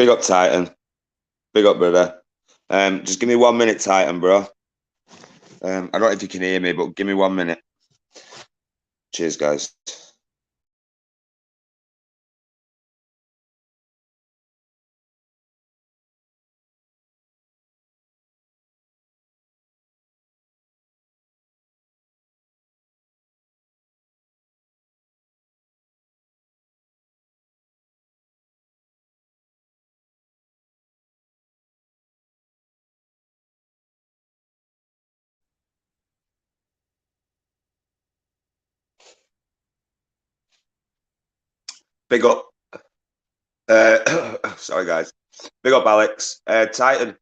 Big up, Titan. Big up, brother. Just give me 1 minute, Titan, bro. I don't know if you can hear me, but give me 1 minute. Cheers, guys. Big up. Sorry, guys. Big up, Alex. Titan.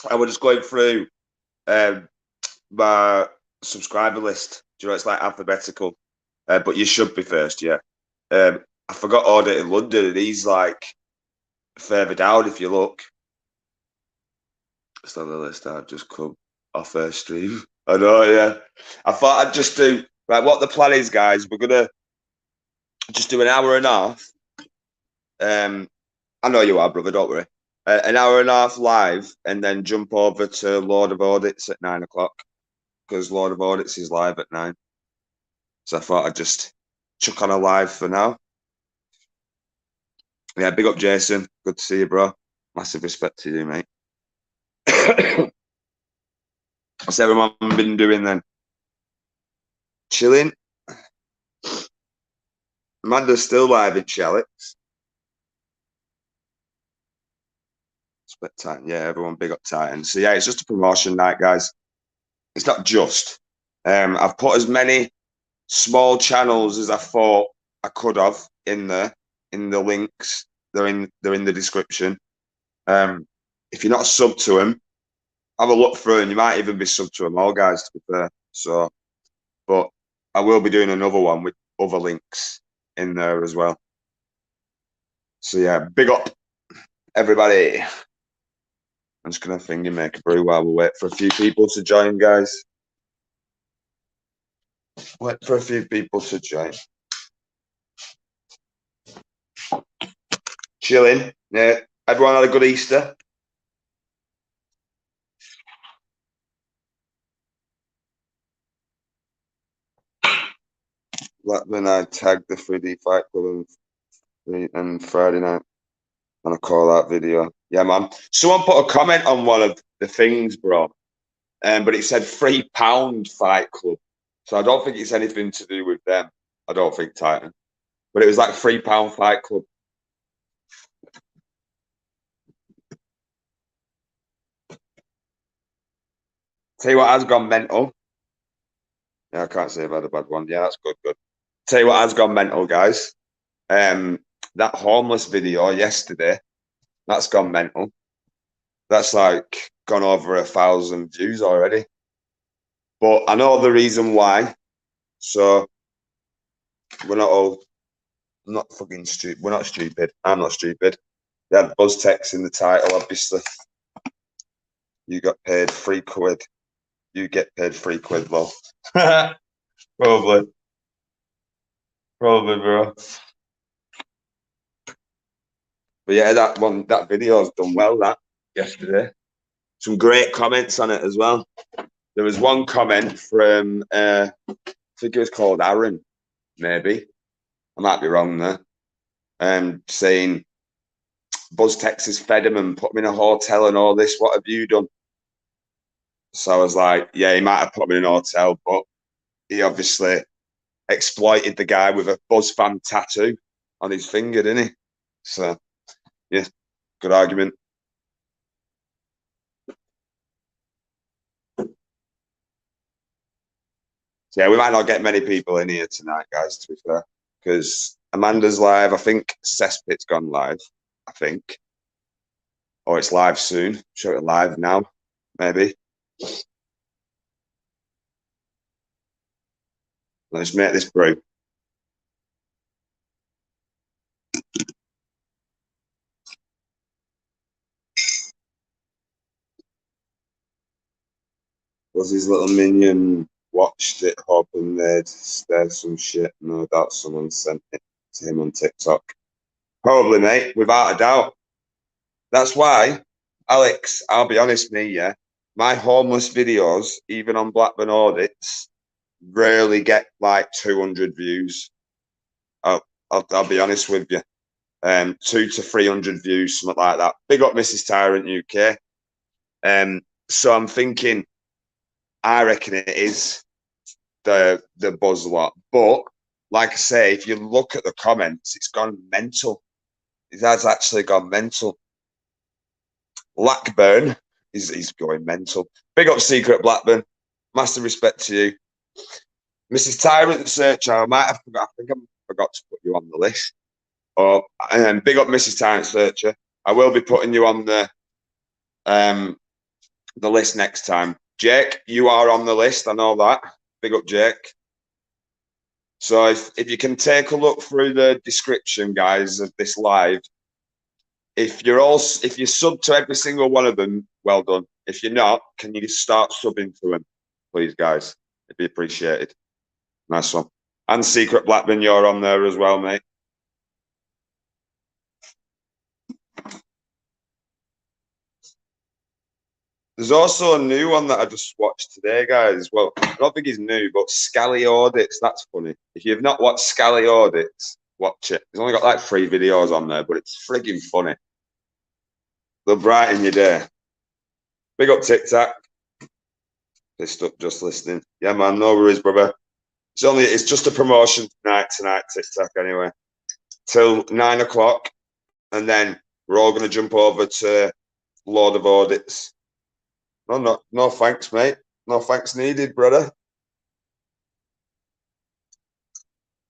I was just going through my subscriber list. Do you know it's like alphabetical? But you should be first, yeah. I forgot auditing London, and he's like further down if you look. It's on the list. I've just come off first stream. I know, yeah. I thought I'd just do right. What the plan is, guys, we're gonna just do an hour and a half. I know you are, brother. Don't worry. An hour and a half live, and then jump over to Lord of Audits at 9 o'clock because Lord of Audits is live at 9. So I thought I'd just chuck on a live for now. Yeah, big up, Jason. Good to see you, bro. Massive respect to you, mate. What's everyone been doing then? Chilling. Amanda's still live in Alex. Respect Titan. Yeah, everyone big up Titan. So yeah, it's just a promotion night, guys. It's not just. I've put as many small channels as I thought I could have in there, in the links. They're in the description. If you're not sub to them, have a look through, and you might even be sub to them all, guys, to be fair. So, but I will be doing another one with other links in there as well. So yeah, big up everybody. I'm just gonna finger make a brew while we wait for a few people to join, guys. Wait for a few people to join. Chilling. Yeah. Everyone had a good Easter. When I tagged the 3D Fight Club and Friday night on a call out video. Yeah, man. Someone put a comment on one of the things, bro. But it said £3 Fight Club. So I don't think it's anything to do with them. I don't think, Titan. But it was like £3 Fight Club. Tell you what has gone mental. Yeah, I can't say about a bad one. Yeah, that's good, good. Tell you what has gone mental, guys. That homeless video yesterday, that's gone mental. That's like gone over 1,000 views already. But I know the reason why. So we're not all not fucking stupid. We're not stupid. I'm not stupid. They had buzz text in the title, obviously. You got paid £3. You get paid £3, lol. Probably. Probably, bro. But yeah, that video's done well, that yesterday. Some great comments on it as well. There was one comment from I think it was called Aaron, maybe. I might be wrong there. Saying Buzz Texas fed him and put him in a hotel and all this. What have you done? So I was like, yeah, he might have put him in a hotel, but he obviously exploited the guy with a Buzz fan tattoo on his finger, didn't he? So yeah, good argument. So yeah, we might not get many people in here tonight, guys, to be fair, because Amanda's live. I think Cesspit's gone live, I think. Or it's live soon. Show it live now, maybe. Let's make this brew. Was his little minion watched it, hoping they'd stare some shit? No doubt someone sent it to him on TikTok. Probably, mate, without a doubt. That's why, Alex, I'll be honest, me, yeah, my homeless videos, even on Blackburn audits, rarely get like 200 views. I'll be honest with you. 200 to 300 views, something like that. Big up Mrs. Tyrant UK. So I'm thinking, I reckon it is the buzz lot. But like I say, if you look at the comments, it's gone mental. It has actually gone mental. Blackburn is going mental. Big up Secret Blackburn. Massive respect to you. Mrs. Tyrant Searcher, I might have forgot. I think I forgot to put you on the list. Or big up Mrs. Tyrant Searcher. I will be putting you on the list next time. Jake, you are on the list. I know that. Big up, Jake. So if you can take a look through the description, guys, of this live, if you're sub to every single one of them, well done. If you're not, can you start subbing to them, please, guys? It'd be appreciated. Nice one. And Secret Blackburn, you're on there as well, mate. There's also a new one that I just watched today, guys. Well, I don't think he's new, but Scally Audits. That's funny. If you've not watched Scally Audits, watch it. He's only got like 3 videos on there, but it's frigging funny. They'll brighten your day. Big up TikTok. Pissed up just listening. Yeah, man, no worries, brother. It's just a promotion tonight, TikTok, anyway. Till 9 o'clock. And then we're all going to jump over to Lord of Audits. No thanks, mate. No thanks needed, brother.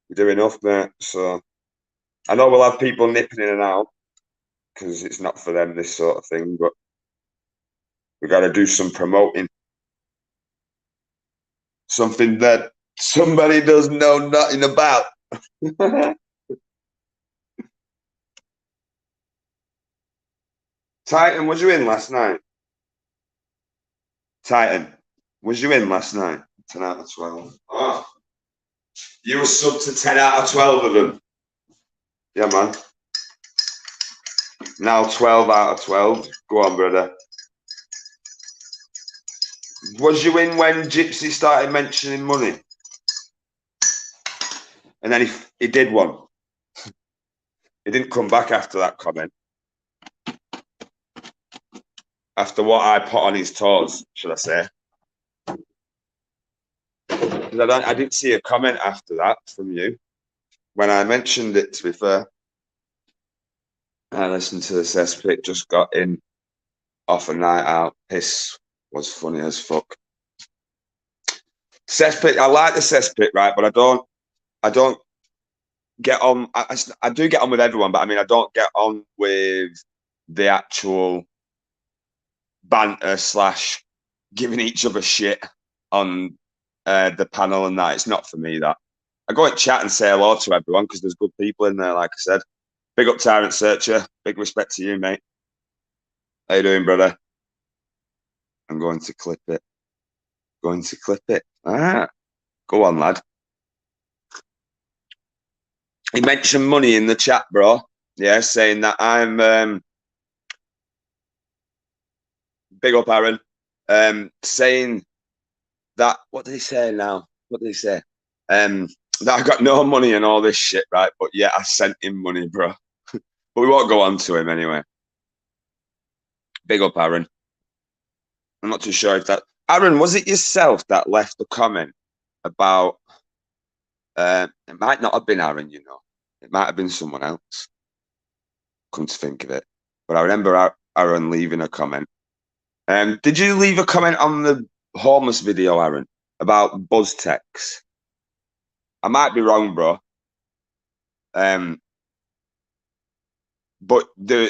You do enough, mate. So I know we'll have people nipping in and out because it's not for them, this sort of thing, but we got to do some promoting. Something that somebody does know nothing about. Titan, was you in last night? Titan, was you in last night? 10 out of 12. Oh, you were sub to 10 out of 12 of them. Yeah, man. Now 12 out of 12. Go on, brother. Was you in when Gypsy started mentioning money? And then he did one. He didn't come back after that comment. After what I put on his toes, should I say. I didn't see a comment after that from you. When I mentioned it, to be fair, I listened to the cesspit, just got in off a night out. Piss was funny as fuck. Cesspit, I like the cesspit, right? But I don't get on. I do get on with everyone, but I mean, I don't get on with the actual banter / giving each other shit on the panel and that. It's not for me, that. I go and chat and say hello to everyone because there's good people in there, like I said. Big up Tyrant Searcher. Big respect to you, mate. How you doing, brother? I'm going to clip it. Going to clip it. Ah, go on, lad. He mentioned money in the chat, bro. Yeah, saying that I'm big up, Aaron. Saying that, what did he say now? What did he say? That I got no money and all this shit, right? But yeah, I sent him money, bro. But we won't go on to him anyway. Big up, Aaron. I'm not too sure if that... Aaron, was it yourself that left the comment about... it might not have been Aaron, you know. It might have been someone else. Come to think of it. But I remember Aaron leaving a comment. Did you leave a comment on the homeless video, Aaron, about buzz techs? I might be wrong, bro. But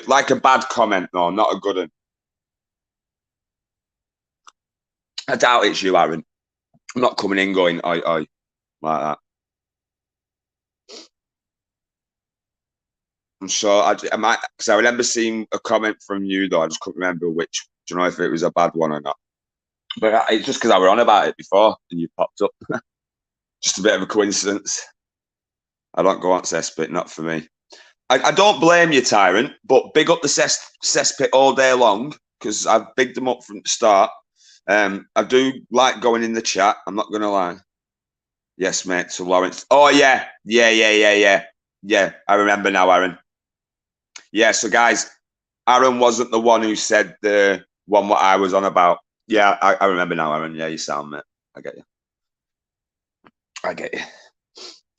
like a bad comment, no, not a good one. I doubt it's you, Aaron. I'm not coming in going, oi, oi, like that. I'm sure I might, because I remember seeing a comment from you, though. I just couldn't remember which. Do you know if it was a bad one or not? But it's just because I were on about it before and you popped up. Just a bit of a coincidence. I don't go on cesspit, not for me. I don't blame you, Tyrant, but big up the cesspit all day long because I've bigged them up from the start. I do like going in the chat. I'm not going to lie. Yes, mate, to Lawrence. Oh, yeah. Yeah, I remember now, Aaron. Yeah, so guys, Aaron wasn't the one who said the one what I was on about. Yeah, I remember now, Aaron. Yeah, you sound, mate. I get you. I get you.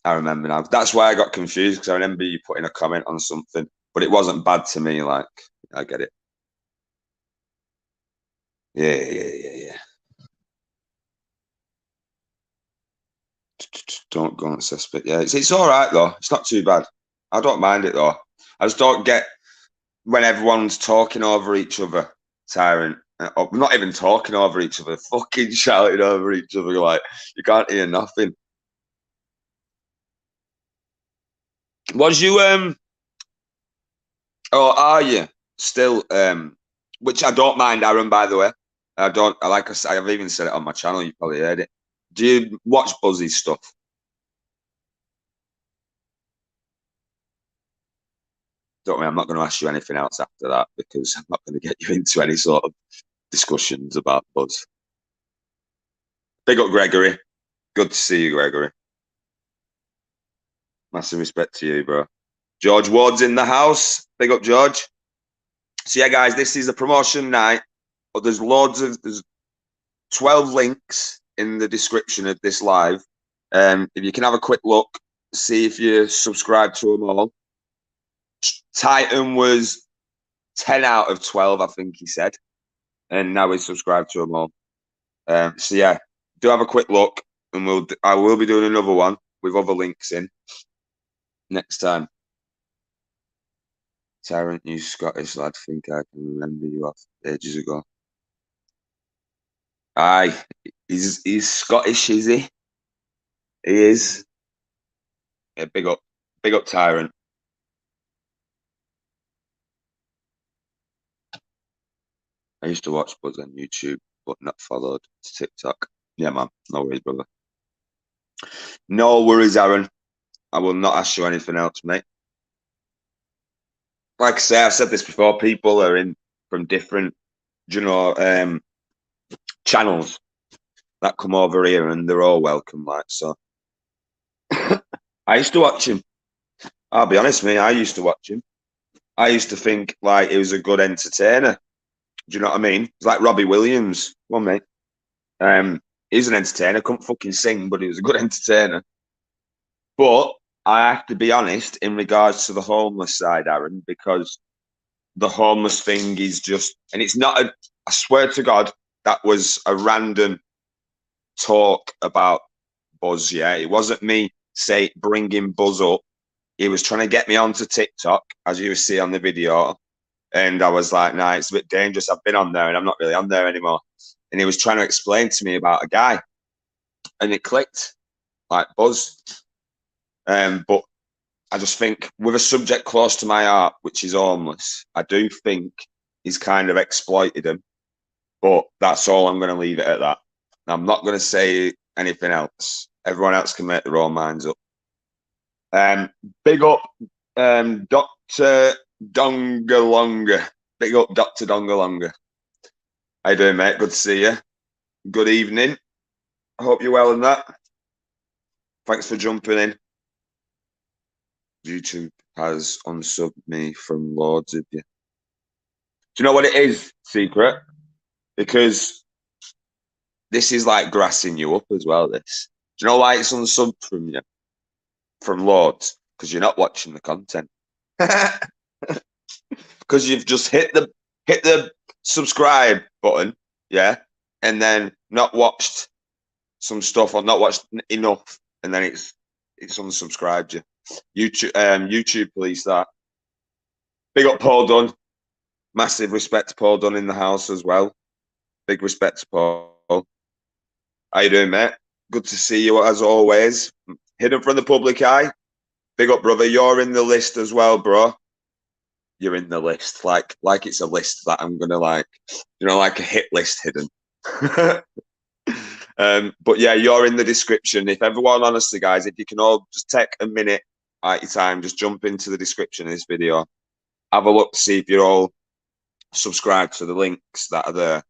I remember now. That's why I got confused because I remember you putting a comment on something, but it wasn't bad to me. Like, I get it. Yeah. Don't go on cesspit. Yeah, it's all right though. It's not too bad. I don't mind it though. I just don't get when everyone's talking over each other, Tyrant. Or not even talking over each other, fucking shouting over each other. Like you can't hear nothing. Was you or are you still which I don't mind, Aaron, by the way. I don't like I said, I've even said it on my channel, you probably heard it. Do you watch Buzzy's stuff? Don't worry, I'm not going to ask you anything else after that because I'm not going to get you into any sort of discussions about Buzz. Big up Gregory. Good to see you, Gregory. Massive respect to you, bro. George Ward's in the house. Big up, George. So yeah, guys, this is a promotion night, but there's 12 links in the description of this live. If you can have a quick look, see if you subscribe to them all. Titan was 10 out of 12, I think he said, and now he's subscribed to them all. So yeah, do have a quick look, and I will be doing another one with other links in next time. Tyrant, you Scottish lad, think I can remember you off ages ago. Aye, he's Scottish, is he? He is. Yeah, big up, Tyrant. I used to watch Buzz on YouTube, but not followed TikTok. Yeah, man, no worries, brother. No worries, Aaron. I will not ask you anything else, mate. Like I say, I've said this before. People are in from different, channels that come over here, and they're all welcome. Like so, I used to watch him. I'll be honest, me. I used to watch him. I used to think like he was a good entertainer. Do you know what I mean? It's like Robbie Williams. One mate. He's an entertainer. Couldn't fucking sing, but he was a good entertainer. But I have to be honest in regards to the homeless side, Aaron, because the homeless thing is just, and it's not a. I swear to God, that was a random talk about Buzz. Yeah, it wasn't me bringing Buzz up. He was trying to get me onto TikTok, as you see on the video. And I was like, nah, it's a bit dangerous. I've been on there and I'm not really on there anymore. And he was trying to explain to me about a guy. And it clicked, like Buzz. But I just think with a subject close to my heart, which is homeless, I do think he's kind of exploited him. But that's all. I'm going to leave it at that. I'm not going to say anything else. Everyone else can make their own minds up. Big up Dr. Dongalonga. Big up Dr. Dongalonga. How you doing, mate? Good to see you. Good evening. I hope you're well in that. Thanks for jumping in. YouTube has unsubbed me from loads of you. Do you know what it is, Secret? Because this is like grassing you up as well, this. Do you know why it's unsubbed from you? From loads? Because you're not watching the content. Because you've just hit the subscribe button, yeah, and then not watched some stuff or not watched enough, and then it's unsubscribed you. YouTube police that. Big up Paul Dunn. Massive respect to Paul Dunn in the house as well. Big respect to Paul. How you doing, mate? Good to see you as always. Hidden from the public eye. Big up, brother. You're in the list as well, bro. You're in the list, like it's a list that I'm gonna like a hit list hidden. But yeah, you're in the description. If everyone, honestly, guys, if you can all just take a minute at your time, just jump into the description of this video. Have a look to see if you're all subscribed to the links that are there.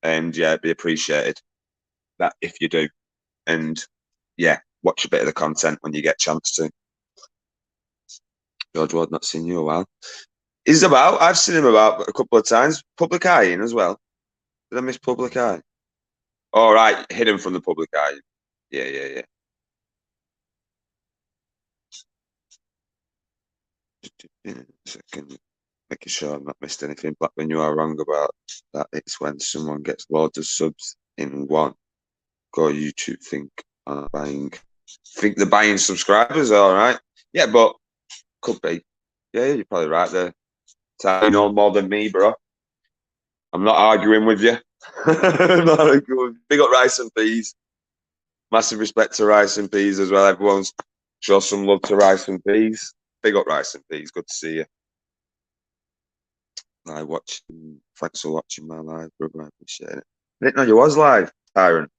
And yeah, it'd be appreciated that if you do. And yeah, watch a bit of the content when you get a chance to. George Ward, not seen you a while. He's about. I've seen him about a couple of times. Public eye in as well. Did I miss public eye? All right, hidden from the public eye. Yeah. Second, making sure I've not missed anything. But when you are wrong about that, it's when someone gets loads of subs in one. Go YouTube think buying. Think they're buying subscribers, all right. Yeah, but could be. Yeah, you're probably right there. You know more than me, bro. I'm not arguing with you. Big up Rice and Peas. Massive respect to Rice and Peas as well. Everyone's show some love to Rice and Peas. Big up Rice and Peas. Good to see you. Thanks for watching my live, brother. I appreciate it. I didn't know you was live, Tyrant.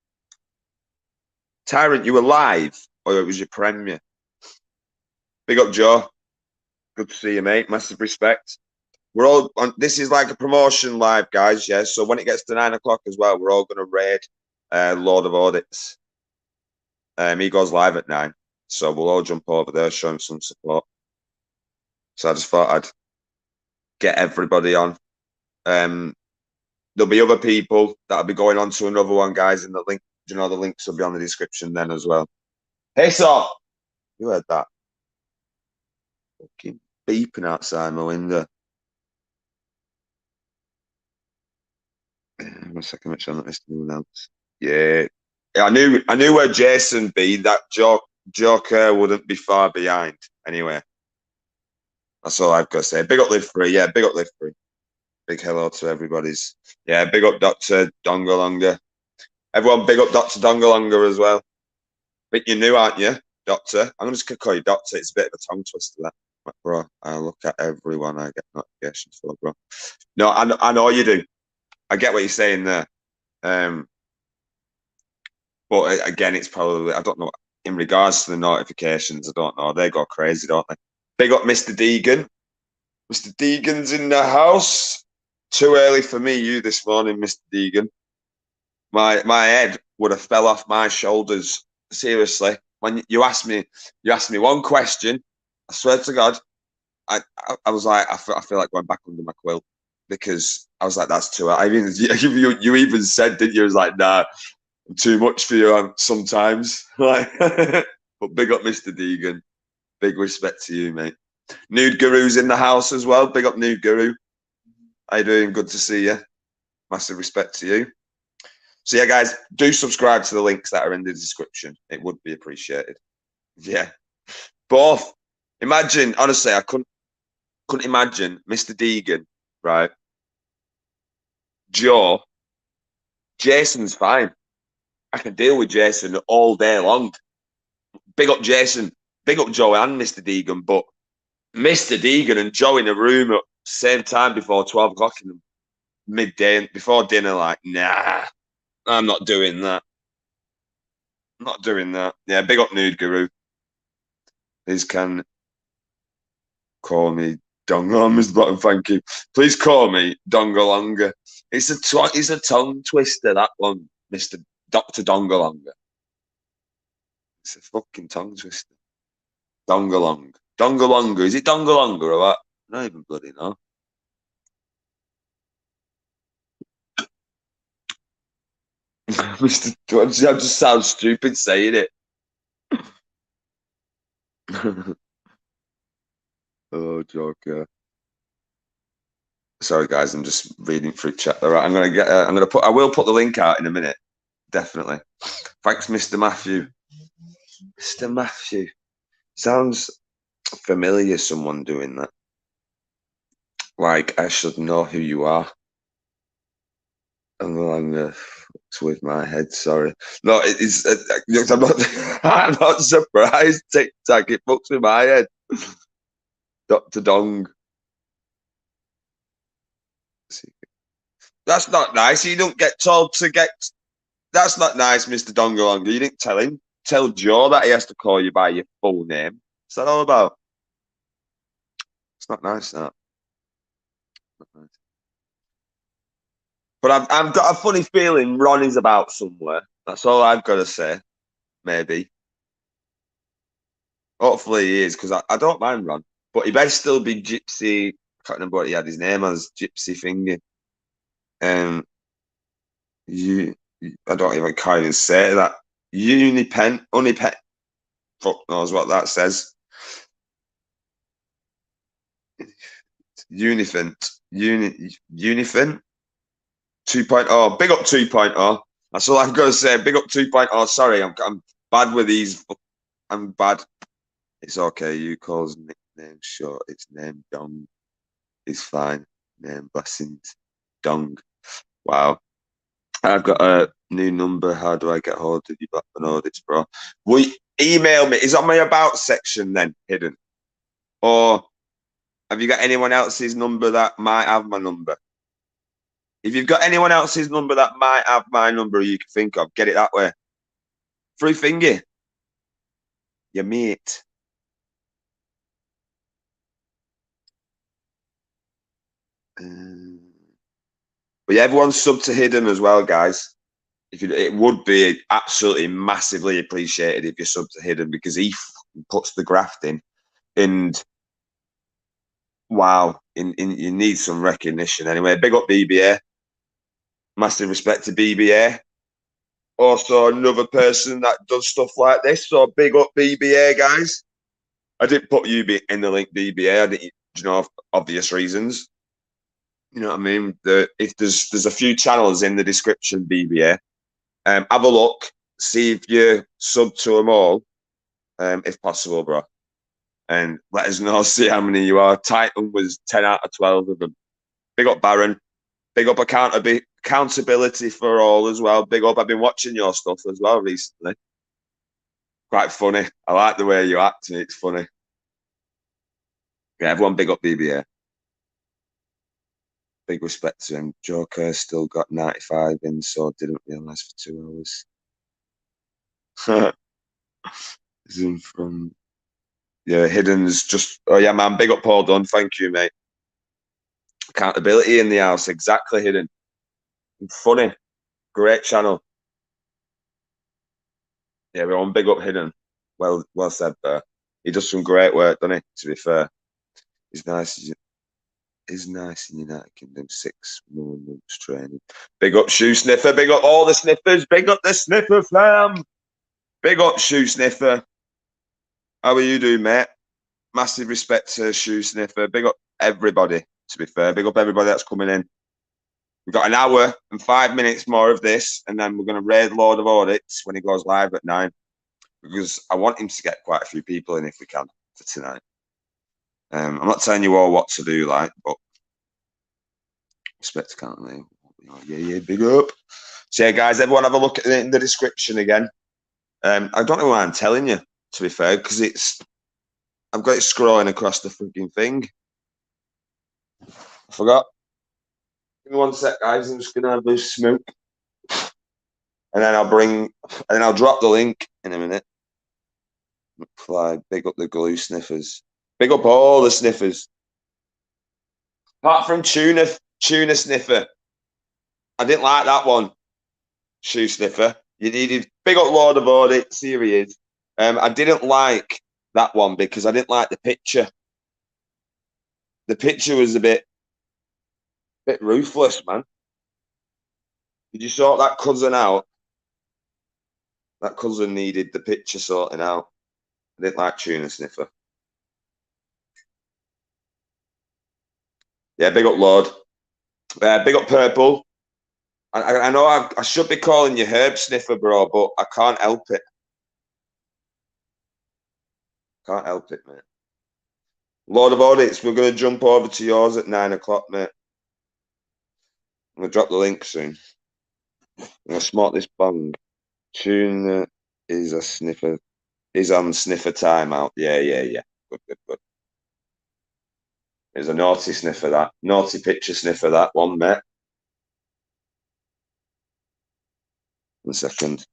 Tyrant, you were live, or it was your premiere? Big up, Joe. Good to see you, mate. Massive respect. We're all on. This is like a promotion live, guys. Yeah. So when it gets to 9 o'clock as well, we're all going to raid Lord of Audits. He goes live at 9, so we'll all jump over there, show him some support. So I just thought I'd get everybody on. There'll be other people that'll be going on to another one, guys. In the link, you know, the links will be on the description then as well. Hey, so you heard that? Fucking beeping outside my window. 1 second, make sure I'm not missing anyone else. Yeah, I knew where Jason be. That Joker wouldn't be far behind. Anyway, that's all I've got to say. Big up Live Free. Yeah, big up Live Free. Big hello to everybody's. Yeah, big up Dr. Dongalonga. Everyone, big up Dr. Dongalonga as well. But you're new, aren't you, Doctor? I'm just gonna call you Doctor. It's a bit of a tongue twister, that, bro. I look at everyone I get notifications for, bro. No, I know you do. I get what you're saying there. But again, it's probably, I don't know, in regards to the notifications, I don't know. They go crazy, don't they? Big up Mr. Deegan. Mr. Deegan's in the house. Too early for me, you this morning, Mr. Deegan. My head would have fell off my shoulders. Seriously. When you asked me one question, I swear to God, I was like, I feel like going back under my quilt, because I was like, that's too. You even said, didn't you? I was like, nah, too much for you sometimes. Like, but big up Mr. Deegan. Big respect to you, mate. Nude Guru's in the house as well. Big up Nude Guru. How you doing? Good to see you. Massive respect to you. So yeah, guys, do subscribe to the links that are in the description. It would be appreciated. Yeah. Both. Imagine, honestly, I couldn't imagine Mr. Deegan, right? Joe. Jason's fine. I can deal with Jason all day long. Big up Jason. Big up Joe and Mr. Deegan. But Mr. Deegan and Joe in a room at the same time before 12 o'clock in the midday, before dinner, like, nah, I'm not doing that. I'm not doing that. Yeah, big up Nude Guru. Please can call me Dongalonga, Mr. Bottom, thank you. Please call me Dongalonga. It's a tongue twister, that one, Mr. Dr. Dongalonga. It's a fucking tongue twister. Dongalong. Dongalonga. Is it Dongalonga or what? I don't even bloody know. Mr. I just sound stupid saying it. Oh, Joker. Sorry, guys. I'm just reading through chat. All right, I will put the link out in a minute. Definitely. Thanks, Mr. Matthew. Mr. Matthew. Sounds familiar, someone doing that. Like, I should know who you are. I'm no longer with my head, sorry. No, it's I'm not surprised, TikTok. It fucks with my head. Dr. Dong. That's not nice. You don't get told to get. That's not nice, Mr. Dongalonga. You didn't tell him. Tell Joe that he has to call you by your full name. What's that all about? It's not nice, that. Not nice. But I've got a funny feeling Ron is about somewhere. That's all I've got to say. Maybe. Hopefully he is, because I don't mind Ron. But he better still be Gypsy. I can't remember what he had his name as. Gypsy Finger. Um, you. I don't even can't even say that. Unipen. Fuck knows what that says. Unifin 2.0. Big up 2.0. That's all I've got to say. Big up 2.0. Sorry, I'm bad with these. I'm bad. It's okay. You calls nickname short. It's name Dong. It's fine. Name blessings. Dong. Wow. I've got a new number. How do I get hold of you back on audits, bro? We email me. Is on my about section then hidden? Or have you got anyone else's number that might have my number? If you've got anyone else's number that might have my number you can think of, get it that way. Free finger. Your mate. But yeah, everyone's sub to hidden as well, guys. It would be absolutely massively appreciated if you're sub to hidden, because he puts the graft in. And wow, you need some recognition anyway. Big up BBA. Massive respect to BBA. Also, another person that does stuff like this. So big up BBA, guys. I didn't put you in the link BBA. I didn't, obvious reasons. You know what I mean? If there's a few channels in the description, BBA. Have a look, see if you sub to them all, if possible, bro. And let us know, see how many you are. Titan was 10 out of 12 of them. Big up Baron. Big up accountability for all as well. Big up. I've been watching your stuff as well recently. Quite funny. I like the way you act. It's funny. Yeah, everyone big up BBA. Big respect to him. Joker still got 95 in, so didn't realise for 2 hours. Zoom from Hidden's just yeah, man. Big up Paul Dunn. Thank you, mate. Accountability in the house, exactly. Hidden. Funny. Great channel. Yeah, we're on big up Hidden. Well said there. He does some great work, doesn't he? To be fair. He's nice. He's nice in United Kingdom. 6 more months training. Big up Shoe Sniffer. Big up all the sniffers. Big up the Sniffer fam. Big up Shoe Sniffer. How are you doing, mate? Massive respect to Shoe Sniffer. Big up everybody, to be fair. Big up everybody that's coming in. We've got an hour and 5 minutes more of this, and then we're going to raid Lord of Audits when he goes live at 9, because I want him to get quite a few people in if we can for tonight. I'm not telling you all what to do, but respect accountantly. Yeah, big up. So yeah, guys, everyone have a look at it in the description again. I don't know why I'm telling you, to be fair, because I've got it scrolling across the freaking thing. I forgot. Give me 1 sec, guys. I'm just gonna have a smoke, and then I'll drop the link in a minute. McFly, big up the glue sniffers. Big up all the sniffers. Apart from tuna sniffer. I didn't like that one. Shoe sniffer. You needed big up Lord of Audits. Here he is. I didn't like that one because I didn't like the picture. The picture was a bit ruthless, man. Did you sort that cousin out? That cousin needed the picture sorting out. I didn't like tuna sniffer. Yeah, big up Lord. Big up Purple. I know I should be calling you Herb Sniffer, bro, but I can't help it. Can't help it, mate. Lord of Audits, we're going to jump over to yours at 9 o'clock, mate. I'm going to drop the link soon. I'm going to smoke this bong. Tuna is a sniffer. Is on sniffer timeout. Yeah. Good. There's a naughty sniffer, that. Naughty picture sniffer, that one, mate. 1 second.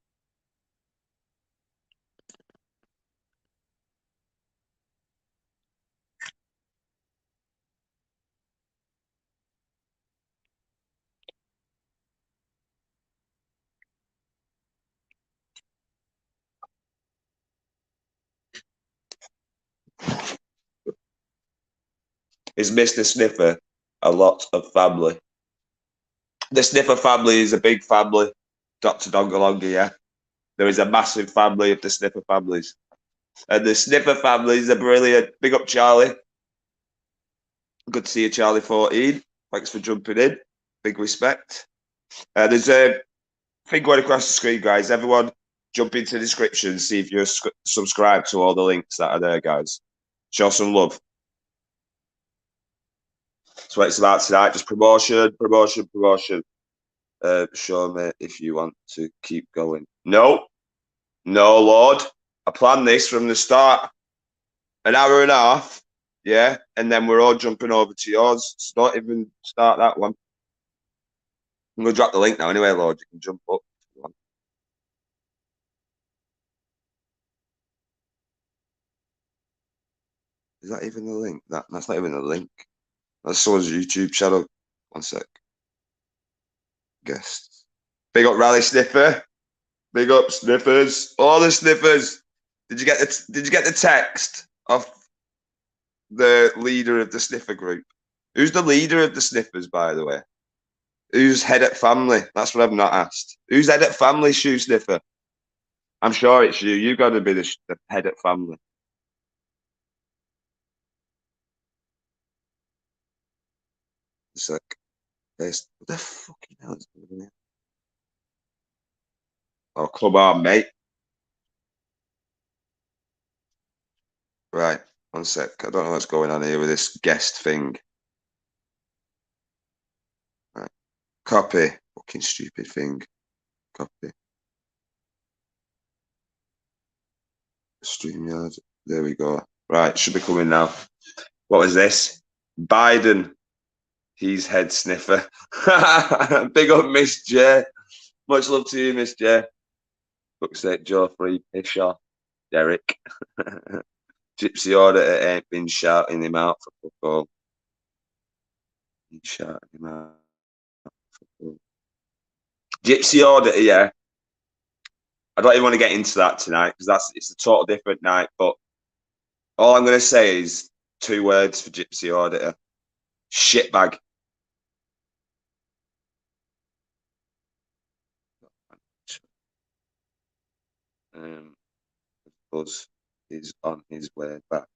is Mr. Sniffer a lot of family? The Sniffer family is a big family. Dr. Dongalonga, yeah. There is a massive family of the Sniffer families. And the Sniffer families are brilliant. Big up, Charlie. Good to see you, Charlie 14. Thanks for jumping in. Big respect. There's a thing going across the screen, guys. Everyone jump into the description, see if you're subscribed to all the links that are there, guys. Show some love. That's what it's about tonight. Just promotion. Show me if you want to keep going. No, Lord. I planned this from the start. An hour and a half, yeah, and then we're all jumping over to yours. So don't even start that one. I'm gonna drop the link now anyway, Lord. You can jump up. Is that even the link? That's not even the link. That's someone's YouTube channel. One sec. Guests. Big up Rally Sniffer. Big up Sniffers. All the Sniffers. Did you get the text of the leader of the Sniffer group? Who's the leader of the Sniffers, by the way? Who's head at family? That's what I've not asked. Who's head at family, Shoe Sniffer? I'm sure it's you. You've got to be the head at family. It's like, what the fucking hell is going on? Oh, come on, mate. Right, one sec. I don't know what's going on here with this guest thing. Right. Copy. Fucking stupid thing. Copy. StreamYard. There we go. Right, should be coming now. What was this? Biden. He's head sniffer. Big up, Miss J. Much love to you, Miss J. Fuck's sake, Joe Free, Pishaw, Derek. Gypsy Auditor ain't been shouting him out for football. He's shouting him out for football. Gypsy Auditor, yeah. I don't even want to get into that tonight because it's a total different night. But all I'm going to say is 2 words for Gypsy Auditor: shitbag. Buzz is on his way back.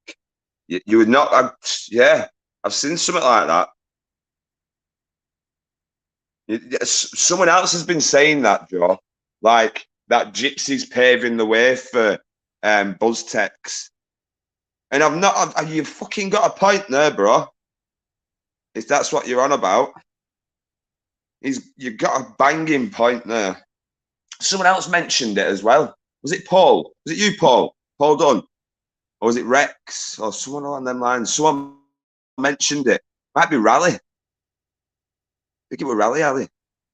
You would not, yeah. I've seen something like that. Someone else has been saying that, Joe. Like that Gypsy's paving the way for Buzz Techs. And I've not, you've fucking got a point there, bro. If that's what you're on about, you've got a banging point there. Someone else mentioned it as well. Was it Paul? Was it you, Paul? Paul Dunn? Or was it Rex? Or someone along them lines? Someone mentioned it. Might be Rally. I think it was Rally, Ali.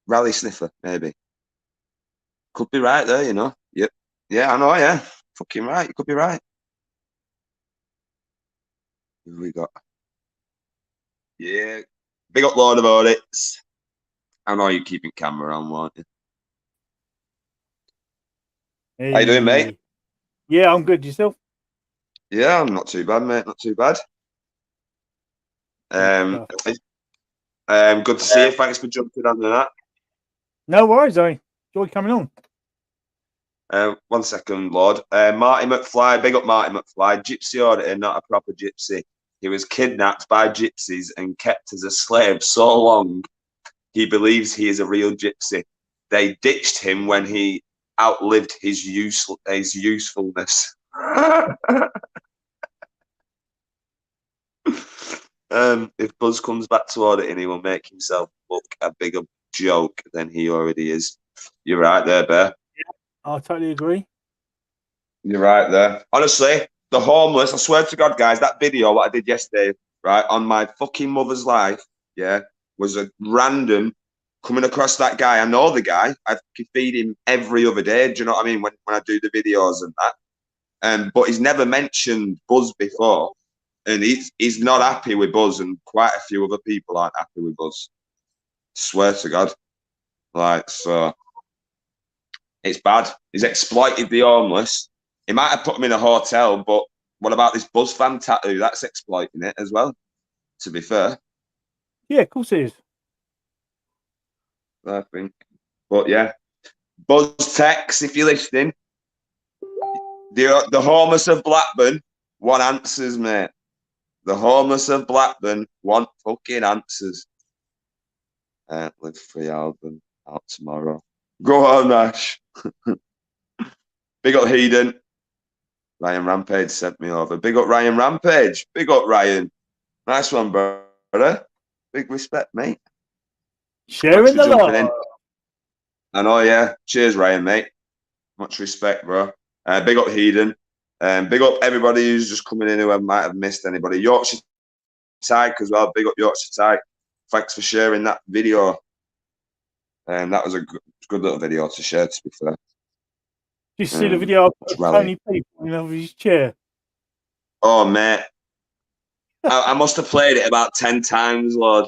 Rally Sniffer, maybe. Could be right there, you know. Yep. Yeah, I know, yeah. Fucking right. You could be right. Who we got? Yeah. Big up Lord of Audits. I know you're keeping camera on, won't you? Hey. How you doing, mate? Yeah, I'm good. Yourself? Yeah, I'm not too bad, mate. Not too bad. Good to see you. Thanks for jumping on that. No worries, I enjoy coming on. 1 second, Lord. Marty McFly, big up Marty McFly. Gypsy Auditor, not a proper gypsy. He was kidnapped by gypsies and kept as a slave so long, he believes he is a real gypsy. They ditched him when he outlived his usefulness. If Buzz comes back to auditing, he will make himself look a bigger joke than he already is. You're right there, Bear. Yeah, I totally agree. You're right there. Honestly, the homeless, I swear to God, guys, that video what I did yesterday, right, on my fucking mother's life, yeah, was a random coming across that guy. I know the guy. I feed him every other day. Do you know what I mean? When I do the videos and that. But he's never mentioned Buzz before. And he's not happy with Buzz, and quite a few other people aren't happy with Buzz. Swear to God. Like, so it's bad. He's exploited the homeless. He might have put them in a hotel, but what about this Buzz fan tattoo? That's exploiting it as well. to be fair. Yeah, of course it is. I think. But yeah. Buzz Tex, if you're listening. The homeless of Blackburn want answers, mate. The homeless of Blackburn want fucking answers. Live free album out tomorrow. Go on, Ash. Big up Heeden. Ryan Rampage sent me over. Big up Ryan Rampage. Big up Ryan. Nice one, brother. Big respect, mate. Sharing the love. I know, yeah. Cheers, Ryan, mate. Much respect, bro. Big up Heeden. Big up everybody who's just coming in who might have missed anybody. Yorkshire Tyke as well. Big up Yorkshire Tyke. Thanks for sharing that video. That was a good little video to share, to be fair. Did you see the video of Tony P falling over his chair? Oh, mate. I must have played it about 10 times, Lord.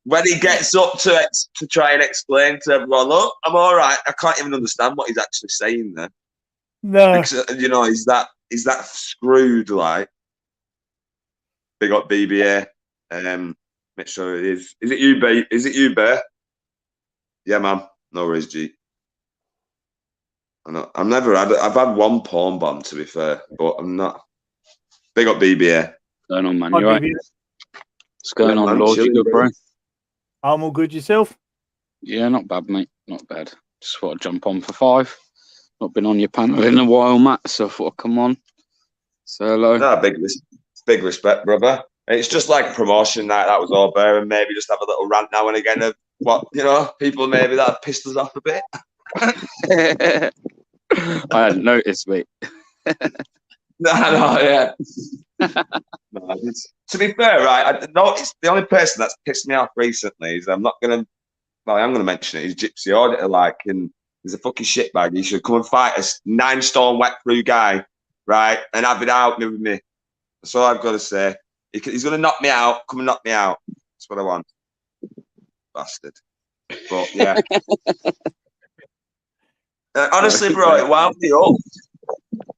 When he gets up to try and explain to everyone, look, I'm all right. I can't even understand what he's actually saying there. No. Because, you know, he's that screwed, like. Big up BBA. Make sure it is. Is it you, Bear? Is it you, Bear? Yeah, man. No worries, G. I've had one porn bomb, to be fair, but I'm not. Big up BBA. What's going on, man? You right? What's going on, man? Lord? You good, bro? I'm all good. Yourself? Yeah, not bad, mate. Not bad. Just thought I'd jump on for 5. Not been on your panel in a while, Matt, so I thought I'd come on. Say hello. No, big respect, brother. It's just like promotion night. That was all Bear, and maybe just have a little rant now and again of what, you know, people maybe that have pissed us off a bit. I hadn't noticed, mate. No, yeah. No, to be fair, right, I noticed the only person that's pissed me off recently is I'm going to mention it, is Gypsy Auditor, like, and he's a fucking shitbag. He should come and fight a 9-stone wet through guy, right, and have it out with me. That's all I've got to say. He's going to knock me out. Come and knock me out. That's what I want. Bastard. But, yeah. Honestly, bro, it winds me up.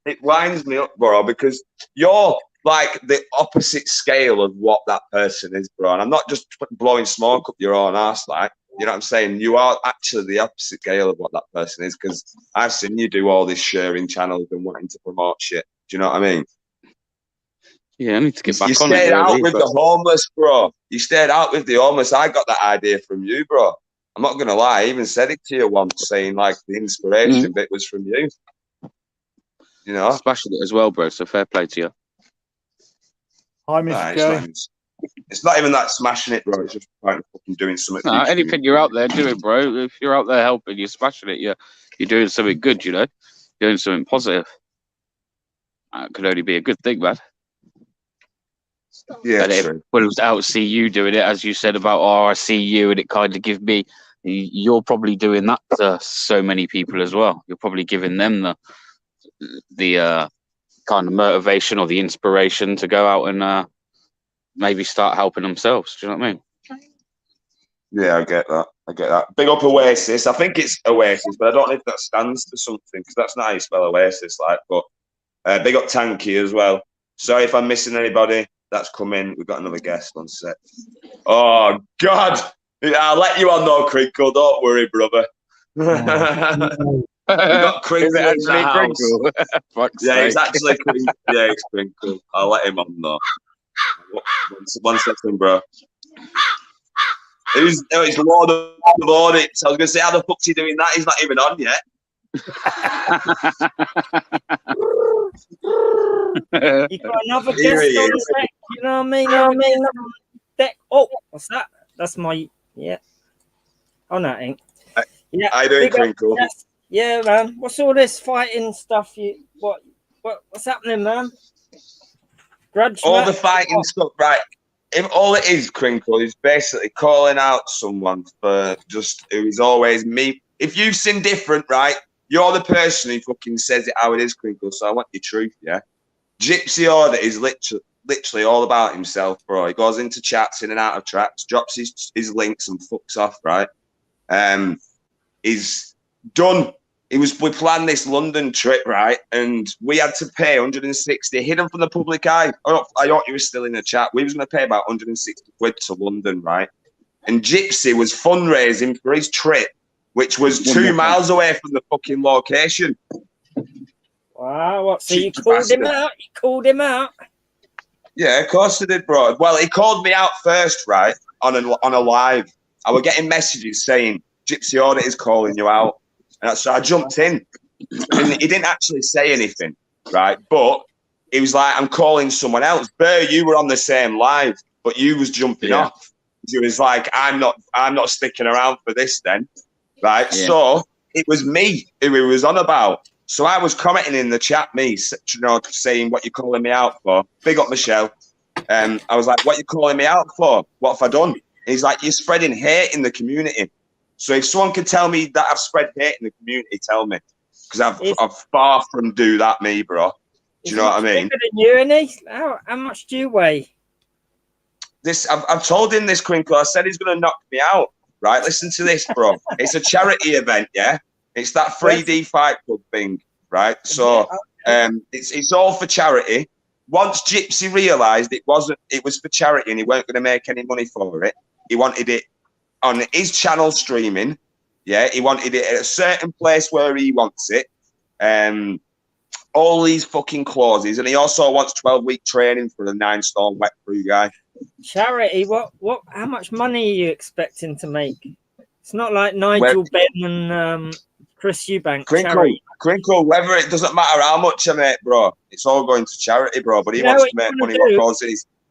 It winds me up, bro, because you're like the opposite scale of what that person is, bro. And I'm not just blowing smoke up your own arse, like, you know what I'm saying? You are actually the opposite scale of what that person is, because I've seen you do all this sharing channels and wanting to promote shit. Do you know what I mean? Yeah, I need to get back on You it. stayed out with the homeless, bro. You stayed out with the homeless. I got that idea from you, bro. I'm not going to lie. I even said it to you once, saying, like, the inspiration bit was from you. You know? Smashing it as well, bro, so fair play to you. Hi, Mr. J. It's not even that smashing it, bro. It's just fucking doing something. No, anything you're out there doing, bro. If you're out there helping, you're smashing it. You're doing something good, you know? You're doing something positive. That could only be a good thing, man. Yeah, true. When it was out, see you doing it, as you said about, I see you, and it kind of gives me, you're probably doing that to so many people as well. You're probably giving them the kind of motivation or the inspiration to go out and maybe start helping themselves. Do you know what I mean? Yeah, I get that. Big up Oasis. I think it's Oasis, but I don't know if that stands for something, because that's not how you spell Oasis, like. But big up Tanky as well. Sorry if I'm missing anybody that's coming. We've got another guest on set. Oh God, I'll let you on though, Crinkle. Don't worry, brother. We got Crinkle in the house. Yeah, it's actually Crinkle. Yeah, it's Crinkle. I'll let him on though. One second, bro. It's Lord of Audits. I was going to say, how the fuck's he doing that? He's not even on yet. You got another guest on deck, you know what I mean? Deck. Oh, what's that? That's my, yeah. Oh, no, it ain't. Yeah. How you doing, Crinkle? Yeah, man. What's all this fighting stuff? What's happening, man? Grudge all match? The fighting stuff, right? If all it is, Crinkle, is basically calling out someone for just who is always me. If you've seen different, right? You're the person who fucking says it how it is, Crinkle. So I want your truth, yeah? Gypsy Order is literally all about himself, bro. He goes into chats, in and out of chats, drops his links and fucks off, right? He's done we planned this London trip, right? And we had to pay 160 hidden from the public eye. I thought you were still in the chat. We was going to pay about 160 quid to London, right? And Gypsy was fundraising for his trip, which was 2 miles away from the fucking location. Wow, what? So you called him out? You called him out? Yeah, of course I did, bro. Well, he called me out first, right? On a live. I was getting messages saying, Gypsy Audit is calling you out. And so I jumped in. And he didn't actually say anything, right? But he was like, I'm calling someone else. Burr, you were on the same live, but you was jumping off. He was like, I'm not sticking around for this then, right? Yeah. So it was me who he was on about. So I was commenting in the chat, saying what you're calling me out for. Big up Michelle. I was like, what you calling me out for? What have I done? And he's like, you're spreading hate in the community. So if someone can tell me that I've spread hate in the community, tell me. Because I've far from do that, me, bro. Do you know what I mean? Bigger than you, and how much do you weigh? I've told him this, Crinkle. I said he's going to knock me out. Right? Listen to this, bro. It's a charity event, yeah? It's that 3D Fight Club thing, right? So it's all for charity. Once Gypsy realised it was for charity and he weren't going to make any money for it, he wanted it on his channel streaming. Yeah, he wanted it at a certain place where he wants it. All these fucking clauses, and he also wants 12-week training for the 9-stone wet crew guy. Charity? What? How much money are you expecting to make? It's not like Nigel Benn and Chris Eubank. Crinkle, whether it doesn't matter how much I make, bro. It's all going to charity, bro. But he wants to make money.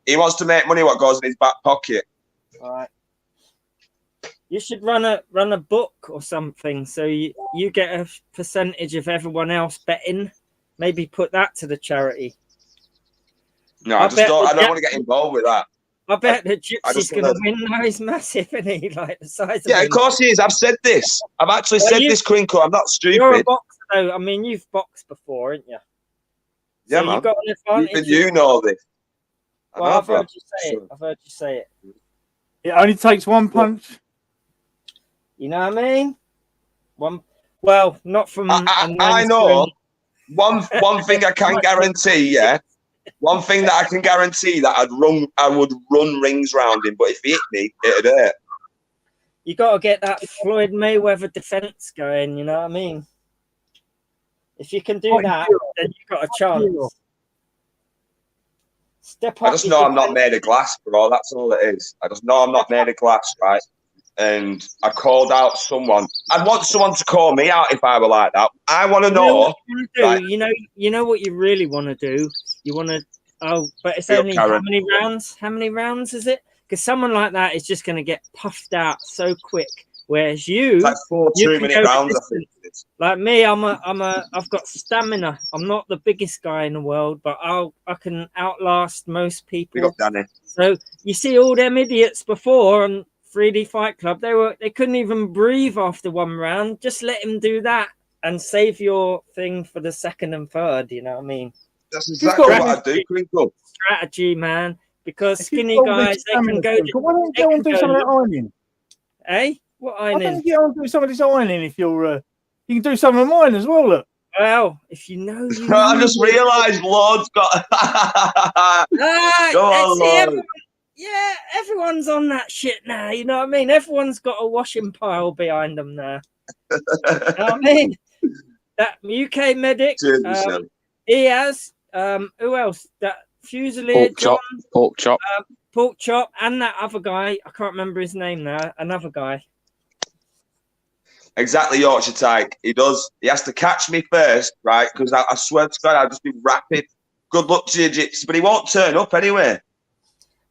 He wants to make money. What goes in his back pocket? All right. You should run a book or something, so you get a percentage of everyone else betting. Maybe put that to the charity. No, I don't want to get involved with that. I bet that Gypsy's going to win now. He's massive, isn't he? Like the size of him. Yeah, of course he is. I've said this. I've actually said this, Crinkle. I'm not stupid. You're a boxer, though. I mean, you've boxed before, haven't you? Yeah, so man. You've got an advantage. Even you know this. Well, I've heard you say it. I've heard you say it. It only takes one punch. You know what I mean? Well, not from. I know. One thing I can guarantee, yeah. One thing that I can guarantee that I would run rings round him, but if he hit me, it'd hurt. You got to get that Floyd Mayweather defense going. You know what I mean? If you can do that, then you got a chance. Step up. I just know I'm not made of glass, bro. That's all it is. I just know I'm not made of glass, right? And I called out someone. I'd want someone to call me out if I were like that. I want to know. You know what you really want to do. You want to. Oh, but it's only how many rounds? How many rounds is it? Because someone like that is just going to get puffed out so quick. Whereas you, it's like 4 2-minute rounds. I think it is. Like me, I've got stamina. I'm not the biggest guy in the world, but I can outlast most people. Big up, Danny. So you see all them idiots before on 3D Fight Club, they couldn't even breathe after one round. Just let him do that and save your thing for the second and third. You know what I mean? That's exactly what I do, Crinkle. Strategy, man. Because skinny guys, they can go. Why don't you go and do some of that ironing? Eh? What ironing? Why don't you go and do some of this ironing if you're? You can do some of mine as well. Look. Well, if you know, I just realised Lord's got. Go on, Lord. Yeah, everyone's on that shit now. You know what I mean? Everyone's got a washing pile behind them now. You know what I mean? That UK medic. He has. Who else? That Fusilier, Pork chop. Pork chop, and that other guy. I can't remember his name now. Another guy. Exactly, Yorkshire Tyke. He does. He has to catch me first, right? Because I swear to God, I'll just be rapid. Good luck to you, Gypsy. But he won't turn up anyway.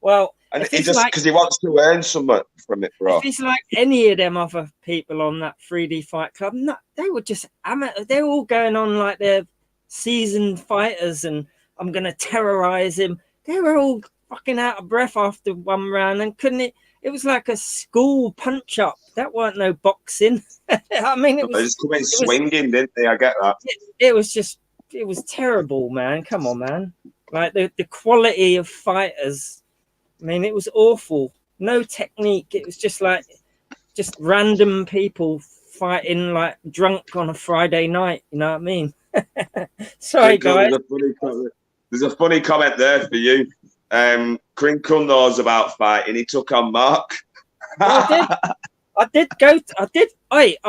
Well, and he just because he wants to earn something from it, bro. If it's like any of them other people on that 3D Fight Club, no, they were just amateur. They're all going on like they're seasoned fighters, and I'm gonna terrorize him. They were all fucking out of breath after one round and couldn't it. It was like a school punch up. That weren't no boxing. I mean, it was. They just come in swinging, didn't they? I get that. It was terrible, man. Come on, man. Like the quality of fighters. I mean, it was awful. No technique. It was just random people fighting like drunk on a Friday night. You know what I mean? Sorry, guys. There's a funny comment there for you. Crinkle knows about fighting. He took on Mark. I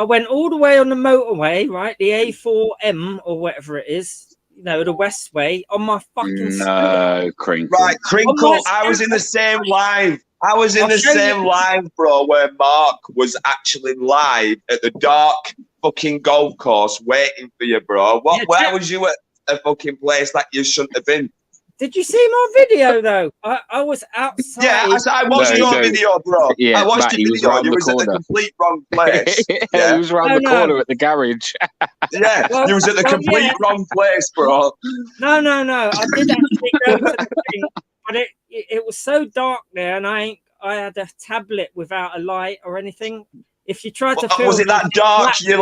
went all the way on the motorway, right? The A4M or whatever it is, you know, the Westway on my fucking No, Crinkle. Right, Crinkle. I was in the same live. Bro, where Mark was actually live at the dark fucking golf course waiting for you, bro. Where was you at a fucking place that you shouldn't have been? Did you see my video though? I was outside. Yeah, I watched your video, bro. Yeah, I watched your video. You was at the complete wrong place. Yeah, he was around the corner at the garage. Yeah, you was at the complete wrong place, bro. No. I did actually go to the thing, but it was so dark there, and I had a tablet without a light or anything. If you tried to film, was it that dark? It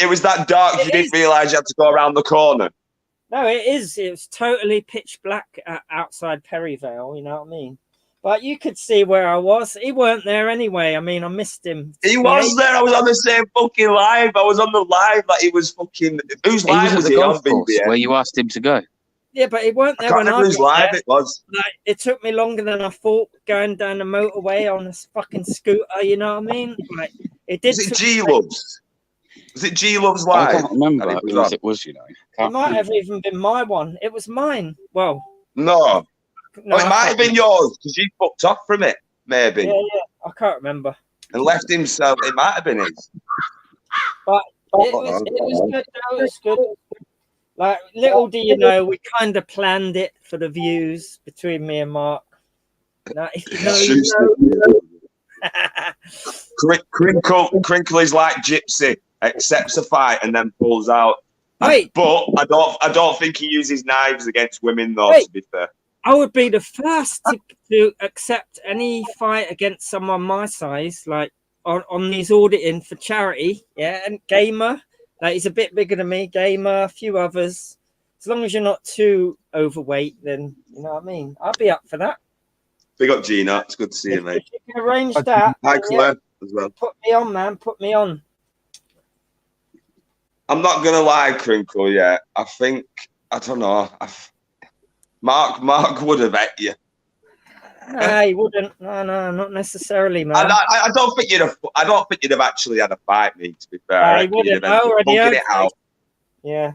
was that dark. You didn't realise you had to go around the corner. No, it is. It was totally pitch black outside Perryvale. You know what I mean? But you could see where I was. He weren't there anyway. I mean, I missed him. He was there. I was on the same fucking live. I was on the live that he was fucking. Whose live was he on? BBN? Where you asked him to go. Yeah, but he weren't there when I was live. It was. Like, it took me longer than I thought going down the motorway on a fucking scooter. You know what I mean? Like it did. Was it G Loves? Was it G Loves live? I can't remember whose it was. You know, it might have even been my one. It was mine. Well, no, it might have been yours because you fucked off from it. Maybe. Yeah. I can't remember. And left himself. It might have been his. But it was good. No, it was good. Like, little do you know, we kind of planned it for the views between me and Mark. Now, if you know. Crinkle is like Gypsy, accepts a fight and then pulls out. Wait. But I don't think he uses knives against women, though. To be fair, I would be the first to accept any fight against someone my size, like on these auditing for charity. Yeah, and Gamer. Like, he's a bit bigger than me, Gamer, a few others. As long as you're not too overweight, then you know what I mean. I'll be up for that. Big up, Gina. It's good to see you, mate. If you can arrange that. Hi, Claire, as well. Put me on, man. Put me on. I'm not gonna lie, Crinkle. Yeah, I don't know. Mark would have ate you. No, he wouldn't. No, not necessarily, man. I don't think you'd have actually had a fight, me. To be fair, he wouldn't. Already it out. Yeah.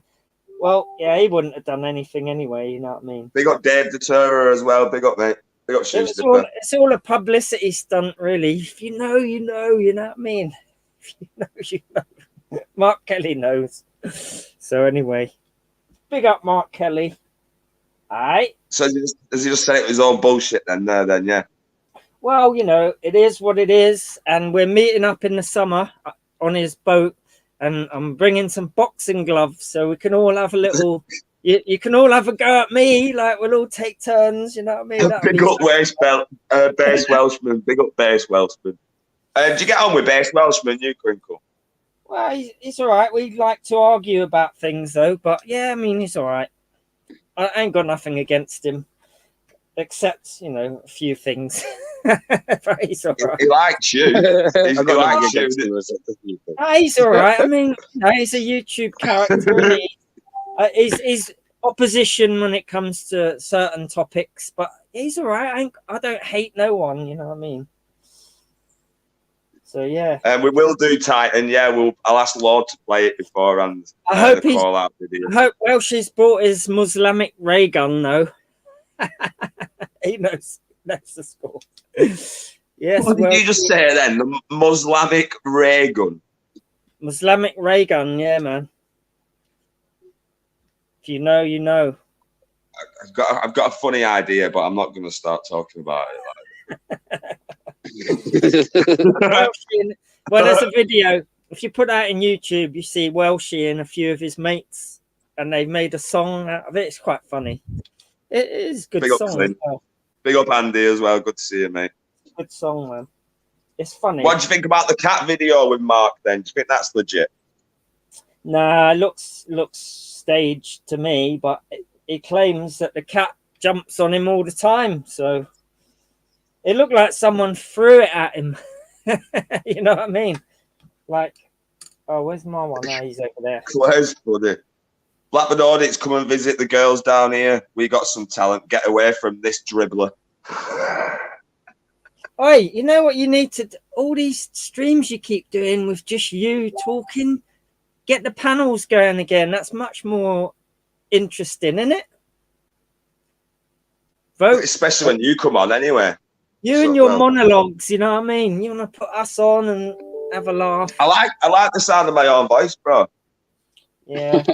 Well, yeah, he wouldn't have done anything anyway. You know what I mean? Big up Dave Deterrer as well. Big up, mate. Big up Schuster. It's all a publicity stunt, really. If you know, you know. You know what I mean? If you know, you know. Mark Kelly knows. So anyway, big up Mark Kelly. All right. So has he just said it was all bullshit then? Yeah. Well, you know, it is what it is, and we're meeting up in the summer on his boat, and I'm bringing some boxing gloves so we can all have a little. You can all have a go at me, like we'll all take turns. You know what I mean? Big up Base Welshman. Big up Base Welshman. Do you get on with Base Welshman, you Crinkle? Well, he's all right. We like to argue about things, though. But yeah, I mean, he's all right. I ain't got nothing against him, except, you know, a few things. But he's all right. He likes you. He's all right. I mean, he's a YouTube character. He's opposition when it comes to certain topics, but he's all right. I don't hate no one. You know what I mean? So yeah. We will do Titan. Yeah, I'll ask Lord to play it beforehand. I hope Welsh's brought his Muslimic ray gun though. He knows the score. Yes. What did you just say then? The Muslimic ray gun. Muslimic ray gun, yeah, man. If you know, you know. I've got a funny idea, but I'm not going to start talking about it. Well, there's a video. If you put that in YouTube, you see Welshie and a few of his mates, and they've made a song out of it. It's quite funny. It is a good song. As well. Big up Andy as well. Good to see you, mate. Good song, man. It's funny. What do you think about the cat video with Mark? Then do you think that's legit? Nah, looks staged to me, but he claims that the cat jumps on him all the time, so. It looked like someone threw it at him. You know what I mean? Like, oh, where's my one? No, he's over there. Where's buddy? Blackburn Audits, come and visit the girls down here. We got some talent. Get away from this dribbler. Oi, you know what you need to do? All these streams you keep doing with just you talking, get the panels going again. That's much more interesting, isn't it? Vote. Especially when you come on anyway. You and your monologues, you know what I mean? You want to put us on and have a laugh. I like the sound of my own voice, bro. Yeah.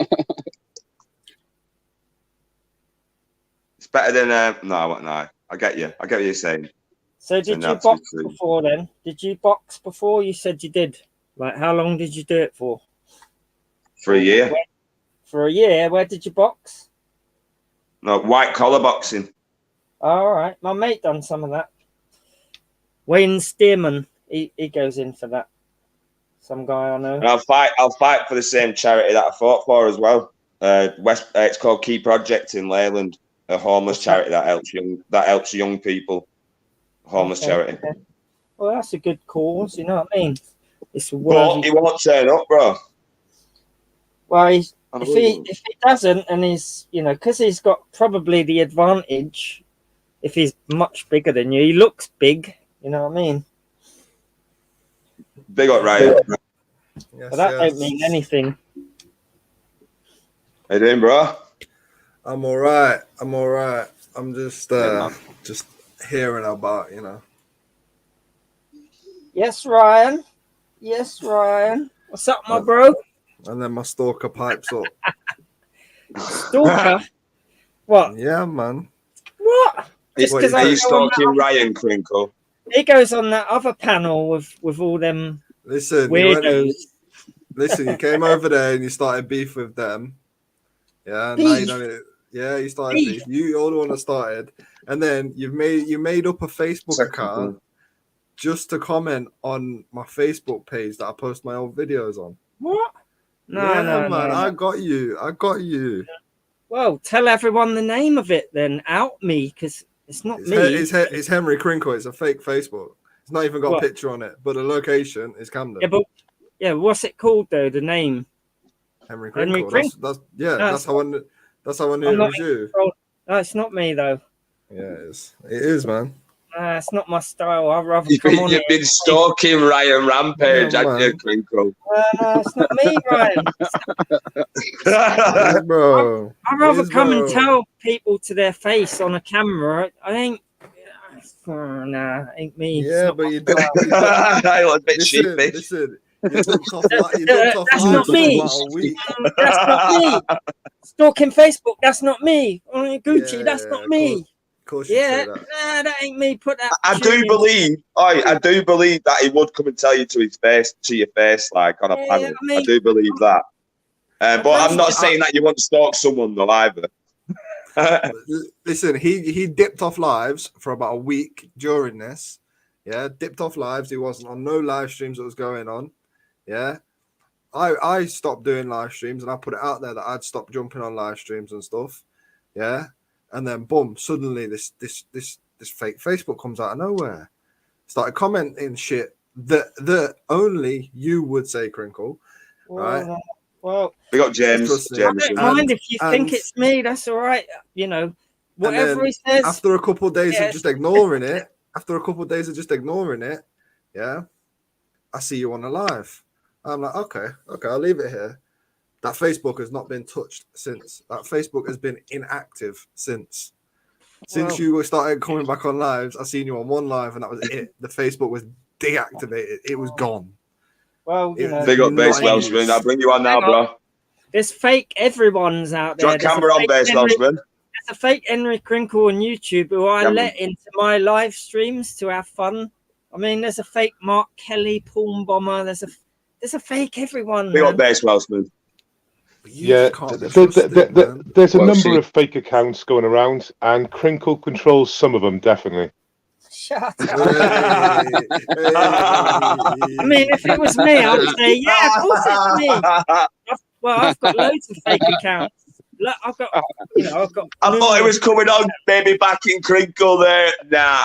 It's better than no. I get you. I get what you're saying. So did you box before then? Did you box before? You said you did. Like, how long did you do it for? For a year. For a year? Where did you box? No, white collar boxing. Oh, all right. My mate done some of that. Wayne Stearman, he goes in for that. Some guy I know. And I'll fight for the same charity that I fought for as well. It's called Key Project in Leyland, a homeless charity that helps young people. Homeless charity. Okay. Well, that's a good cause, you know what I mean? It's but he won't turn up, bro. Well, if he doesn't, and he's, you know, because he's got probably the advantage. If he's much bigger than you, he looks big. You know what I mean? Big up, Ryan. Yes, but that don't mean anything. How you doing, bro? I'm all right. I'm just hearing about, you know. Yes, Ryan. What's up, my bro? And then my stalker pipes up. Stalker? What? Yeah, man. What? Just because are you stalking Ryan Crinkle? He goes on that other panel with all them weirdos. You came over there and you started beef with them. Yeah, beef. Now you know it. Yeah, you started beef. You're the one that started, and then you made up a Facebook account just to comment on my Facebook page that I post my old videos on. What? No, man. I got you. Well, tell everyone the name of it then. Out me, because it's not me. It's Henry Crinkle. It's a fake Facebook. It's not even got a picture on it, but the location is Camden. Yeah, what's it called though? The name? Henry Crinkle. That's how I knew it was you. No, it's not me though. Yeah, it is, man. It's not my style. I'd rather come on. You've been stalking Ryan Rampage, haven't you, Crinkle? No, it's not me, Ryan. Bro. I'd rather come and tell people to their face on a camera. I ain't. Nah, ain't me. Yeah, but you don't. I was a bit sheepy. Listen. That's not me. That's not me. Stalking Facebook. That's not me. Gucci. That's not me. That ain't me. Put that. I do believe that he would come and tell you to your face, like on a panel. I do believe that. But I'm not saying that you want to stalk someone though either. Listen, he dipped off lives for about a week during this. Yeah, dipped off lives. He wasn't on no live streams that was going on. Yeah, I stopped doing live streams and I put it out there that I'd stop jumping on live streams and stuff. Yeah. And then boom, suddenly this fake Facebook comes out of nowhere. Started commenting shit that only you would say, Crinkle. Right? Well, we got James. I don't mind if you think it's me. That's all right. You know, whatever he says. After a couple of days of just ignoring it, yeah, I see you on the live. I'm like, okay, I'll leave it here. That Facebook has not been touched since. That Facebook has been inactive since. Since you started coming back on lives, I seen you on one live and that was it. The Facebook was deactivated. It was gone. Well, you know, big up Base Welshman. I'll bring you on now, bro. There's fake everyone's out there. Camera on, Base Welshman. There's a fake Henry Crinkle on YouTube who I let into my live streams to have fun. I mean, there's a fake Mark Kelly, Pawn Bomber. There's a fake everyone. Big up Base Welshman. Yeah, there's a number of fake accounts going around, and Crinkle controls some of them, definitely. Shut up. I mean, if it was me, I'd say, yeah, of course it's me. I've got loads of fake accounts. Look, I thought it was coming on, baby back in Crinkle there. Nah.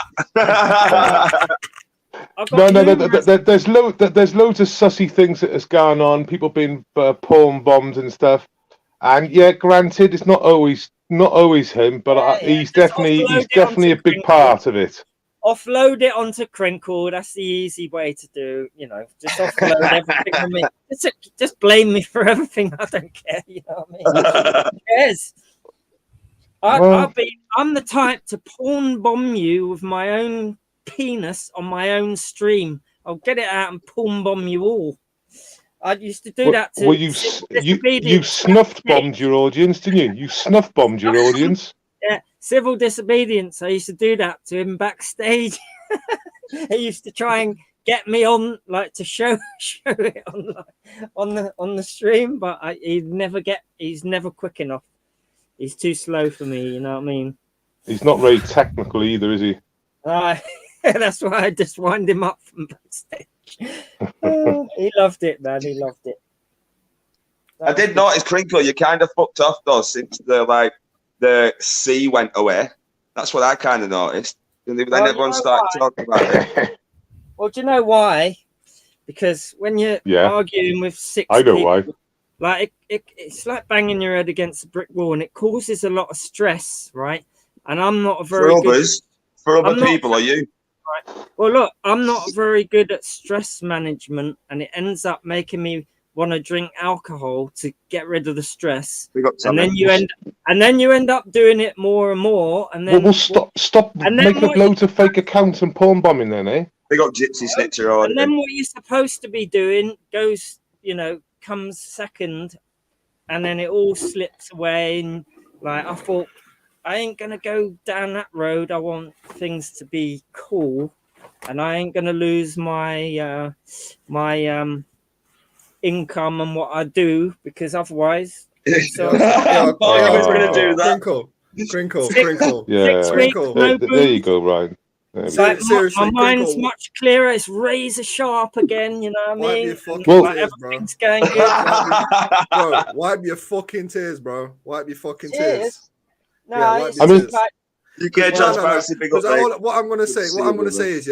No, there's loads of sussy things that has gone on. People being porn bombed and stuff. And yeah, granted, it's not always him, but he's definitely a big part of it. Offload it onto Crinkle. That's the easy way to do. Just offload everything on me. Just blame me for everything. I don't care. You know what I mean? Who cares? I'm the type to porn bomb you with my own penis on my own stream. I'll get it out and porn bomb you all. I used to do that to. Well, you snuffed bombed your audience, didn't you? You snuff bombed your audience. Yeah, civil disobedience. I used to do that to him backstage. He used to try and get me on, like, to show it on the stream, but he's never quick enough. He's too slow for me. You know what I mean? He's not very technical either, is he? That's why I just wind him up from backstage. He loved it, man. He loved it. I did notice, Crinkle, you kind of fucked off though since the C went away. That's what I kind of noticed. Then everyone started talking about it. Well, do you know why? Because when you're arguing with 6 I know people, why. Like it's like banging your head against a brick wall, and it causes a lot of stress, right? And I'm not a very for other people, are you? Right. Well, look, I'm not very good at stress management, and it ends up making me want to drink alcohol to get rid of the stress. And then you end up doing it more and more. And then stop making up loads of fake accounts and porn bombing, then, eh? They got Gypsy Snitcher on. And then what you're supposed to be doing goes, comes second, and then it all slips away. And like, I thought, I ain't gonna go down that road. I want things to be cool, and I ain't gonna lose my income and what I do, because otherwise. So I was gonna do that. Crinkle. Yeah. There you go, Ryan. Like, my mind's much clearer. It's razor sharp again. You know what I mean? Everything's going good. Bro, wipe your fucking tears, bro. Wipe your fucking tears. No, wipe your tears. Like, you get transparency. What I'm gonna say is,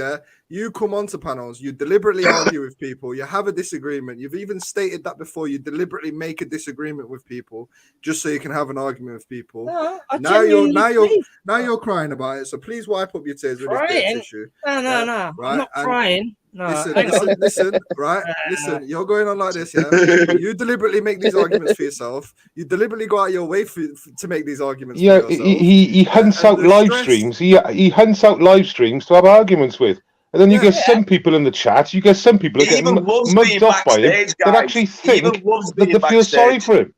you come onto panels, you deliberately argue with people, you have a disagreement. You've even stated that before. You deliberately make a disagreement with people just so you can have an argument with people. No, now you're crying about it. So please wipe up your tears with this bit of tissue. No. Right? I'm not crying. No, listen, right? Listen, you're going on like this, yeah? You deliberately make these arguments for yourself. You deliberately go out your way to make these arguments for yourself. He hunts out live streams. He hunts out live streams to have arguments with. And then you get some people in the chat, you get some people that get mugged off by him that actually think that they feel sorry for him.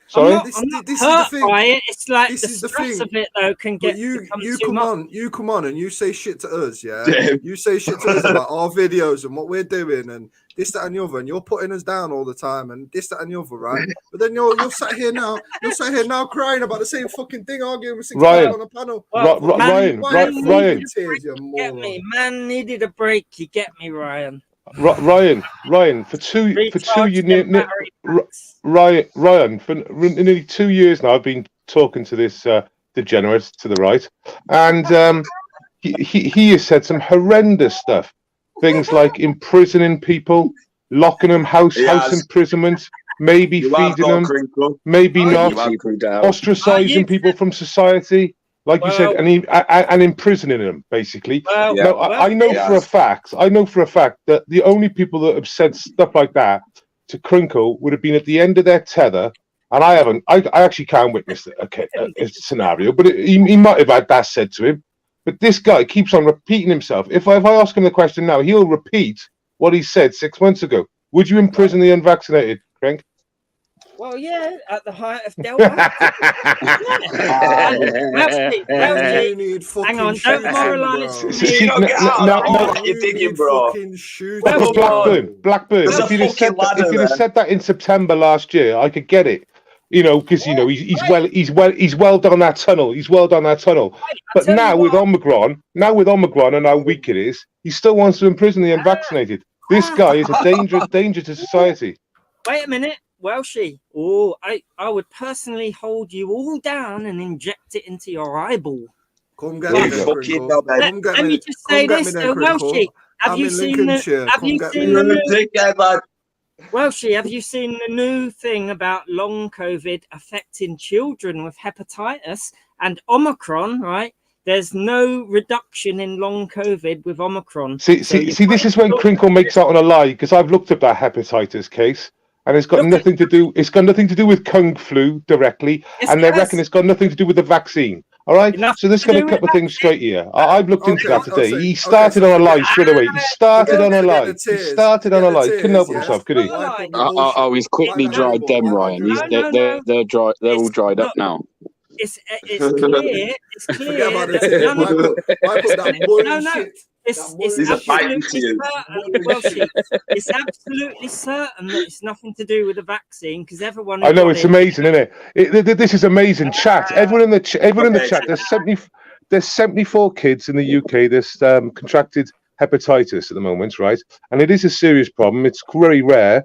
Sorry? I'm not hurt by it. It's like the stress of it, though, can get you come on and you say shit to us, yeah? You say shit to us about our videos and what we're doing and this, that, and the other, and you're putting us down all the time and this, that, and the other, right? But then you're sat here now crying about the same fucking thing, arguing with 6 people on the panel. Ryan, get me. Man needed a break. You get me, Ryan. Ryan, for nearly 2 years now, I've been talking to this degenerate to the right, and he has said some horrendous stuff. Things like imprisoning people, locking them house imprisonment, maybe feeding them, maybe not, ostracizing people from society. Like you said, and imprisoning them, basically. I know for a fact that the only people that have said stuff like that to Crinkle would have been at the end of their tether, and I actually can't witness a scenario, but he might have had that said to him. But this guy keeps on repeating himself. If I ask him the question now, he'll repeat what he said 6 months ago. Would you imprison the unvaccinated, Crink? Well, yeah, at the height of Delta. Hang on, don't moralise. You're digging, bro. Blackburn. If you'd have said that in September last year, I could get it. Because he's well down that tunnel. He's well down that tunnel. But now with Omicron and how weak it is, he still wants to imprison the unvaccinated. This guy is a danger to society. Wait a minute. Welshie, I would personally hold you all down and inject it into your eyeball. Come get me, let me just say this, Welshie. Have you in seen Lincolnshire. have Come you get seen me. the new, Dickhead, man. Welshie, have you seen the new thing about long COVID affecting children with hepatitis and Omicron, right? There's no reduction in long COVID with Omicron. See, So this is when Crinkle makes out on a lie, because I've looked at that hepatitis case, and it's got Look nothing to do. It's got nothing to do with Kung Flu directly, Yes, and it they has. reckon it's got nothing to do with the vaccine. All right, Nothing so let's to get a do with couple of things straight here. I've looked into Okay, that today. so- He okay, started so on a lie forget- straight away. He started on a Forget lie. the He tears. started on a Forget the lie. Couldn't help tears, himself, could he? Not a lie. the bullshit. He's quickly Why dried valuable? them, Why Ryan. He's, valuable? they're dry. They're all It's- dried up look, now. It's clear. It's Forget clear about the that tears. none of Why put that no, boring no. shit? It's These are fighting absolutely tears. certain. Well, it's absolutely certain that it's nothing to do with the vaccine because everyone who I know got it's it, amazing, isn't it? This is amazing. Chat. Everyone in the chat. There's 74 kids in the UK that's contracted hepatitis at the moment, right? And it is a serious problem. It's very rare,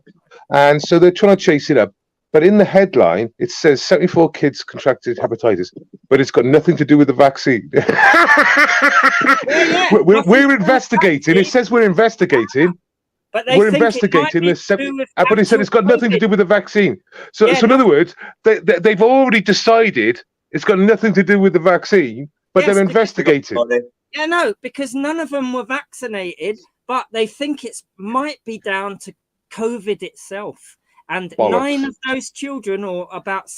and so they're trying to chase it up. But in the headline, it says 74 kids contracted hepatitis, but it's got nothing to do with the vaccine. We're investigating. It says we're investigating. but they We're think investigating it this, might be to do with but he said it's got nothing to COVID. do with the vaccine. So, Yeah, so in other words, they've already decided it's got nothing to do with the vaccine, but Yes, they're because- investigating. Yeah, no, because none of them were vaccinated, but they think it might be down to COVID itself. And Bollocks. 9 of those children, or about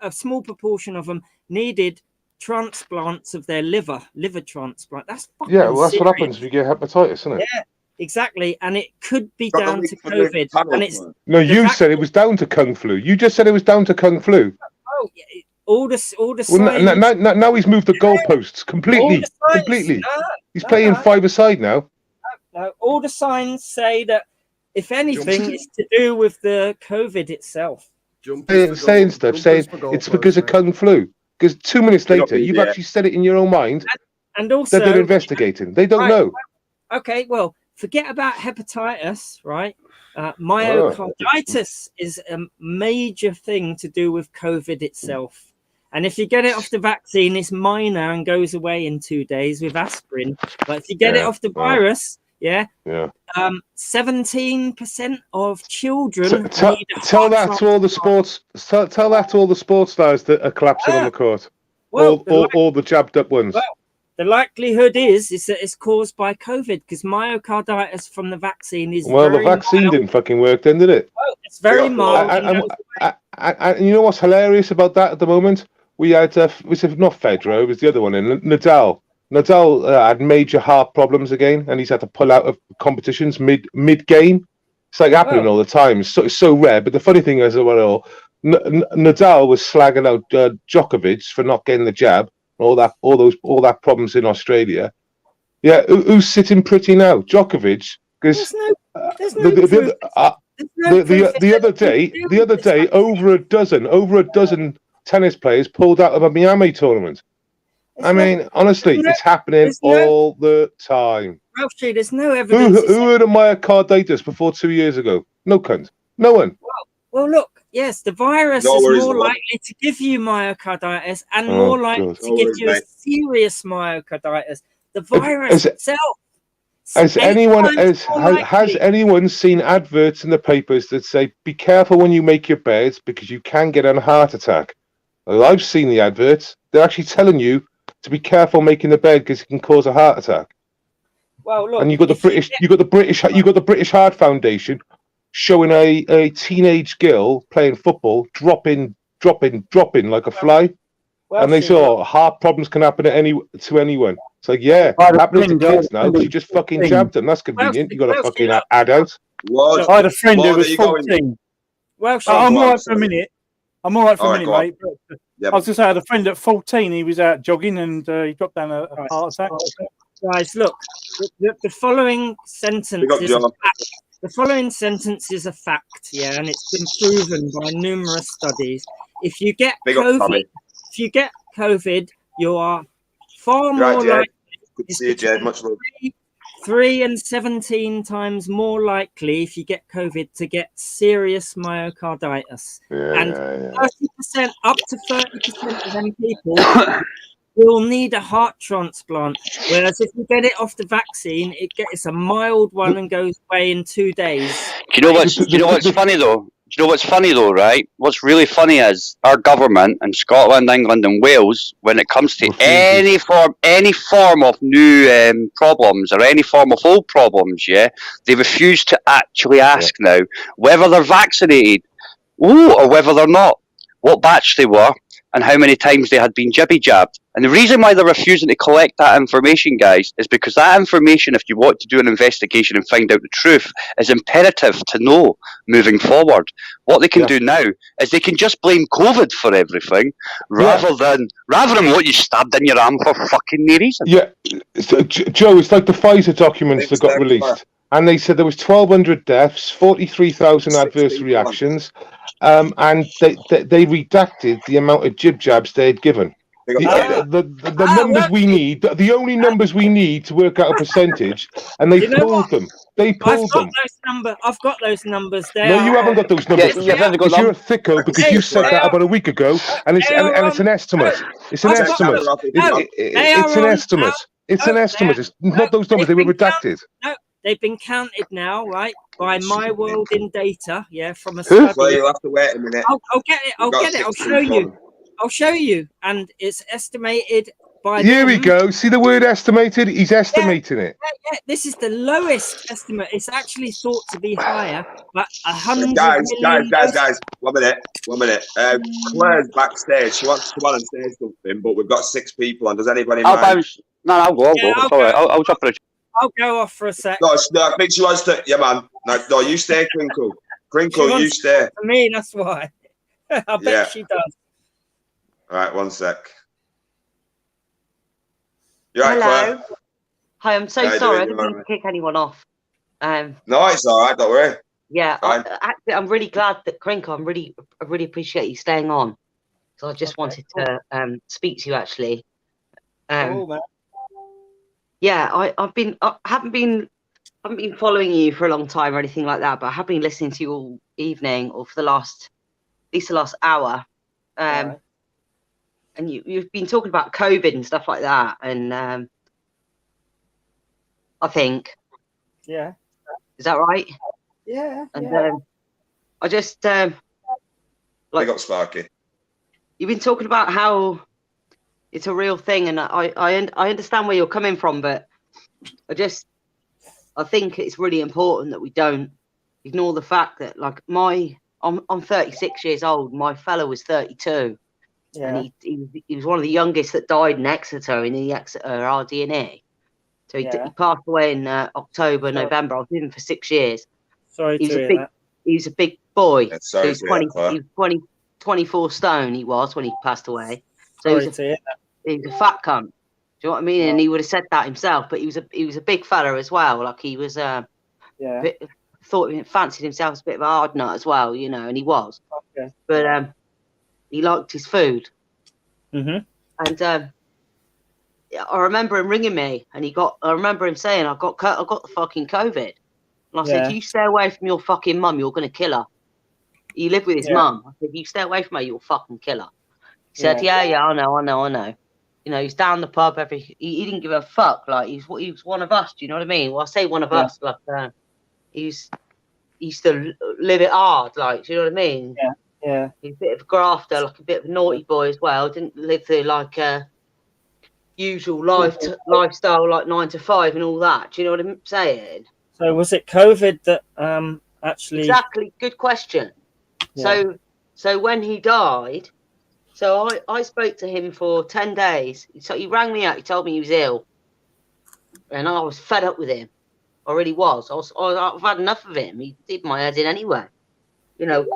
a small proportion of them, needed transplants of their liver transplant. That's fucking Yeah, well, that's serious. what happens if you get hepatitis, isn't it? Yeah, exactly. And it could be Got the down link to for the COVID. panel, And it's man. No, The you vac- said it was down to Kung Flu. You just said it was down to Kung Flu. all the Well, signs. now he's moved the goalposts all completely. the signs- Completely. He's no, playing no. 5-a-side now. No, all the signs say that if anything, it's to do with the COVID itself. Saying it's because of Kung Flu. Because 2 minutes They got later, me, you've yeah. actually said it in your own mind And also, that they're investigating. They don't Right. know. okay, well, forget about hepatitis, right? Myocarditis is a major thing to do with COVID itself. And if you get it off the vaccine, it's minor and goes away in 2 days with aspirin. But if you get it Yeah, off the well, virus, 17% of children need a Tell heart that to all the sports. Tell that to all the sports stars that are collapsing on the court. Well, all the jabbed up ones. Well, the likelihood is that it's caused by COVID because myocarditis from the vaccine is Well, the very vaccine mild. didn't fucking work then, did it? Well, it's very mild. And you know what's hilarious about that at the moment? We had, was it not Federer? It was the other one, and Nadal. Nadal had major heart problems again, and he's had to pull out of competitions mid game. It's like happening all the time. It's so rare. But the funny thing is, well, Nadal was slagging out Djokovic for not getting the jab. All that problems in Australia. Yeah, who's sitting pretty now? Djokovic, because the other day, over a dozen tennis players pulled out of a Miami tournament. I mean, honestly, it's happening all the time. Actually, there's no evidence. Who heard of myocarditis before 2 years ago? No cunt. No one. Well, look, yes, the virus is more likely to give you myocarditis and more likely to give you a serious myocarditis. The virus itself. Has anyone seen adverts in the papers that say, be careful when you make your beds because you can get a heart attack? Well, I've seen the adverts. They're actually telling you to be careful making the bed because it can cause a heart attack. Well, look, and you got the British Heart Foundation showing a teenage girl playing football dropping like a fly, and they saw heart problems can happen to anyone. It's like, yeah, it's happening to kids now because you just fucking jabbed them. That's convenient. You got a fucking ad out. I had a friend who was 14. I'm all right for a minute. I'm all right for a minute, mate. I was going to say, I had a friend at 14. He was out jogging and he dropped down a heart attack. Guys, look, the following sentence is a fact. The following sentence is a fact, yeah, and it's been proven by numerous studies. If you get COVID, you are far more likely. Good to see you, Jed. Much love. 3 and 17 times more likely if you get COVID to get serious myocarditis. And 30% up to 30% of them people you'll need a heart transplant. Whereas if you get it off the vaccine, it's a mild one and goes away in 2 days. Do you know what's funny though? Do you know what's funny though, right? What's really funny is our government in Scotland, England, and Wales, when it comes to any form of new problems or any form of old problems, they refuse to actually ask now whether they're vaccinated, or whether they're not, what batch they were, and how many times they had been jibby jabbed. And the reason why they're refusing to collect that information, guys, is because that information, if you want to do an investigation and find out the truth, is imperative to know moving forward. What they can do now is they can just blame COVID for everything, rather than what you stabbed in your arm for fucking no reason. Yeah, so, Joe, it's like the Pfizer documents that got released, and they said there was 1,200 deaths, 43,000 adverse reactions, and they redacted the amount of jib jabs they had given. The numbers we need, the only numbers we need to work out a percentage, and they pulled them. They pulled them. I've got those numbers there. No, you haven't got those numbers. Because you're a thicko, because you said that about a week ago, and it's an estimate. It's an estimate. It's an estimate. It's an estimate. It's not those numbers. They were redacted. No, they've been counted now, right? By My World in Data, from a study. Well, you'll have to wait a minute. I'll get it. I'll show you. I'll show you. And it's estimated by Here we go. See the word estimated? He's estimating it. Yeah. This is the lowest estimate. It's actually thought to be higher, but 100 Guys. 1 minute. Claire's backstage. She wants to come on and say something, but we've got 6 people on. Does anybody mind? I'll go. It's all right. I'll drop it. I'll go off for a sec. No, I think she wants to. Yeah, man. No, you stay, Crinkle. Crinkle, you stay. For me, that's why. I bet she does. All right, 1 sec. You right, Hello. Claire? Hi, I'm so sorry. I didn't mean to kick anyone off. No, it's all right. Don't worry. Yeah, actually, I'm really glad that Crinkle. I really appreciate you staying on. So I just wanted to speak to you actually. Yeah, I haven't been following you for a long time or anything like that, but I have been listening to you all evening or for at least the last hour. And you've been talking about COVID and stuff like that, and I think, is that right? Yeah. And I just Big up Sparky. You've been talking about how it's a real thing, and I understand where you're coming from, but I think it's really important that we don't ignore the fact that, like, I'm 36 years old. My fellow was 32. And he was one of the youngest that died in Exeter, in the Exeter RD&E. So he passed away in October, November. I was with him for 6 years. Sorry he to hear that. He was a big boy. Yeah, sorry, he was 24 stone he was when he passed away. So he was a fat cunt. Do you know what I mean? And he would have said that himself, but he was a big fella as well. Like, he was fancied himself as a bit of a hard nut as well, you know, and he was. Okay. But he liked his food. And I remember him ringing me, and I remember him saying, I got the fucking COVID. And I said, you stay away from your fucking mum, you're going to kill her. He lived with his mum. I said, you stay away from her, you'll fucking kill her. He said, yeah, I know. You know, he's down the pub he didn't give a fuck. Like, he was one of us. Do you know what I mean? Well, I say one of us, like, he used to live it hard. Like, do you know what I mean? Yeah. He's a bit of a grafter, like a bit of a naughty boy as well. Didn't live the like usual lifestyle, like 9 to 5 and all that. Do you know what I'm saying? So was it COVID that actually? Exactly. Good question. Yeah. So when he died, so I spoke to him for 10 days. So he rang me up. He told me he was ill, and I was fed up with him. I really was. I've had enough of him. He did my head in anyway. You know,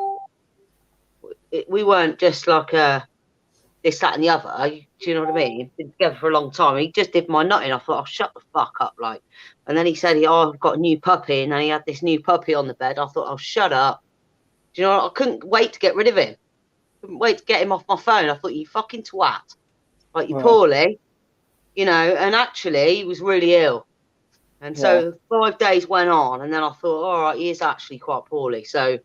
we weren't just like this, that, and the other. Do you know what I mean? Been together for a long time. He just did my nutting. I thought, shut the fuck up, like. And then he said, I've got a new puppy, and then he had this new puppy on the bed. I thought, shut up. Do you know what? I couldn't wait to get rid of him. Couldn't wait to get him off my phone. I thought, you fucking twat. Like, you're poorly. You know, and actually, he was really ill. And so 5 days went on, and then I thought, all right, he is actually quite poorly. So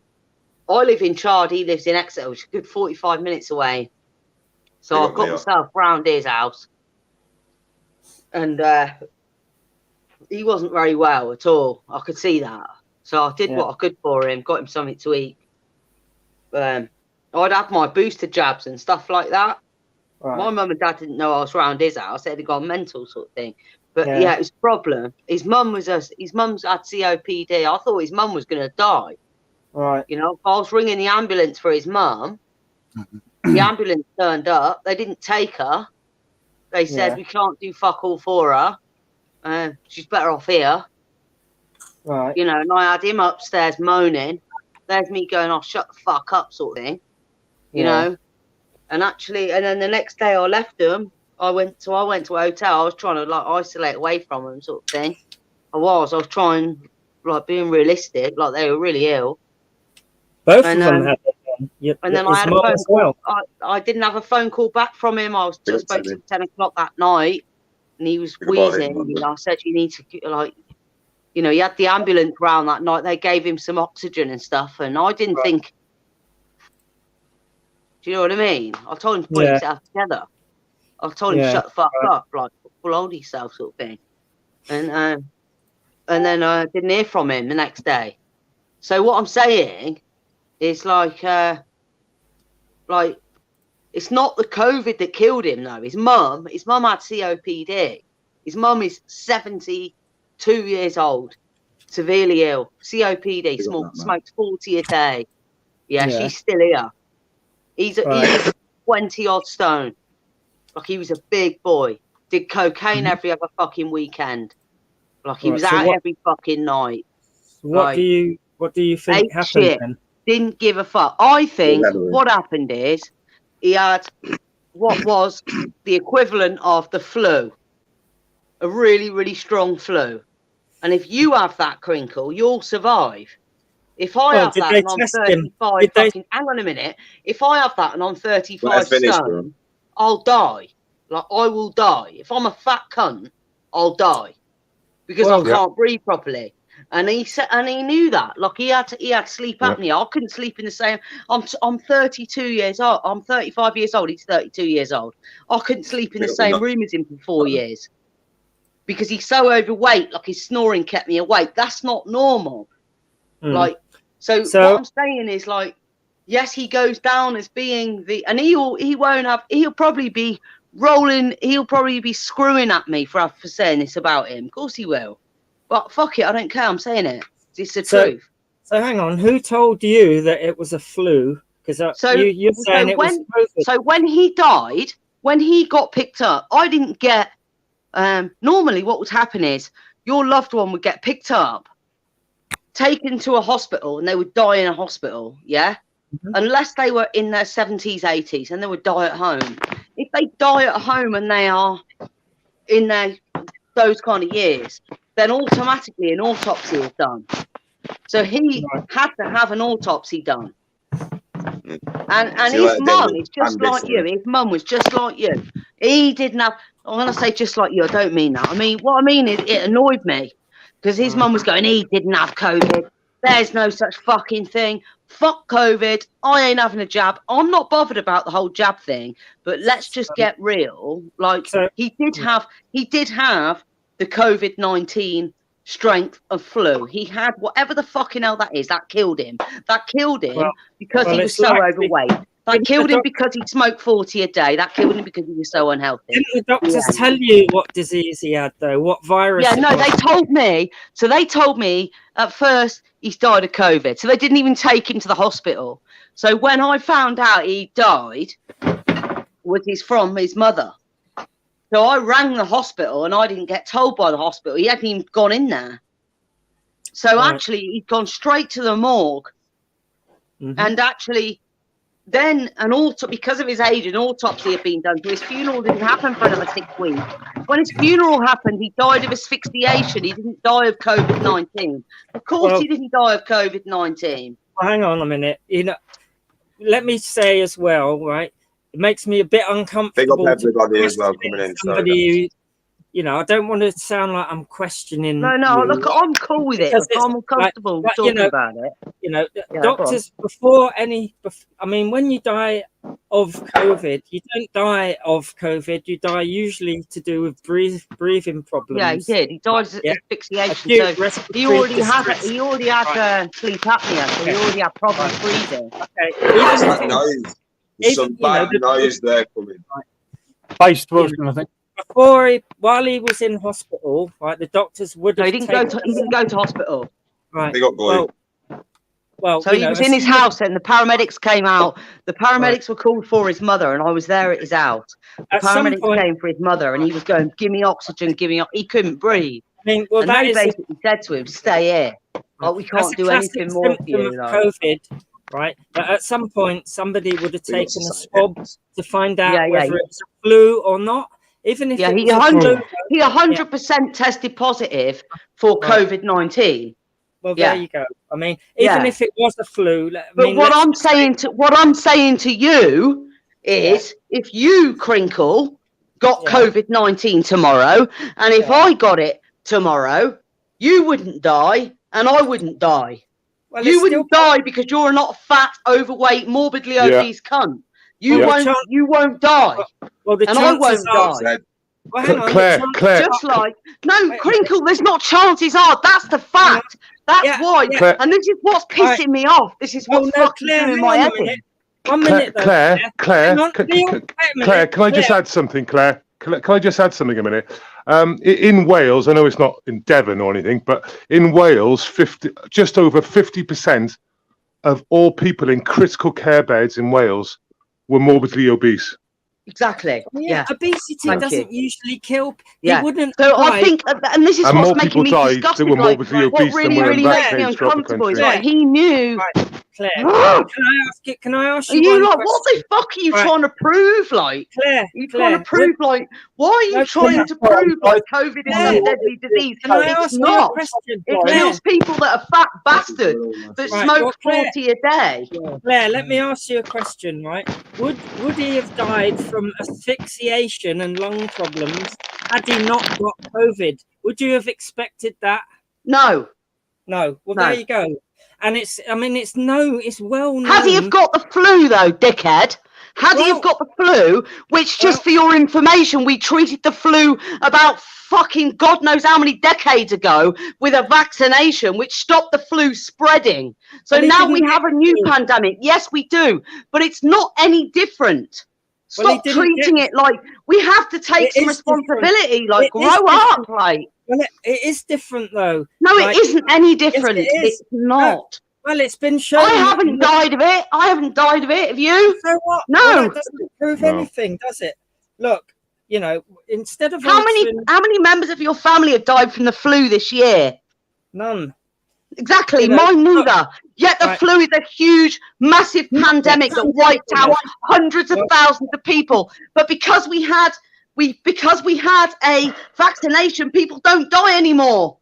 I live in Chard, he lives in Exeter, which is a good 45 minutes away. So I got myself round his house, and he wasn't very well at all. I could see that. So I did what I could for him, got him something to eat. I'd had my booster jabs and stuff like that. Right. My mum and dad didn't know I was around his house. They'd gone mental sort of thing. But yeah, it was a problem. His mum's had COPD. I thought his mum was going to die. Right. You know, I was ringing the ambulance for his mum. The ambulance turned up. They didn't take her. They said, we can't do fuck all for her. She's better off here. Right. You know, and I had him upstairs moaning. There's me going, oh, shut the fuck up sort of thing. You know? And actually, and then the next day I left them. I went to a hotel. I was trying to like isolate away from them sort of thing. I was trying, like, being realistic, like they were really ill. Both of them had it. And then I had a phone call. I didn't have a phone call back from him. I was just spoke to him 10 o'clock that night, and he was wheezing. And I said, you need to, like, you know, he had the ambulance round that night. They gave him some oxygen and stuff, and I didn't think. Do you know what I mean? I told him to put himself together. I told him shut the fuck up, like, full hold yourself sort of thing. And then I didn't hear from him the next day. So what I'm saying is like it's not the COVID that killed him though. His mum had COPD. His mum is 72 years old, severely ill, COPD, smokes 40 a day. Yeah, she's still here. He's 20 odd stone. Like, he was a big boy. Did cocaine every other fucking weekend. Like, he was out every fucking night. What do you think happened then? Didn't give a fuck. I think what happened is he had what was the equivalent of the flu. A really, really strong flu. And if you have that, Crinkle, you'll survive. If I have that and I'm 35, hang on a minute. If I have that and I'm 35 stone, I'll die. Like, I will die. If I'm a fat cunt, I'll die because I can't breathe properly. And he said, and he knew that. Like, he had sleep apnea. I couldn't sleep in the same. I'm 32 years old. I'm 35 years old. He's 32 years old. I couldn't sleep in the same room as him for 4 years because he's so overweight. Like, his snoring kept me awake. That's not normal. Like, so what I'm saying is, like, yes, he goes down as being and he'll probably be rolling. He'll probably be screwing at me for saying this about him. Of course he will. But fuck it, I don't care. I'm saying it. It's the truth. So hang on, who told you that it was a flu? Because you're saying it was COVID. So when he died, when he got picked up, I didn't get. Normally, what would happen is your loved one would get picked up, taken to a hospital, and they would die in a hospital. Yeah, unless they were in their 70s, 80s, and they would die at home. If they die at home and they are in those kind of years, then automatically an autopsy is done. So he had to have an autopsy done. And his mum is just like you. His mum was just like you. He didn't have, I'm going to say just like you, I don't mean that. I mean, what I mean is it annoyed me because his mum was going, he didn't have COVID. There's no such fucking thing. Fuck COVID. I ain't having a jab. I'm not bothered about the whole jab thing, but let's just get real. Like, he did have the COVID-19 strength of flu. He had whatever the fucking hell that is. That killed him. That killed him because he was so overweight. That killed him because he smoked 40 a day. That killed him because he was so unhealthy. Didn't the doctors tell you what disease he had, though? What virus? Yeah, no, they told me. So they told me at first he's died of COVID. So they didn't even take him to the hospital. So when I found out he died, from his mother. So I rang the hospital and I didn't get told by the hospital. He hadn't even gone in there. So actually, he'd gone straight to the morgue. And actually, then because of his age, an autopsy had been done. So his funeral didn't happen for another 6 weeks. When his funeral happened, he died of asphyxiation. He didn't die of COVID-19. Of course, he didn't die of COVID-19. Hang on a minute. You know, let me say as well, right? It makes me a bit uncomfortable. Big up everybody as well coming in. Somebody you know, I don't want to sound like I'm questioning. No, look, I'm cool with it. I'm comfortable talking about it. You know, doctors I mean, when you die of COVID, you don't die of COVID. You die usually to do with breathing problems. Yeah, he did. He died of asphyxiation. So he already had sleep apnea. So he already had problems breathing. Okay. It's that noise. There's some bad noise there coming. Based version, I think. While he was in hospital, right, the doctors would have. No, he didn't go to hospital. Right. They got going. Well, so he was in his house, and the paramedics came out. The paramedics were called for his mother, and I was there at his house. The paramedics came for his mother, and he was going, "Give me oxygen, give me." He couldn't breathe. I mean, well, and they basically said to him, "Stay here. Like, we can't do anything more for you." COVID, right? But at some point, somebody would have taken a swab to find out whether it was a flu or not. Even if he 100% tested positive for COVID-19. Well, there you go. I mean, even if it was a flu, what I'm saying to you is, if you, Crinkle, got COVID-19 tomorrow, and if I got it tomorrow, you wouldn't die, and I wouldn't die. Well, you wouldn't die because you're not a fat, overweight, morbidly obese cunt. You won't die, and I won't die. Well, hang on, Claire. Just like Crinkle, there's not chances are. That's the fact. That's why. Claire, and this is what's pissing me off. This is what's fucking doing my head in. 1 minute, though. Claire, can I just add something, Claire? Can I just add something a minute? In Wales, I know it's not in Devon or anything, but in Wales, just over 50% of all people in critical care beds in Wales were morbidly obese. Exactly. Yeah. Obesity doesn't usually kill. Yeah. Wouldn't. So I think, and this is what's making me disgusted. Like, what really makes me uncomfortable is like he knew. Claire, can I ask you? Are you like, what the fuck are you trying to prove? Like, Claire, you're trying to prove like, why are you trying to prove like COVID is a deadly disease? It's not. It kills people that are fat bastards that smoke 40 a day. Claire, let me ask you a question, right? Would he have died from asphyxiation and lung problems had he not got COVID? Would you have expected that? No. Well, there you go. And it's well known. Had he have got the flu though, dickhead? Had he have got the flu, which just for your information, we treated the flu about fucking God knows how many decades ago with a vaccination, which stopped the flu spreading. So now we have a new pandemic. Yes, we do, but it's not any different. Stop treating it like we have to take some responsibility. Like, grow up, like. Well, it is different though. No, it isn't any different. Yes, it's not. Well, it's been shown. I haven't died of it. Have you? So what? No. Well, that doesn't prove anything, does it? Look, you know, instead of how many members of your family have died from the flu this year? None. Exactly, mine neither. Yet the flu is a huge, massive pandemic that wiped out hundreds of thousands of people. But because we had a vaccination, people don't die anymore.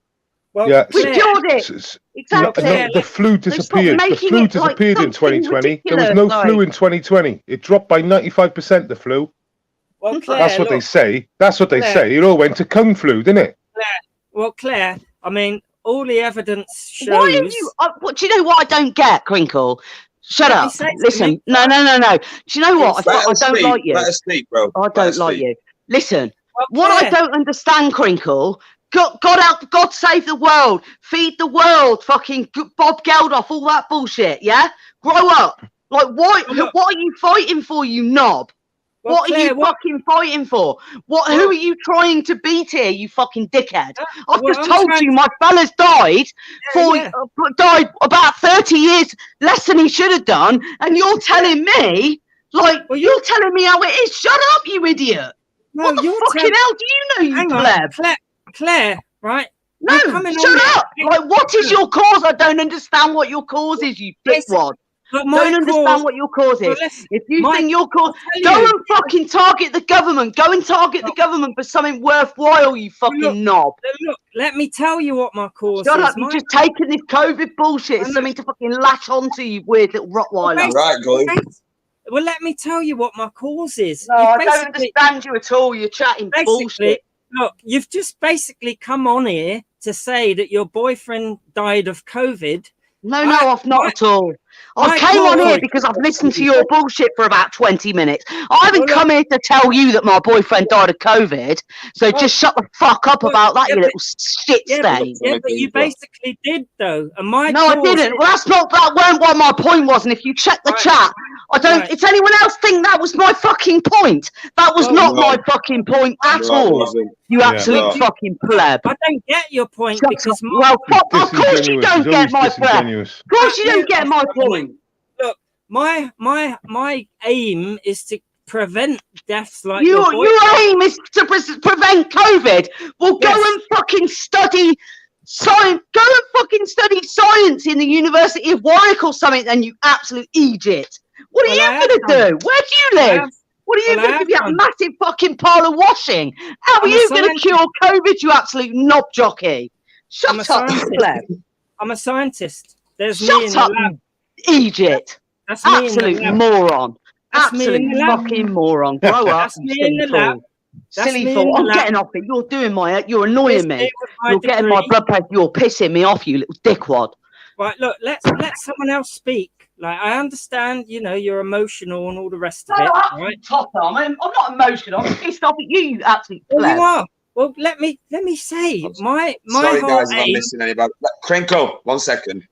Well, we cured it. Exactly. No, the flu disappeared. The flu disappeared in 2020. There was no flu in 2020. It dropped by 95%. The flu. Well, Claire, that's what they say. That's what they say. It all went to Kung flu, didn't it? Claire. I mean, all the evidence shows. Why are you? Do you know what I don't get, Crinkle? Shut up. Listen. No. Do you know what? I don't like you. Let us speak, bro. I don't like you. Listen. What I don't understand, Crinkle. God save the world, feed the world, fucking Bob Geldof, all that bullshit, yeah? Grow up. Like, what are you fighting for, you knob? Well, what are you fucking fighting for? Who are you trying to beat here, you fucking dickhead? I've just told you my fella's died died about 30 years less than he should have done, and you're telling me, you're telling me how it is. Shut up, you idiot. What the fucking hell do you know, you pleb? Claire, right? No, shut up! Like, what is your cause? I don't understand what your cause is, you dickwad. Don't understand what your cause is. If you think your cause, go and fucking target the government. Go and target the government for something worthwhile, you fucking knob. Look, let me tell you what my cause is. Shut up! You've just taken this COVID bullshit. It's something to fucking latch onto, you weird little Rottweiler. Right, Gully. Well, let me tell you what my cause is. No, I don't understand you at all. You're chatting bullshit. Look, you've just basically come on here to say that your boyfriend died of COVID. No, I've not at all. I came on here because I've listened to your bullshit for about 20 minutes. I haven't come here to tell you that my boyfriend died of COVID. So just shut the fuck up about that, you little shit stain. But you basically did, though. And I didn't. Well, that weren't what my point was. And if you check the chat, I don't. If anyone else think that was my fucking point, that was not my fucking point at all. You absolute fucking pleb. I don't get your point because of course you don't get my point. Of course you don't get my point. Look, my aim is to prevent deaths like your aim is to prevent COVID. Well, go and fucking study science. Go and fucking study science in the University of Warwick or something. Then you absolute idiot. What are you gonna do? Where do you live? What are you going to do? A massive fucking pile of washing? How are you going to cure COVID, you absolute knob jockey? Shut up, pleb. I'm a scientist. Shut up, idiot. That's absolute moron. Absolute fucking moron. Grow up. Silly fool. I'm getting off it. You're annoying me. You're getting my blood pressure. You're pissing me off, you little dickwad. Right, look, let someone else speak. Like, I understand, you're emotional and all the rest of it. Right? I'm not emotional. I'm pissed off at you, you absolute pleb. Well, you are. Well, let me say my sorry, whole guys, if I'm missing anybody. Crinkle, 1 second.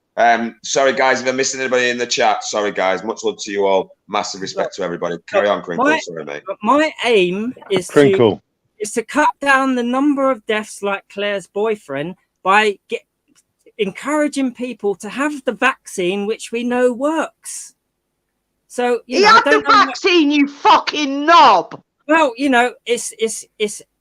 Sorry, guys, if I'm missing anybody in the chat. Sorry, guys. Much love to you all. Massive respect to everybody. Carry on, Crinkle. Sorry, mate. My aim is to cut down the number of deaths like Claire's boyfriend by encouraging people to have the vaccine, which we know works. So he had the vaccine, you fucking knob. Well, it's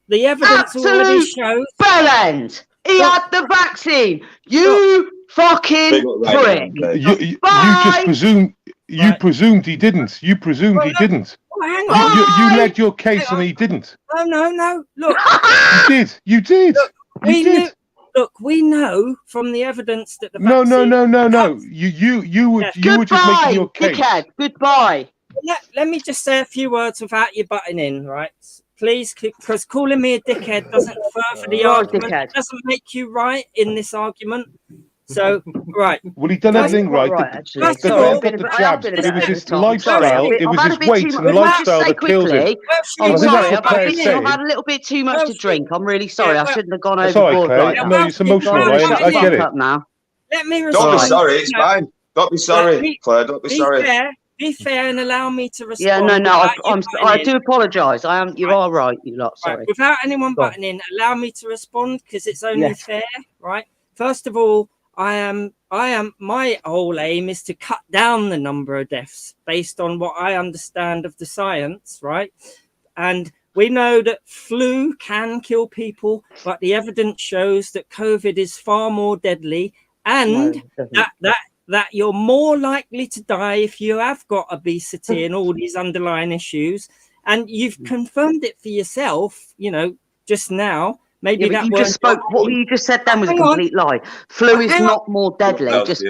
the evidence already shows. Bellend. He had the vaccine. You fucking prick. You just presumed. You presumed he didn't. You presumed he didn't. Oh, hang on. You led your case and he didn't. No. Look, you did. Look, we know from the evidence that the vaccine... No. You were just making your case. Dickhead. Goodbye. Let me just say a few words without you butting in, right? Please, because calling me a dickhead doesn't further the argument. It doesn't make you right in this argument. So, right. Well, he done everything right. The man got the jabs, but it was his lifestyle. It was his weight and lifestyle that killed him. I'm sorry, I've had a little bit too much to drink. I'm really sorry. I shouldn't have gone overboard. No, it's emotional. I get it. Let me respond. Don't be sorry. It's fine. Don't be sorry, Claire. Don't be sorry. Be fair and allow me to respond. Yeah, no. I do apologise. You are right. You lot. Sorry. Right. Without anyone butting in, allow me to respond because it's only fair, right? First of all, my whole aim is to cut down the number of deaths based on what I understand of the science, right? And we know that flu can kill people, but the evidence shows that COVID is far more deadly, and that you're more likely to die if you have got obesity and all these underlying issues. And you've confirmed it for yourself, just now. Maybe that you just spoke. What you just said then was a complete lie. Flu is not more deadly. Just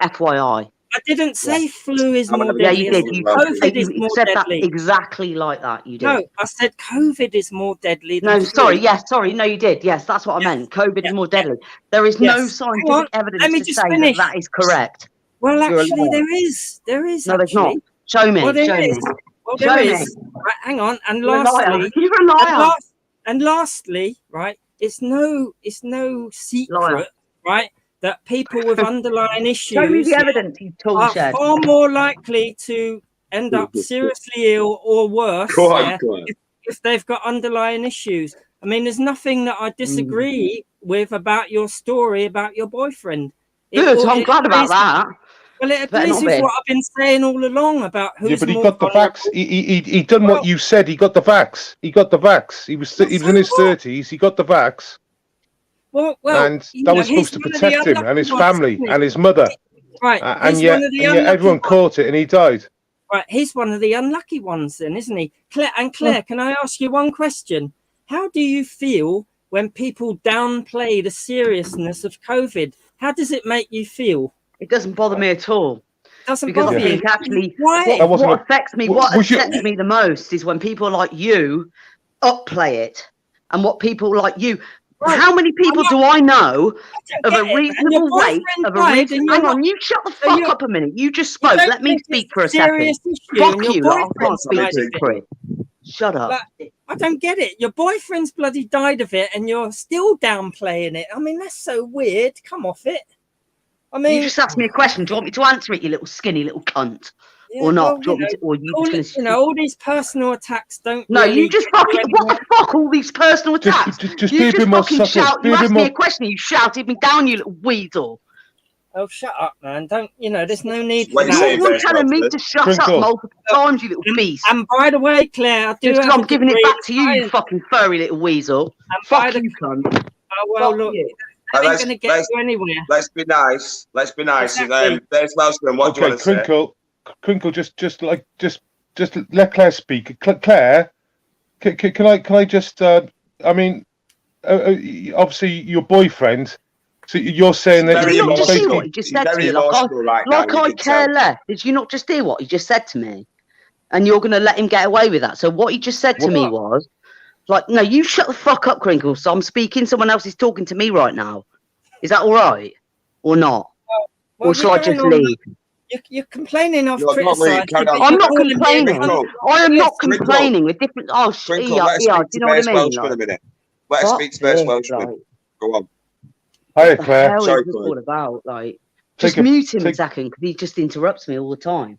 FYI. I didn't say flu is more deadly. Yeah, you did. COVID is more said deadly. That exactly like that. You did. No, I said COVID is more deadly. No, sorry. Yes, sorry. No, you did. Yes, that's what I meant. COVID is more deadly. There is no scientific evidence to say that is correct. Well, actually, there is. No, there's not. Show me. Well, there is. Right, hang on. And lastly, you're a liar. And lastly, right, it's no secret, right, that people with underlying issues are far more likely to end up seriously ill or worse if they've got underlying issues. I mean, there's nothing that I disagree with about your story about your boyfriend. Good, I'm glad about that. Well, it agrees with what I've been saying all along about who's but he got the vax. He done what you said. He got the vax. He was in his 30s. He got the vax. Well, and that was supposed to protect him and his family and his mother. Right, and yet everyone caught it and he died. Right, he's one of the unlucky ones, then, isn't he? Claire, can I ask you one question? How do you feel when people downplay the seriousness of COVID? How does it make you feel? It doesn't bother me at all. Doesn't because bother I think actually what affects me the most is when people like you upplay it. and what people like you. Right. How many people do I know of a reasonable weight of a reason? Hang on, you shut the fuck up a minute. You just spoke. Let me speak for a second. Fuck you. I can't speak to you. Shut up. Like, I don't get it. Your boyfriend's bloody died of it, and you're still downplaying it. I mean, that's so weird. Come off it. I mean, you just asked me a question. Do you want me to answer it, you little skinny little cunt? Yeah, or not? Well, all these personal attacks don't. No, really you just fucking. What the fuck? All these personal attacks. Just be a bit more subtle. You asked me a question. You shouted me down, you little weasel. Oh, shut up, man! Don't there's no need for that. You're telling me to shut up multiple times, you little beast. And by the way, Claire, I do. I'm giving it back to you, you fucking furry little weasel. And fuck you, cunt. Oh well, look. That ain't gonna get you anywhere. Let's be nice. Let's be nice. Exactly. There's Wellsman. What do you want to say? Crinkle, just let Claire speak. Claire, can I just? I mean, obviously your boyfriend. So you're saying that did you not just hear what he just said to me? Like I care less. Did you not just hear what he just said to me? And you're going to let him get away with that? So what he just said to me was, like, no, you shut the fuck up, Crinkle. So I'm speaking. Someone else is talking to me right now. Is that all right or not? Or shall I just leave? You're complaining of criticising. I'm not complaining. I am not complaining with different. Oh, do you know what I mean? Let us speak to First Welshman. Go on. Hi, Claire. Sorry, Claire. All about just mute him a second because he just interrupts me all the time.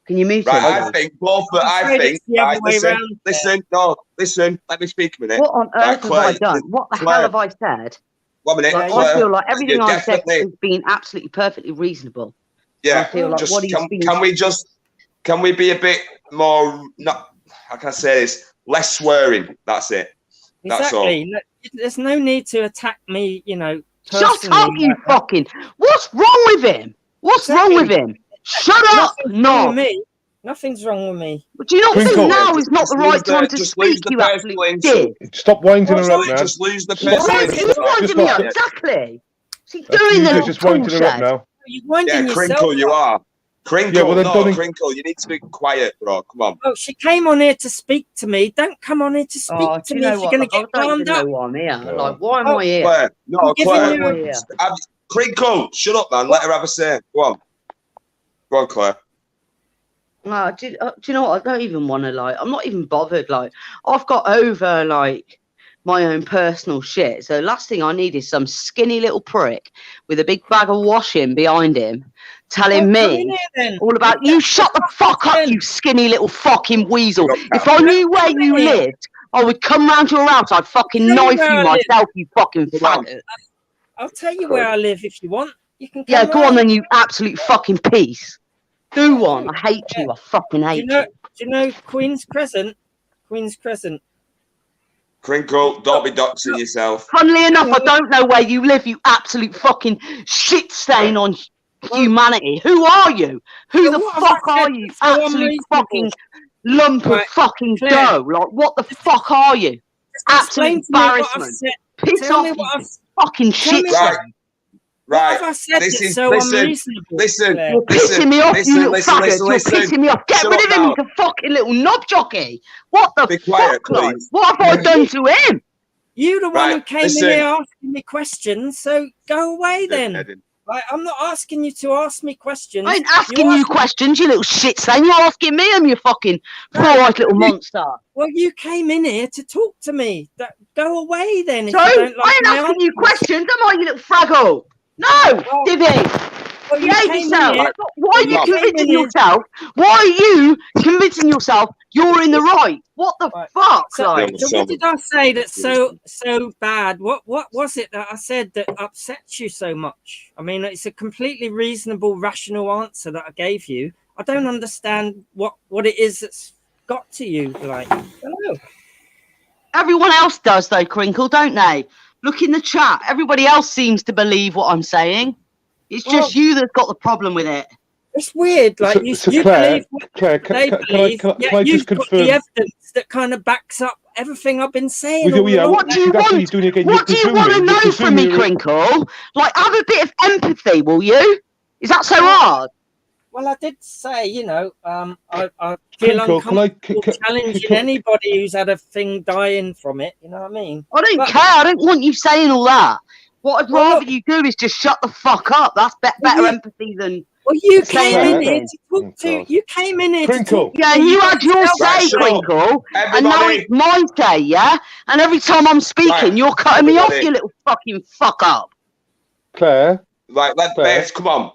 Can you mute him? I think. Listen. Let me speak a minute. What on earth have I done? What the hell have I said? 1 minute. I feel like everything I said has been absolutely perfectly reasonable. Yeah. I feel like can we be a bit more? Not. How can I say this? Less swearing. That's it. Exactly. That's all. There's no need to attack me. Shut up, you fucking. What's wrong with him? What's wrong with him? Shut up! No. Nothing's wrong with me. But do you not think now is not the right time to speak, you absolute dick? Stop winding her up now. Just lose the person. He's winding me up, exactly. What's he doing there? Just winding her up now. You're winding yourself Crinkle, you are. Crinkle, yeah, Crinkle, you need to be quiet, bro. Come on. Oh, she came on here to speak to me. Don't come on here to speak to me. You're going to get calmed up. Why I'm here. Like, why am I here? Claire. Crinkle, shut up, man. Let her have a say. Go on. Go on, Claire. No, do you know what? I don't even want to, I'm not even bothered. I've got over, my own personal shit. So last thing I need is some skinny little prick with a big bag of washing behind him telling me all about you. Shut the fuck up, you skinny little fucking weasel. If I knew where you lived, I would come round to your house. I'd fucking knife you myself, you fucking faggot. I'll tell you where I live if you want. You can. Yeah, go on then, you absolute fucking piece. Do one. I hate you. I fucking hate you. Do you know Queen's Crescent? Queen's Crescent. Crinkle, don't be doxing yourself. Funnily enough, I don't know where you live, you absolute fucking shit stain on humanity. Who are you? Who the fuck are you? Absolute fucking lump of fucking dough. What the fuck are you? Absolute embarrassment. Piss off, you fucking shit stain. Right. Listen. You're pissing me off, you little faggot. You're pissing me off. Get rid of him, you fucking little knob jockey. What the fuck, like? What have I done to him? You the one who came in here asking me questions, so go away then. I'm not asking you to ask me questions. I ain't asking you questions, you little shit stain. You're asking me, you fucking poor-eyed little monster. Well, you came in here to talk to me. Go away then. So, I ain't asking you questions, am I, you little fraggle? No, Divvy. Behave yourself. Why are you convincing yourself? Why are you convincing yourself you're in the right? What the fuck? So what did I say that's so bad? What was it that I said that upsets you so much? I mean, it's a completely reasonable, rational answer that I gave you. I don't understand what it is that's got to you. I don't know. Everyone else does though, Crinkle, don't they? Look in the chat. Everybody else seems to believe what I'm saying. It's just you that's got the problem with it. It's weird. You Claire, believe what they believe, yet you've got the evidence that kind of backs up everything I've been saying. What do you want to know from me, Crinkle? Have a bit of empathy, will you? Is that so hard? Well, I did say, you know, I feel uncomfortable challenging anybody who's had a thing dying from it. You know what I mean? I don't care. I don't want you saying all that. What I'd rather you do is just shut the fuck up. That's better empathy than. Well, you came in here to talk to. You came in here to talk. Yeah, you had your say, Crinkle, and now it's my say, yeah. And every time I'm speaking, you're cutting me off, you little fucking fuck up. Claire, right? Let's come on.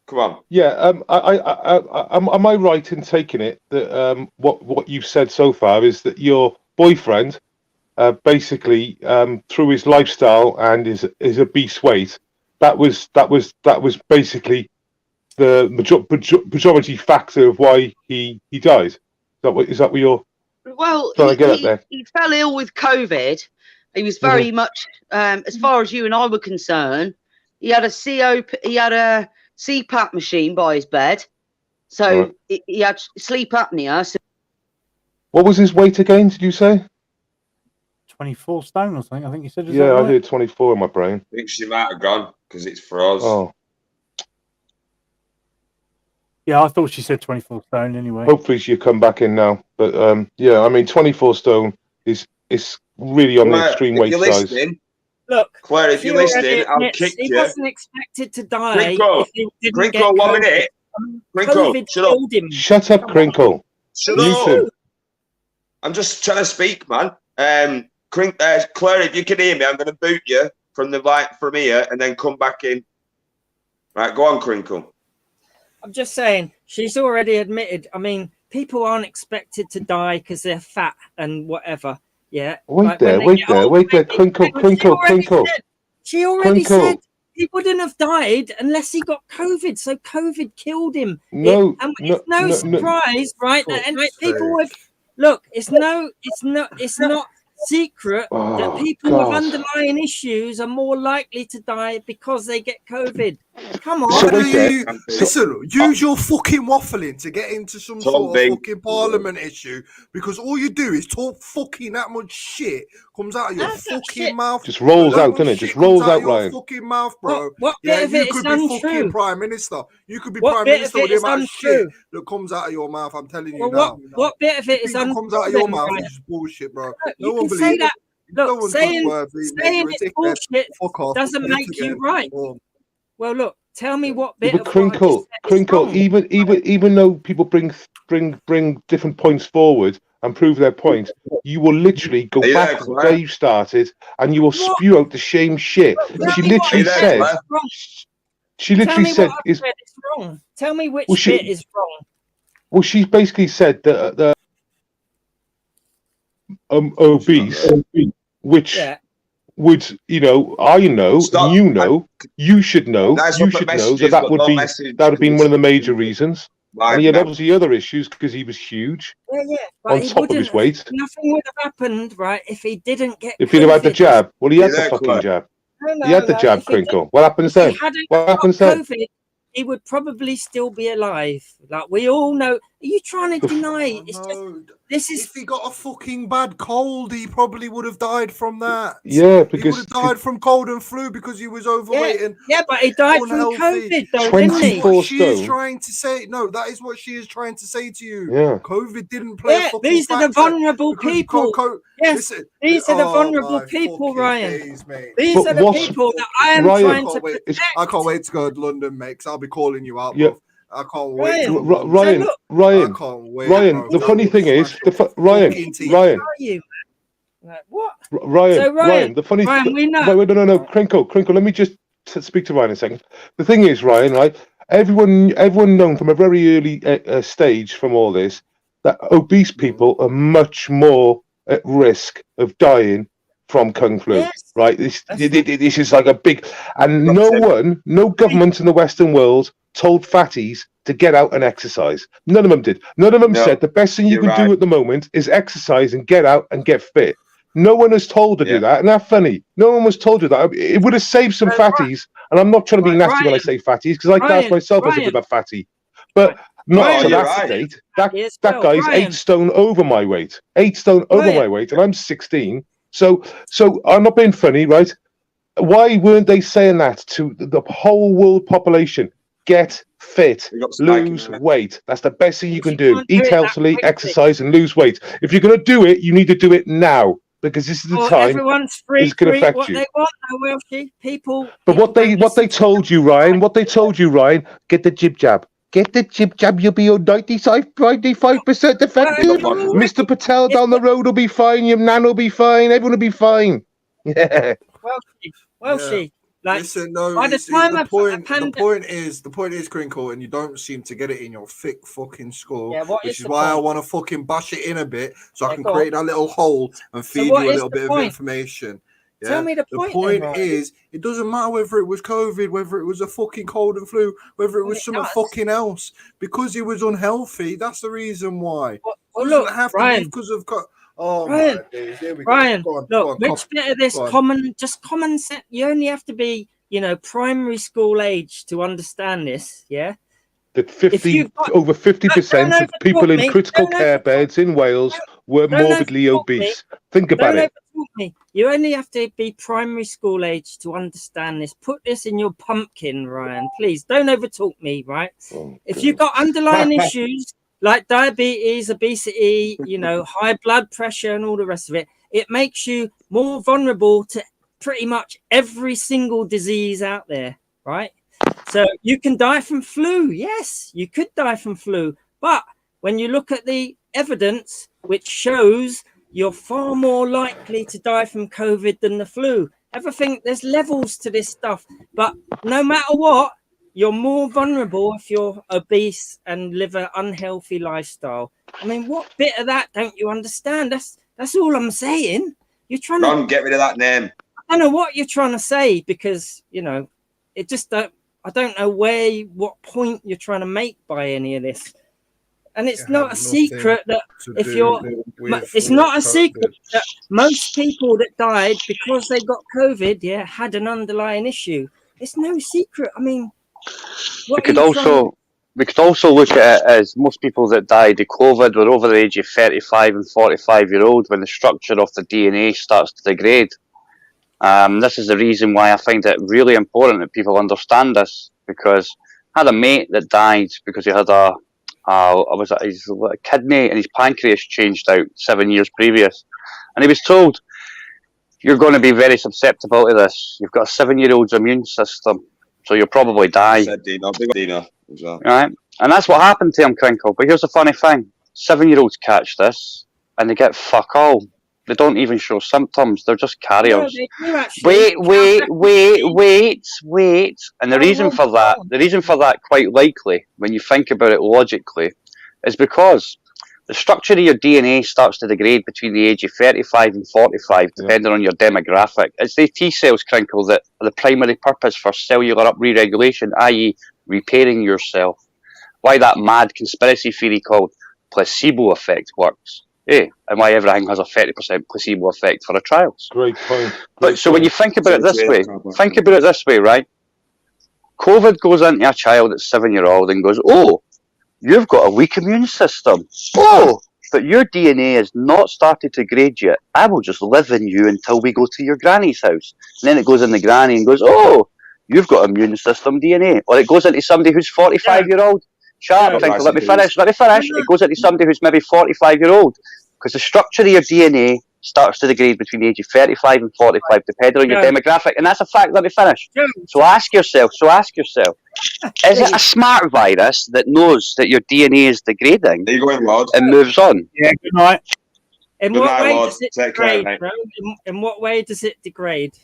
Come on. Yeah. Am I right in taking it that what you've said so far is that your boyfriend, basically, through his lifestyle and his obese weight, that was basically the majority factor of why he died. Is that what you're? Well, he fell ill with COVID. He was very much, as far as you and I were concerned, he had a CPAP machine by his bed, so he had sleep apnea. So what was his weight again? Did you say? 24 stone or something. I think you said. Yeah, I heard 24 in my brain. I think she might have gone because it's for us. Oh. Yeah, I thought she said 24 stone anyway. Hopefully she'll come back in now. But yeah, I mean 24 stone is really on the extreme weight size. Look, Claire, if you're listening, I'll kick you. He wasn't expected to die if he didn't Crinkle, get COVID. 1 minute. Crinkle, COVID shut up. killed him. Shut up, Crinkle. Shut up. I'm just trying to speak, man. Claire, if you can hear me, I'm going to boot you from here and then come back in. Right, go on, Crinkle. I'm just saying, she's already admitted. I mean, people aren't expected to die because they're fat and whatever. Yeah. Wait there, Crinkle. She already said he wouldn't have died unless he got COVID. So COVID killed him. It's no surprise, right? And people have look. It's not secret that people with underlying issues are more likely to die because they get COVID. Come on. Listen, use your fucking waffling to get into some sort of fucking parliament issue, because all you do is talk fucking that much shit comes out of your fucking mouth. Just rolls out, doesn't it? Just rolls out, Ryan. Your fucking mouth, bro. What bit of it you is could be untrue? fucking prime minister. You could be What prime bit minister of with it the is amount of untrue? shit that comes out of your mouth. I'm telling you Well, now. what bit of it is untrue? Comes out of your mouth is just bullshit, bro. No one believes it. Look, saying it's bullshit doesn't make you right. Well, look, tell me what bit of Crinkle, even though people bring different points forward and prove their point, you will literally go back to where you started and you will spew out the same shit. She literally said, is wrong. Tell me which bit is wrong. Well, she basically said that the obese, which would, I know, you should know that would have been one of the major reasons. And he had obviously other issues because he was huge. But on top of his weight. Nothing would have happened, right, if he didn't get If he'd have had the jab. Well, he had the fucking jab. He had the jab, Crinkle. What happens then? What happens then? He would probably still be alive. Like we all know. Are you trying to deny? If he got a fucking bad cold, he probably would have died from that. Yeah, because he would have died from cold and flu because he was overweight and but he died from COVID, though, 24 didn't he? stone. She is trying to say that is what she is trying to say to you. Yeah, COVID didn't play a fucking these are the vulnerable people. These are the vulnerable people, Ryan. These are the people that I am trying to protect. I can't wait to go to London, mate, because I'll be calling you out. Yeah. I can't wait. Ryan, I can't wait, Ryan. Bro. The funny thing is, Ryan. What? Ryan. The funny thing. No. Crinkle. Let me just speak to Ryan a second. The thing is, Ryan, right? Everyone known from a very early stage from all this that obese people are much more at risk of dying from kung flu, right? This is like a big, and no government in the Western world told fatties to get out and exercise. None of them did. None of them said the best thing you can do at the moment is exercise and get out and get fit. No one has told her to do that, and that's funny. No one was told her that. It would have saved some fatties, and I'm not trying to be nasty when I say fatties, because I class myself as a bit of a fatty, but not to that state. That guy's 8 stone over my weight. 8 stone over my weight, and I'm 16. So I'm not being funny, right? Why weren't they saying that to the whole world population? Get fit, lose weight. That's the best thing you can do. Eat healthily, exercise, and lose weight. If you're going to do it, you need to do it now, because this is the time everyone's free it's going to affect what you. they want, wealthy people. But what they told you, Ryan, get the jib jab. Get the jib jab, you'll be on 95% effective. Mr. Patel down the road will be fine, your nan will be fine, everyone will be fine. Yeah. Wealthy. Like, listen, no, the point is, Crinkle, and you don't seem to get it in your thick fucking skull, which is why I want to fucking bash it in a bit so I can create that little hole and feed you a little bit of information. Yeah? Tell me the point. The point is, it doesn't matter whether it was COVID, whether it was a fucking cold and flu, whether it was something fucking else, because he was unhealthy. That's the reason why. Well, look, have Ryan, to be because of. Oh Ryan, my days! Here we Ryan, go. look, which bit of this common sense? You only have to be, primary school age to understand this. Yeah. That over 50% of people in critical care beds in Wales were morbidly obese. Think about it. You only have to be primary school age to understand this. Put this in your pumpkin, Ryan. Please don't overtalk me, right? If you've got underlying issues like diabetes, obesity, high blood pressure and all the rest of it, it makes you more vulnerable to pretty much every single disease out there, right? So you can die from flu. Yes, you could die from flu. But when you look at the evidence, which shows you're far more likely to die from COVID than the flu. Everything, there's levels to this stuff. But no matter what, you're more vulnerable if you're obese and live an unhealthy lifestyle. I mean, what bit of that don't you understand? That's all I'm saying. You're trying to get rid of that name. I don't know what you're trying to say, because it just don't. I don't know what point you're trying to make by any of this. And it's not a secret that it's not a secret that most people that died because they got COVID, had an underlying issue. It's no secret. I mean, we could also look at it as most people that died of COVID were over the age of 35 and 45-year-old when the structure of the DNA starts to degrade. This is the reason why I find it really important that people understand this, because I had a mate that died because he had his kidney and his pancreas changed out 7 years previous, and he was told, you're going to be very susceptible to this. You've got a 7-year-old's immune system, so you'll probably die. Dino as well. Right? And that's what happened to him, Crinkle. But here's the funny thing. 7-year-olds catch this and they get fuck all. They don't even show symptoms. They're just carriers. No, wait. And the reason for that, quite likely, when you think about it logically, is because the structure of your DNA starts to degrade between the age of 35 and 45, depending on your demographic. It's the T cells, Crinkle, that are the primary purpose for cellular re-regulation, i.e. repairing yourself. Why that mad conspiracy theory called placebo effect works. And why everything has a 30% placebo effect for a trials. Great point. But so when you think about it this way, right? COVID goes into a child that's 7-year-old and goes, oh, you've got a weak immune system. Oh, but your DNA has not started to degrade yet. I will just live in you until we go to your granny's house. And then it goes in the granny and goes, oh, you've got immune system DNA. Or it goes into somebody who's 45-year-old. Shut up, Tinkle, let me finish. It goes into somebody who's maybe 45-year-old, because the structure of your DNA starts to degrade between the age of 35 and 45, depending on your demographic. And that's a fact. Let me finish. So ask yourself, is it a smart virus that knows that your DNA is degrading and moves on? Yeah, good night. In what way does it degrade, bro? In what way does it degrade?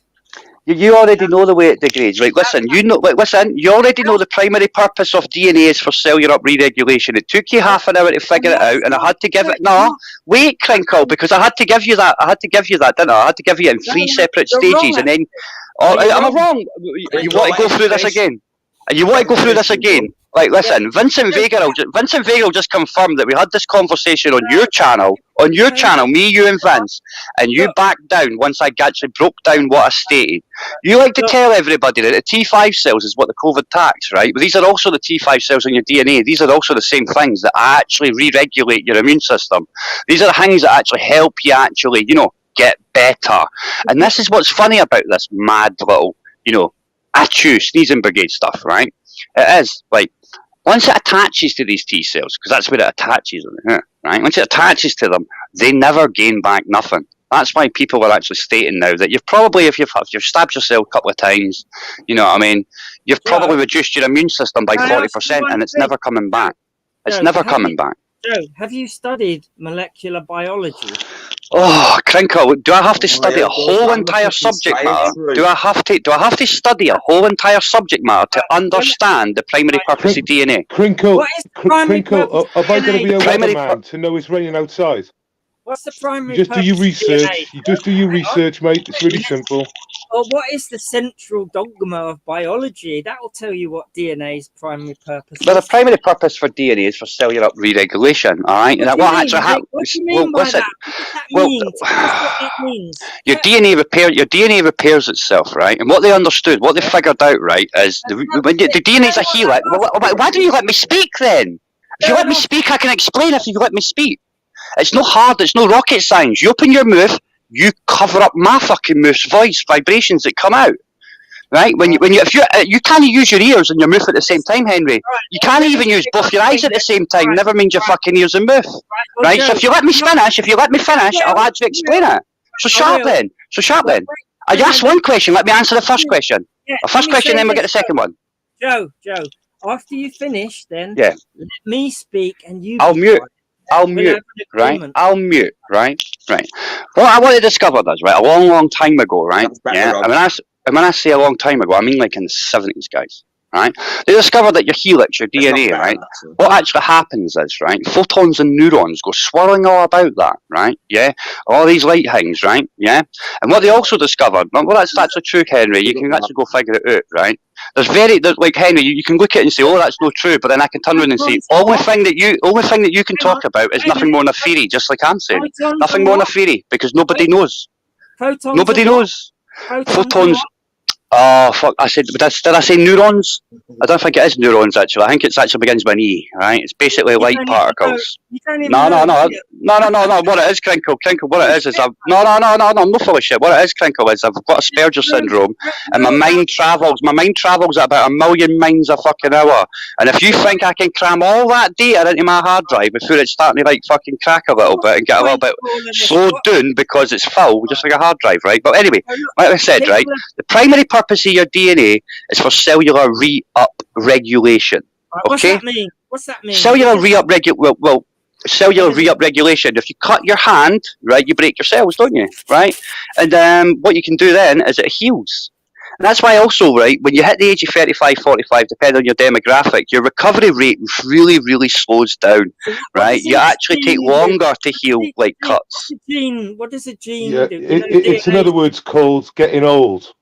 You already know the way it degrades, right? Listen, you already know the primary purpose of DNA is for cellular re-regulation. It took you half an hour to figure it out, and I had to give it. No, wait, Crinkle, because I had to give you that, didn't I? I had to give you it in 3 separate stages, and then. Am I wrong? You want to go through this again? And you want to go through this again? Like, listen, Vincent Vega just confirmed that we had this conversation on your channel, me, you, and Vince, and you backed down once I actually broke down what I stated. You like to tell everybody that the T5 cells is what the COVID tax, right? But these are also the T5 cells in your DNA. These are also the same things that actually re-regulate your immune system. These are the things that actually help you actually, get better. And this is what's funny about this mad little, sneezing brigade stuff, right? It is, like, once it attaches to these T cells, because that's where it attaches, right? Once it attaches to them, they never gain back nothing. That's why people are actually stating now that you've probably, if you've stabbed yourself a couple of times, you know what I mean, you've probably reduced your immune system by 40%, and it's never coming back. It's never coming back. Joe, have you studied molecular biology? Oh, Crinkle, do I have to study a whole entire subject matter? Do I have to study a whole entire subject matter to understand the primary purpose of DNA? Crinkle, am I going to be a weatherman to know it's raining outside? What's the primary Just do your research. DNA? You just do your research, mate. It's really simple. Or what is the central dogma of biology? That will tell you what DNA's primary purpose is. Well, the primary purpose for DNA is for cellular re-regulation, all right? What do you mean by that? What it means? Your DNA repairs itself, right? And what they understood, what they figured out, right, is when the DNA is a helix. Why don't you let me speak then? If you let me speak, I can explain. If you let me speak, it's no hard. It's no rocket science. You open your mouth. You cover up my fucking mouth's voice vibrations that come out, right? If you can't use your ears and your mouth at the same time, Henry. You can't even use both your eyes at the same time. Never mind your fucking ears and mouth, right? So if you let me finish, I'll actually explain it. So sharp then. I asked one question. Let me answer the first question. The first question, then we'll get the second one. Joe. After you finish, then let me speak, and you. I'll mute, right? Well, I want to discover this, right? A long time ago, right? Yeah. And when I say a long time ago, I mean like in the 70s, guys. Right? They discovered that your helix, your DNA, right? What actually happens is, right? Photons and neurons go swirling all about that, right? Yeah, all these light things, right? Yeah. And what they also discovered, well, that's actually true, Henry. You can actually go figure it out, right? There's like Henry, you can look at it and say, oh, that's not true, but then I can turn around and say, only thing that you can talk about is nothing more than a theory, just like I'm saying, nothing more than a theory, because nobody knows. Nobody knows. Photons. Oh, fuck. Did I say neurons? I don't think it is neurons, actually. I think it actually begins with an E, right? It's basically light particles. No. What it is, Crinkle, what it is I'm not full of shit. What it is, Crinkle, is I've got Asperger's syndrome, and my mind travels at about 1 million miles a fucking hour. And if you think I can cram all that data into my hard drive before it's starting to like fucking crack a little bit and get a little bit slowed down because it's full, just like a hard drive, right? But anyway, like I said, right, the primary purpose of your DNA is for cellular re-up-regulation. Okay? What's that mean? Cellular re-up-regulation. If you cut your hand, right, you break your cells, don't you? Right? And what you can do then is it heals. And that's why also, right, when you hit the age of 35, 45, depending on your demographic, your recovery rate really, really slows down, right? You actually take longer to heal like cuts. What does a gene do? It's in other words called getting old.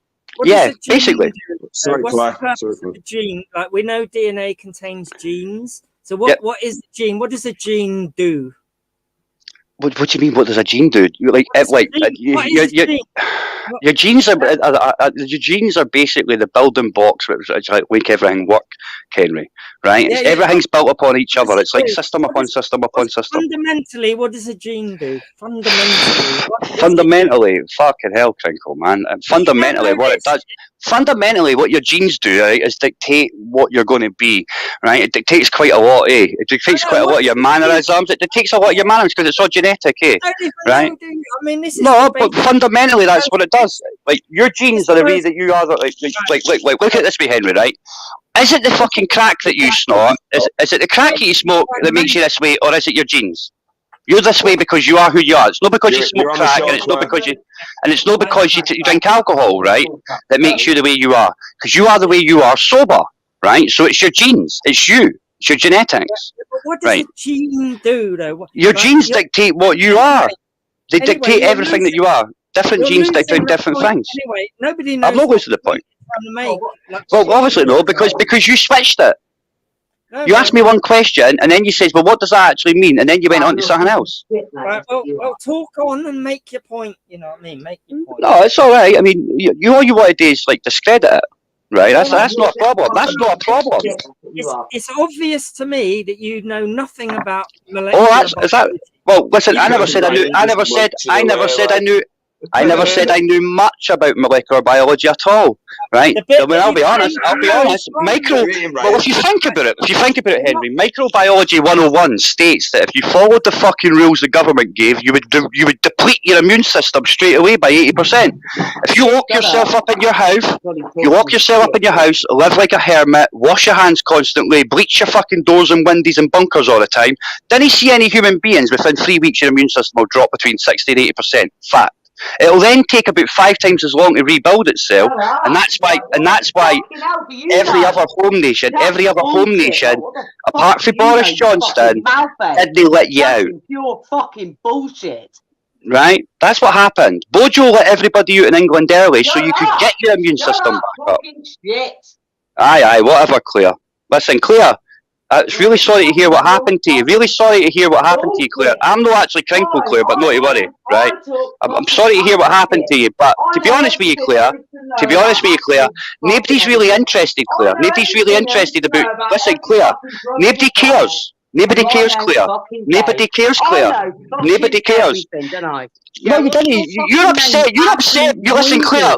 Basically. What's the purpose of the gene? Like, we know DNA contains genes. So what is the gene? What does a gene do? What do you mean? What does a gene do? Your genes are basically the building blocks which make everything work, Henry. Right? Everything's built upon each other. It's like system upon system upon system. Fundamentally, what does a gene do? Fundamentally, fucking hell, Crinkle, man. And fundamentally, what it does. Fundamentally, what your genes do, right, is dictate what you're going to be, right? It dictates quite a lot, eh? It dictates quite a lot of your mannerisms. It dictates a lot of your mannerisms because it's all genetic, eh? Right? But fundamentally, that's what it does. Like, your genes are the way that you are. Like, look at this way, Henry, right? Is it the fucking crack that you snort? Is it the crack that you smoke that makes you this way, or is it your genes? You're this way because you are who you are. It's not because you smoke crack, and it's not because you drink alcohol, right? That makes you the way you are. Because you are the way you are sober, right? So it's your genes. It's you. It's your genetics. But what does a gene do, though? Your genes dictate what you are. They dictate everything that you are. Different genes dictate different things. Anyway, nobody knows. I've not lost the point. Well, obviously no, because you switched it. You asked me one question, and then you said, well, what does that actually mean? And then you went on to something else. Right, well, talk on and make your point, you know what I mean? Make your point. No, it's all right. I mean, all you want to do is, like, discredit it, right? That's not a problem. That's not a problem. It's obvious to me that you know nothing about molecular biology. Is that... Well, listen, I never said I knew... I never said I knew... I never said I knew much about molecular biology at all, right? I mean, I'll be honest. Well, if you think about it, Henry, microbiology 101 states that if you followed the fucking rules the government gave, you would deplete your immune system straight away by 80%. If you lock yourself up in your house, live like a hermit, wash your hands constantly, bleach your fucking doors and windows and bunkers all the time, didn't see any human beings within 3 weeks your immune system will drop between 60 and 80%. Fact. It'll then take about 5 times as long to rebuild itself, and that's why every other home nation, apart from Boris Johnson, did they let you out? Pure fucking bullshit. Right? That's what happened. Bojo let everybody out in England early so you could get your immune system back up. Aye, whatever, Claire. Listen, Claire, it's really sorry to hear what happened to you. Claire. I'm not actually Crinkle, Claire, but not to worry, right? I'm sorry to hear what happened to you, but to be honest with you, Claire, nobody's really interested, Claire. Nobody's really interested about... Listen, Claire, nobody cares. Nobody cares, Claire. Nobody cares, Claire. Nobody cares. No, you didn't. You're upset. You listen, Claire,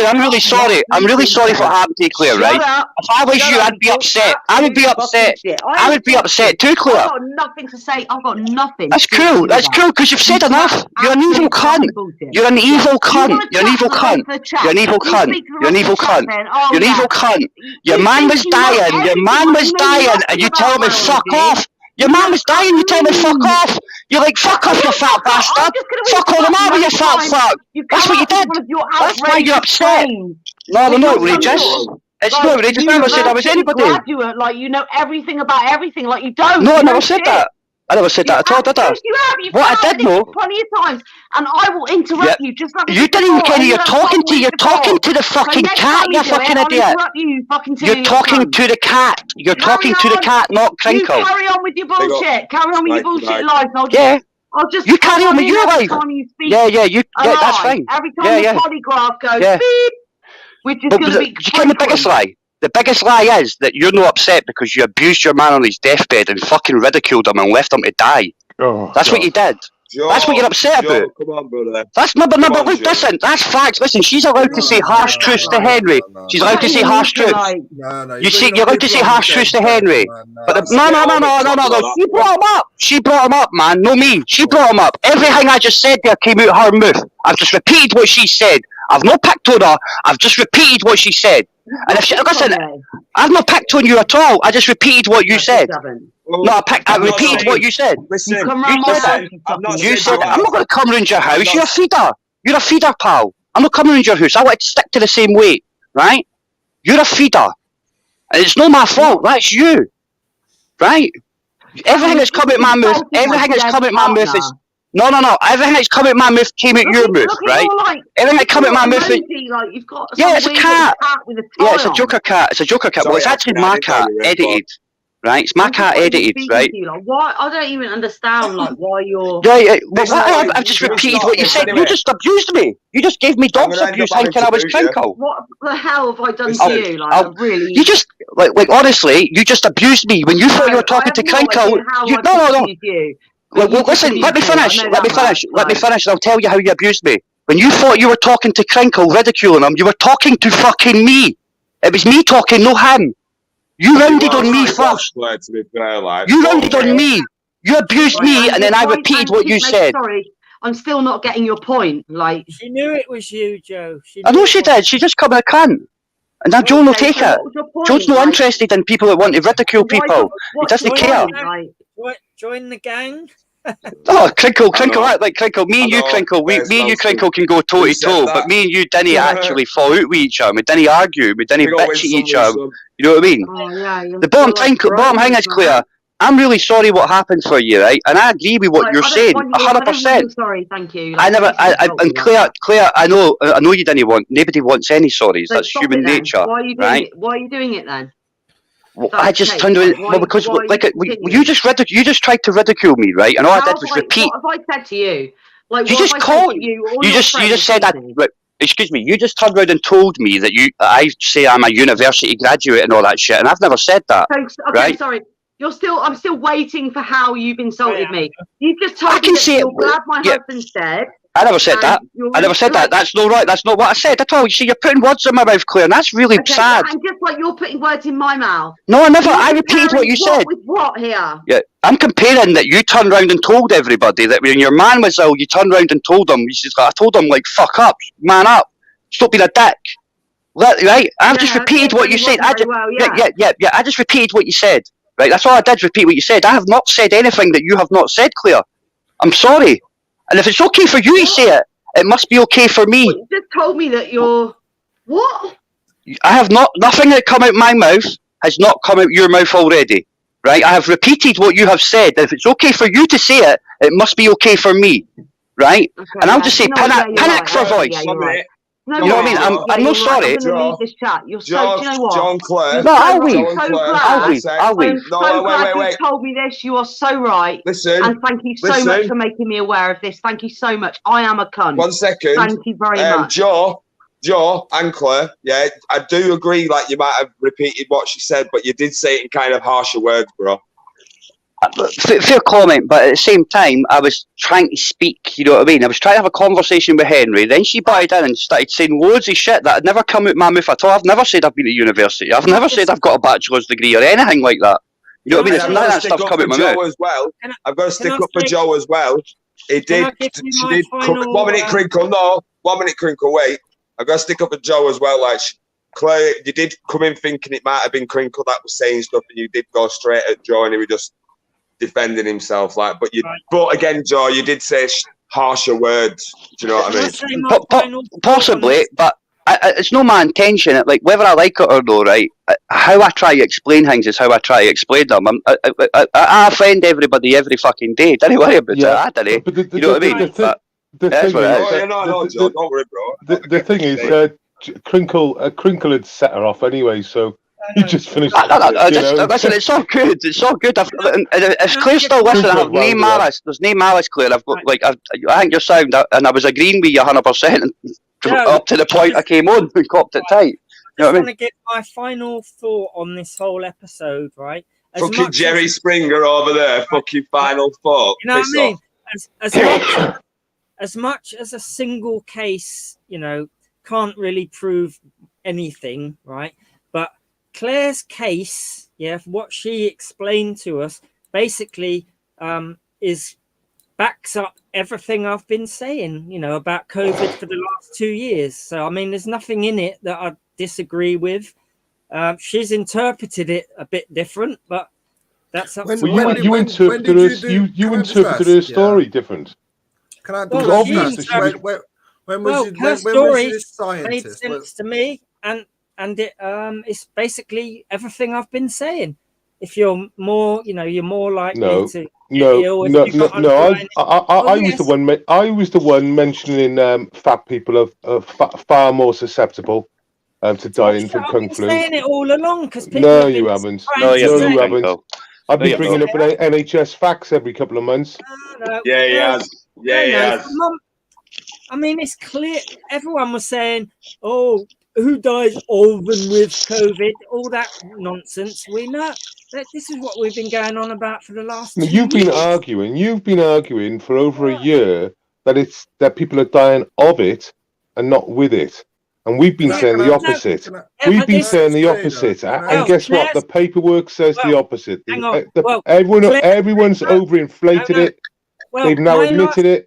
I'm really sorry. I'm really sorry for what happened to you, Claire, right? If I was you, I'd be upset. I would be upset too, Claire. I've got nothing to say. I've got nothing. That's cool, because you've said enough. You're an evil cunt. You're an evil cunt. You're an evil cunt. You're an evil cunt. You're an evil cunt. You're an evil cunt. Your man was dying. And you tell me fuck off. Your man was dying, you tell me fuck off! You're like, fuck off, you fat bastard! Fuck all the man with you fat fuck! That's what you did! That's why you're upset! No, they're not outrageous! It's not outrageous, I never said I was anybody! Graduate, like you know everything about everything, like you don't! No, I never said that! I never said that at all, did I? What I did know... plenty of times, and I will interrupt you just like... You didn't even care, you're talking to the fucking cat, you fucking idiot! You're talking to the cat! You're talking to the cat, not Crinkle! You carry on with your bullshit! Carry on with your bullshit life, I'll just you carry on with your life! Yeah, that's fine! Every time the polygraph goes beep, which is going to be... Do you get the biggest lie? The biggest lie is that you're not upset because you abused your man on his deathbed and fucking ridiculed him and left him to die. That's what you did. That's what you're upset about. Come on, brother. That's no, listen, that's facts. Listen, she's allowed to say harsh truths to Henry. She's allowed to say harsh truths. You're allowed to say harsh truths to Henry. But no. She brought him up, man. No me. She brought him up. Everything I just said there came out her mouth. I've just repeated what she said. I've not picked on her. I've just repeated what she said. And if she, listen, I've not picked on you at all. I just repeated what you said. No, I repeated what you said. Listen, you said I'm not going to come around your house. You're a feeder. You're a feeder, pal. I'm not coming around your house. I want to stick to the same weight, right? You're a feeder. And it's not my fault. That's you, right? Everything that's come out my mouth, is... No. Everything that's come out my mouth came out your mouth, right? Everything that come out my mouth... Yeah, it's a cat. Yeah, it's a Joker cat. Well, it's actually my cat, edited. Right, it's my cat edited, right? Why? I don't even understand, why you're... I've just repeated what you said. You just abused me. You just gave me dog's abuse thinking I was Crinkle. What the hell have I done to you? Really... You just, honestly, you just abused me. When you thought you were talking to Crinkle... No. Well, listen, let me finish, and I'll tell you how you abused me. When you thought you were talking to Crinkle, ridiculing him, you were talking to fucking me. It was me talking, no him. You rounded on me first. You rounded on me. You abused me, and then I repeated what you said. Sorry, I'm still not getting your point. She knew it was you, Joe. I know she did. She just called me a cunt. And now Joe will take it. Joe's not interested in people that want to ridicule people. He doesn't care. Join the gang. Oh, Crinkle, like Crinkle. Me and you, Crinkle, can go toe to toe, but me and you didn't actually fall out with each other. We didn't argue. We didn't bitch at each other. You know what I mean? The bottom thing is, Claire, I'm really sorry what happened for you, right? And I agree with what you're saying, 100%. Sorry, thank you. And Claire, I know you didn't want. Nobody wants any sorries. That's human nature, right? Why are you doing it then? Well, I just turned around. Well, because you just tried to ridicule me, right? And all I did was repeat. What have I said to you? You just called. You just said that. Excuse me. You just turned around and told me that I say I'm a university graduate and all that shit, and I've never said that. Right? Sorry. I'm still waiting for how you've insulted me. You just told me that you're glad my husband's dead. I never said that. I never said that. That's not right. That's not what I said at all. You see, you're putting words in my mouth, Claire, and that's really sad. And just like you're putting words in my mouth. No, I never. I repeated what you said. With what here? Yeah, I'm comparing that you turned around and told everybody that when your man was ill, you turned around and told him. You said, I told him, like, fuck up, man up, stop being a dick. Right? I've just repeated what you said. I just repeated what you said. Right? That's all I did. Repeat what you said. I have not said anything that you have not said, Claire. I'm sorry. And if it's okay for you to say it, it must be okay for me. Well, you just told me that you're what? I have nothing that come out my mouth has not come out your mouth already. Right? I have repeated what you have said. If it's okay for you to say it, it must be okay for me. Right? Okay, and I'll just say panic for voice. Right. No, you know what I mean? I'm not sorry. I'm gonna leave this chat. You're so. Do you know what? John Clare. No, I'll leave. I'll leave. You told me this. You are so right. Listen. And thank you so much for making me aware of this. Thank you so much. I am a cunt. 1 second. Thank you very much. Joe and Claire. Yeah, I do agree. Like you might have repeated what she said, but you did say it in kind of harsher words, bro. Fair comment, but at the same time, I was trying to speak, you know what I mean? I was trying to have a conversation with Henry, then she butted in and started saying loads of shit that had never come out my mouth at all. I've never said I've been to university. I've never said I've got a bachelor's degree or anything like that. You know what I mean? It's none of that stuff come out my mouth. As well. I've got to stick up for Joe as well. He did. She did. 1 minute, Crinkle. No, 1 minute, Crinkle. Wait. I've got to stick up for Joe as well. Like, Claire, you did come in thinking it might have been Crinkle that was saying stuff, and you did go straight at Joe, and he was just defending himself, like, but again, Joe, you did say harsher words. Do you know what I mean? Possibly, but it's not my intention. Like, whether I like it or not, right? How I try to explain things is how I try to explain them. I offend everybody every fucking day. Don't worry about that. I don't. You know what I mean? Don't worry, bro. The thing is, Crinkle had set her off anyway, so. You just finished. Listen, it's all good. It's all good. If Claire's still listening, I've no malice. There's no malice, Claire. I've got I think you're sound, and I was agreeing with you 100%, up to the point I came on and copped it tight. You know what I mean? I want to get my final thought on this whole episode, right? Fucking Jerry Springer over there. Fucking final thought. You know what I mean? As much as a single case, you know, can't really prove anything, right? But Claire's case, what she explained to us, basically backs up everything I've been saying, you know, about COVID for the last 2 years. So, I mean, there's nothing in it that I disagree with. She's interpreted it a bit different, but that's up to you interpreted her story different. Can I be when was this scientist? Made sense to me, and it's basically everything I've been saying. If you're more, you know, you're more likely to. I was the one mentioning fat people are far more susceptible to dying from kung flu. I've been saying it all along because no, you haven't. No, you haven't. I've been bringing up NHS facts every couple of months. Yeah, he has. Yeah, he has. I mean, it's clear. Everyone was saying, "Oh, who dies of and with COVID?" All that nonsense. We know that this is what we've been going on about for the last. You've been arguing for over a year that people are dying of it and not with it, and we've been saying the opposite. We've been saying the opposite, and guess what? The paperwork says the opposite. Everyone's overinflated it. They've now admitted it.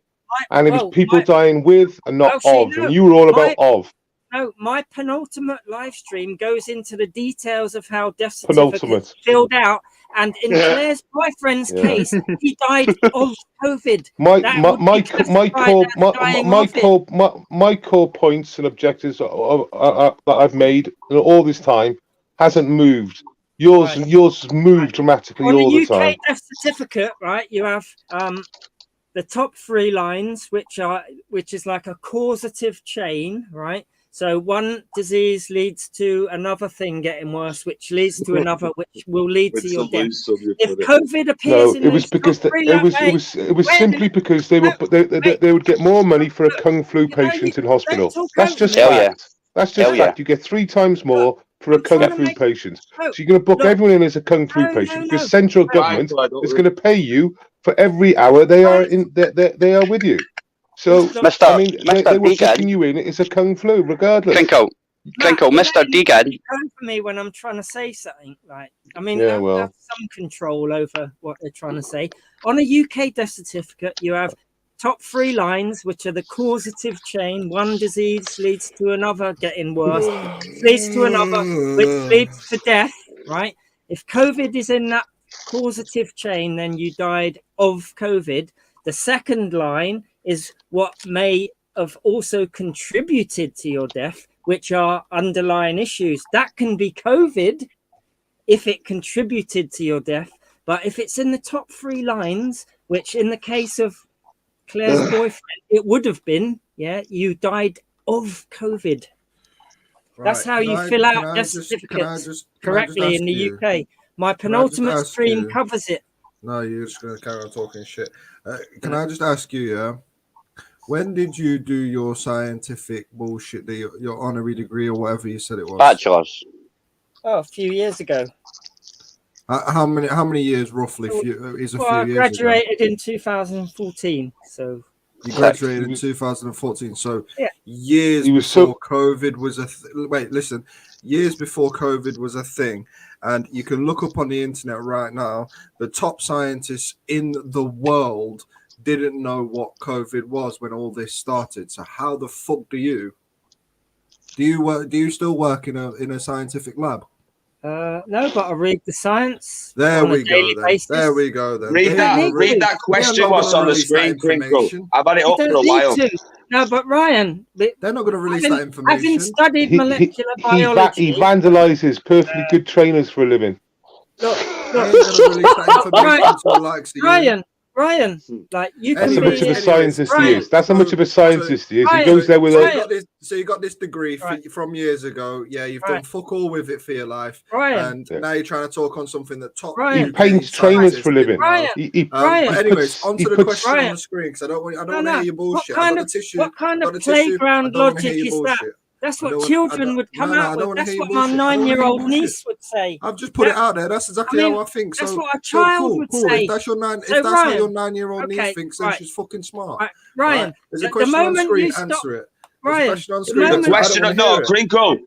And it was people dying with and not of, and you were all about of. No, my penultimate live stream goes into the details of how death certificates filled out, and in Claire's boyfriend's case, he died of COVID. My core points and objectives that I've made all this time hasn't moved. Yours moved dramatically all the time. On the UK death certificate, right? You have the top 3 lines, which is like a causative chain, right? So one disease leads to another thing getting worse, which leads to another, which will lead to your death. If COVID appears, it was because it was simply because they would get more money for a kung flu patient in hospital. That's just fact. That's just fact. You get 3 times more for a kung flu patient. So you're going to book everyone in as a kung flu patient because central government is going to pay you for every hour they are with you. So, Mr. I mean, they were Deegan, putting you in as a kung flu, regardless. Crinkle, Mr. Deegan. Go for me when I'm trying to say something. Like, I mean, Yeah, I have some control over what they're trying to say. On a UK death certificate, you have top 3 lines, which are the causative chain. One disease leads to another getting worse, leads to another, which leads to death, right? If COVID is in that causative chain, then you died of COVID. The second line is what may have also contributed to your death, which are underlying issues. That can be COVID if it contributed to your death. But if it's in the top 3 lines, which in the case of Claire's boyfriend, it would have been, you died of COVID. Right. That's how you fill out death certificates correctly in the UK. My penultimate stream covers it. No, you're just going to carry on talking shit. Can I just ask you, when did you do your scientific bullshit, your honorary degree or whatever you said it was? Bachelor's. Oh, a few years ago. How many years roughly? I graduated in 2014. So you graduated in 2014. So years before COVID was a years before COVID was a thing. And you can look up on the internet right now. The top scientists in the world didn't know what COVID was when all this started. So how the fuck do you still work in a scientific lab? No, but I read the science. There we go then. There we go then. Read that question what's on the screen, Crinkle. I've had it up for a while. No, but Ryan, they're not going to release that information. Having studied molecular biology, he vandalizes perfectly good trainers for a living. Look, Ryan, like you can That's how much of a scientist he is. That's how much of a scientist he is. Ryan, he goes there with a. So you got this degree from years ago. Yeah, you've done fuck all with it for your life. And now you're trying to talk on something that top. He paints trainers for a living. But anyways, onto the question on the screen because I don't want to hear your bullshit. What kind of playground logic is that? That's what children would come out with. That's what my 9-year-old niece would say. I've just put it out there. That's exactly how I think. That's what a child would say. If that's how your 9-year-old niece thinks, then she's fucking smart. Ryan, there's a question on the screen. Answer it. Ryan, the question. No, Crinkle.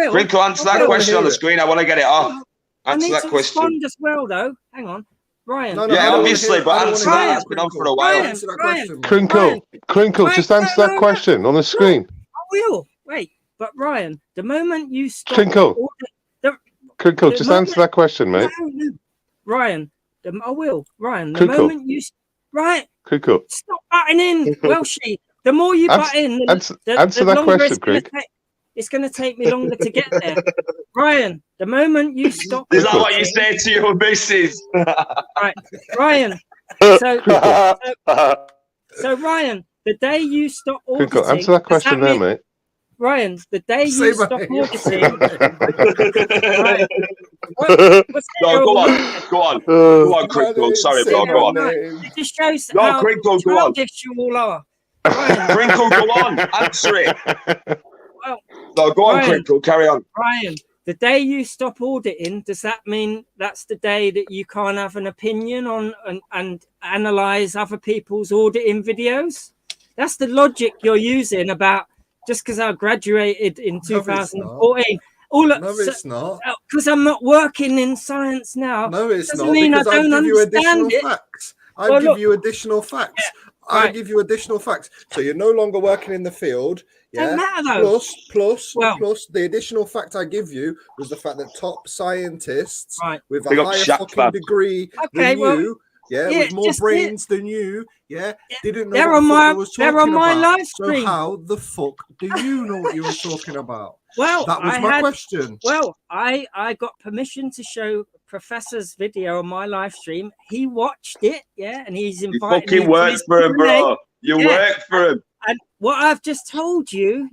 Crinkle, answer that question on the screen. I want to get it off. Answer that question. Respond as well, though. Hang on. Ryan. Yeah, obviously, but answer that. It's been on for a while. Crinkle, just answer that question on the screen. I will. Wait. But Ryan, the moment you stop... Crinkle, just answer that question, mate. No. Ryan, I will. Ryan, the moment you... Right. Crinkle. Stop butting in, Welshie. The more you butt in, answer that question, Crick. It's going to take me longer to get there. Ryan, the moment you stop... Is that what you say to your missus? Right. Ryan. So Ryan, the day you stop auditing... Crinkle, answer that question there, mate. Ryan, the day you stop auditing... Go on, Crinkle. Sorry, bro, go on. It just shows how childish you all are. Crinkle, go on, answer it. Well, go on, Crinkle, carry on. Ryan, the day you stop auditing, does that mean that's the day that you can't have an opinion on and analyze other people's auditing videos? That's the logic you're using about just because I graduated in 2014. It's not. Because I'm not working in science now. No, it's doesn't not. mean Because I don't understand it. I give you additional facts. I give you additional facts. So you're no longer working in the field. Yeah. Don't matter though. Plus the additional fact I give you was the fact that top scientists with a higher fucking degree than you, with more brains than you, didn't know what was talking about. My live stream. So how the fuck do you know what you were talking about? Well, that was my question. Well, I got permission to show Professor's video on my live stream. He watched it, and he's invited me. You fucking worked for him, bro. You worked for him. And what I've just told you,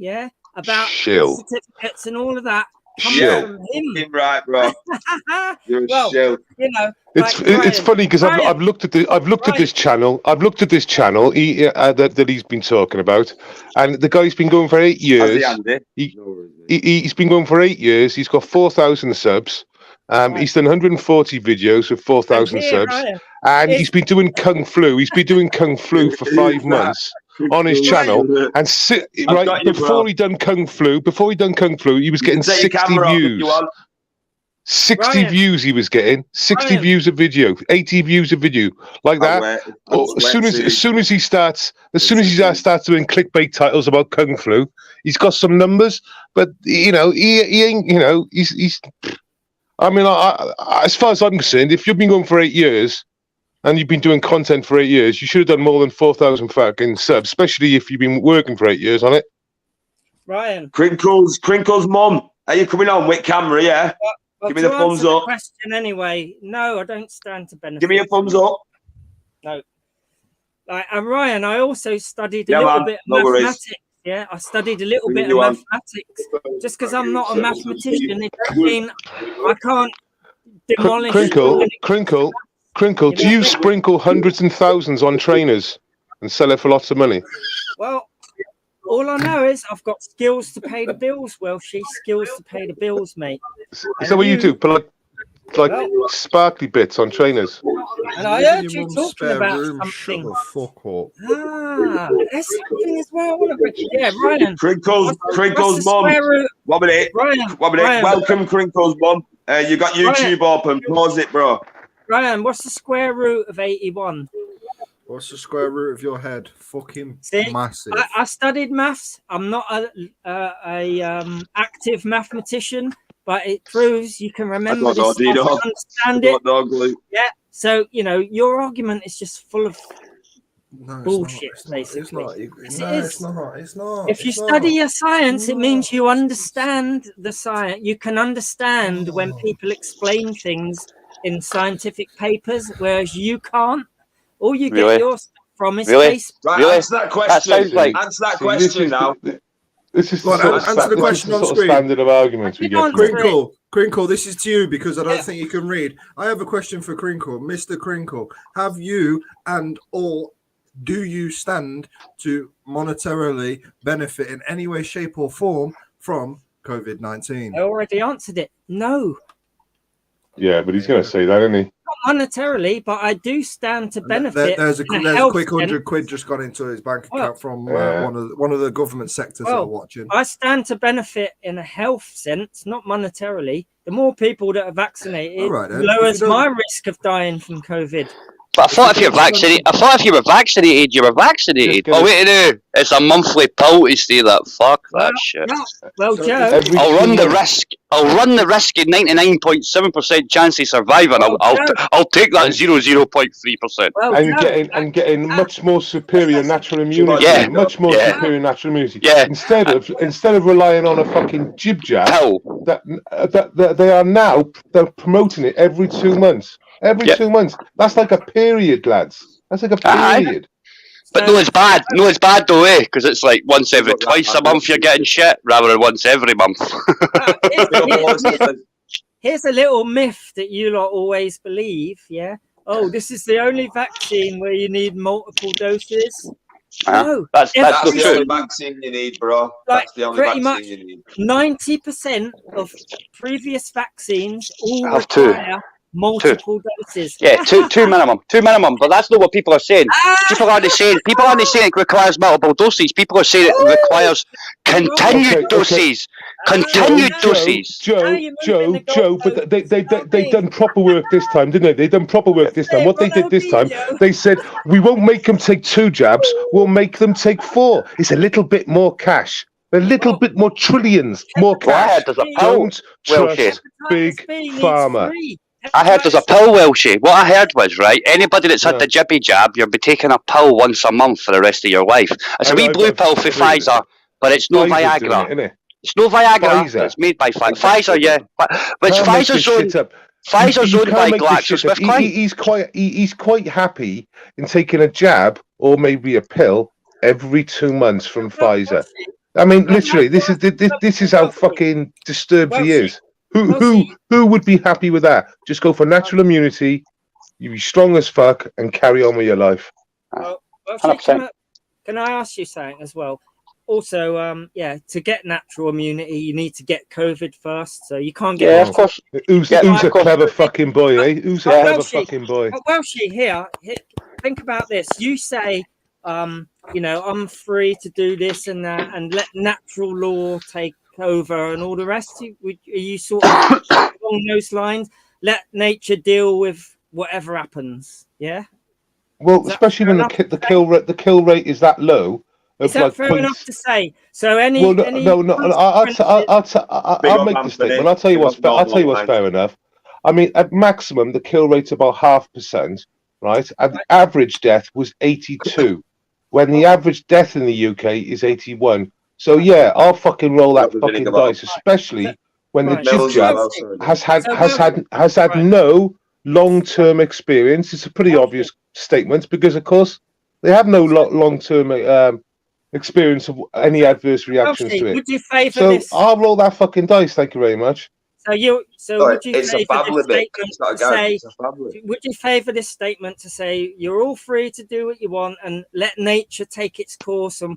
about certificates and all of that, comes from him. Right, bro. You're a shill. You know, it's funny because I've looked at this channel. I've looked at this channel that he's been talking about, and the guy's been going for 8 years. He's been going for 8 years. He's got 4,000 subs. He's done 140 videos with 4,000 subs, and he's been doing kung flu. He's been doing kung flu for 5 months. on his channel and before he done Kung Flu, he was getting 60 views. 60 views he was getting, 60 views a video, 80 views a video, like that. As soon as he starts doing clickbait titles about Kung Flu, he's got some numbers, but he ain't, he's. I mean, as far as I'm concerned, if you've been going for 8 years and you've been doing content for 8 years, you should have done more than 4,000 fucking subs, especially if you've been working for 8 years on it. Ryan, Crinkle's mum, are you coming on with camera? Yeah. Well, give me the thumbs up. Question anyway. No, I don't stand to benefit. Give me a thumbs up. No. And Ryan, I also studied a little bit of mathematics. Yeah, I studied a little bit of mathematics. Just because I'm not a mathematician, it doesn't mean I can't demolish. Crinkle. Do you sprinkle hundreds and thousands on trainers and sell it for lots of money? Well, all I know is I've got skills to pay the bills. Well, skills to pay the bills, mate. Is that what you do? Put like sparkly bits on trainers. And I heard you talking about something. Fuck up. There's something as well. Yeah, Ryan. Crinkle's mum. 1 minute. Ryan. Welcome, Crinkle's mum. You got YouTube open. Pause it, bro. Ryan, what's the square root of 81? What's the square root of your head? Fucking massive. I studied maths. I'm not a active mathematician, but it proves you can remember this stuff and understand it. Yeah. So your argument is just full of bullshit, basically. It's not. If you study your science, it means you understand the science. You can understand when people explain things in scientific papers, whereas you can't. All you get your stuff from is face. Right, answer that question. Answer that question now. This is answer the question on screen. Standard of arguments we get. Crinkle, this is to you because I don't think you can read. I have a question for Crinkle. Mr. Crinkle, have you do you stand to monetarily benefit in any way, shape, or form from COVID-19? I already answered it. No. Yeah, but he's going to say that, isn't he? Not monetarily, but I do stand to benefit. There's a quick 100 quid just gone into his bank account from one of the government sectors I'm watching. I stand to benefit in a health sense, not monetarily. The more people that are vaccinated, lowers my risk of dying from COVID. But I thought if you were vaccinated, you were vaccinated. Oh wait, no, it's a monthly pill to stay that. Fuck that shit. Well, Joe, I'll run the risk. I'll run the risk at 99.7% chance of surviving. I'll take that 0.3%. And getting much more superior natural immunity. Yeah. Much more superior natural immunity. Yeah. Instead of relying on a fucking jib jab, that they are now promoting it every 2 months. Every 2 months. That's like a period, lads. That's like a period. But no, it's bad. No, it's bad though, because it's like twice a month you're getting shit rather than once every month. Here's a little myth that you lot always believe, yeah? Oh, this is the only vaccine where you need multiple doses. No, that's the only vaccine you need, bro. That's the only vaccine you need. 90% of previous vaccines all require multiple doses. Yeah, two minimum. But that's not what people are saying. People aren't saying it requires multiple doses. People are saying it requires continued doses. Continued doses. Joe, but they done proper work this time, didn't they? They done proper work this time. What they did this time, they said we won't make them take 2 jabs. We'll make them take 4. It's a little bit more cash. A little bit more trillions more cash. Don't trust big pharma. I heard there's a pill, Welshie. What I heard was, right, anybody that's had the jibby jab, you'll be taking a pill once a month for the rest of your life. It's a wee blue pill for Pfizer, but it's no Viagra. It's no Viagra. It's made by Pfizer, yeah. But it's Pfizer's owned by GlaxoSmithKline. He's quite happy in taking a jab or maybe a pill every 2 months from Pfizer. I mean, literally, this is how fucking disturbed he is. Who would be happy with that? Just go for natural immunity, you be strong as fuck, and carry on with your life. Well, can I ask you something as well? Also, to get natural immunity, you need to get COVID first, so you can't get. Yeah, of course. Who's a clever fucking boy, eh? Who's a clever fucking boy? Welshie, here, think about this. You say, you know, I'm free to do this and that, and let natural law take over and all the rest? Are you sort of along those lines? Let nature deal with whatever happens. Yeah. Well, especially when the kill rate is that low. Is that fair enough to say? So any I'll make the statement. I'll tell you what's fair enough. I mean, at maximum, the kill rate's about 0.5%, right? And the average death was 82, when the average death in the UK is 81. So yeah, I'll fucking roll that fucking dice, especially when the jib jab has had no long-term experience. It's a pretty obvious statement because, of course, they have no long-term experience of any adverse reactions to it. Would you favour this? I'll roll that fucking dice. Thank you very much. Would you favour this statement to say? Would you favour this statement to say you're all free to do what you want and let nature take its course, and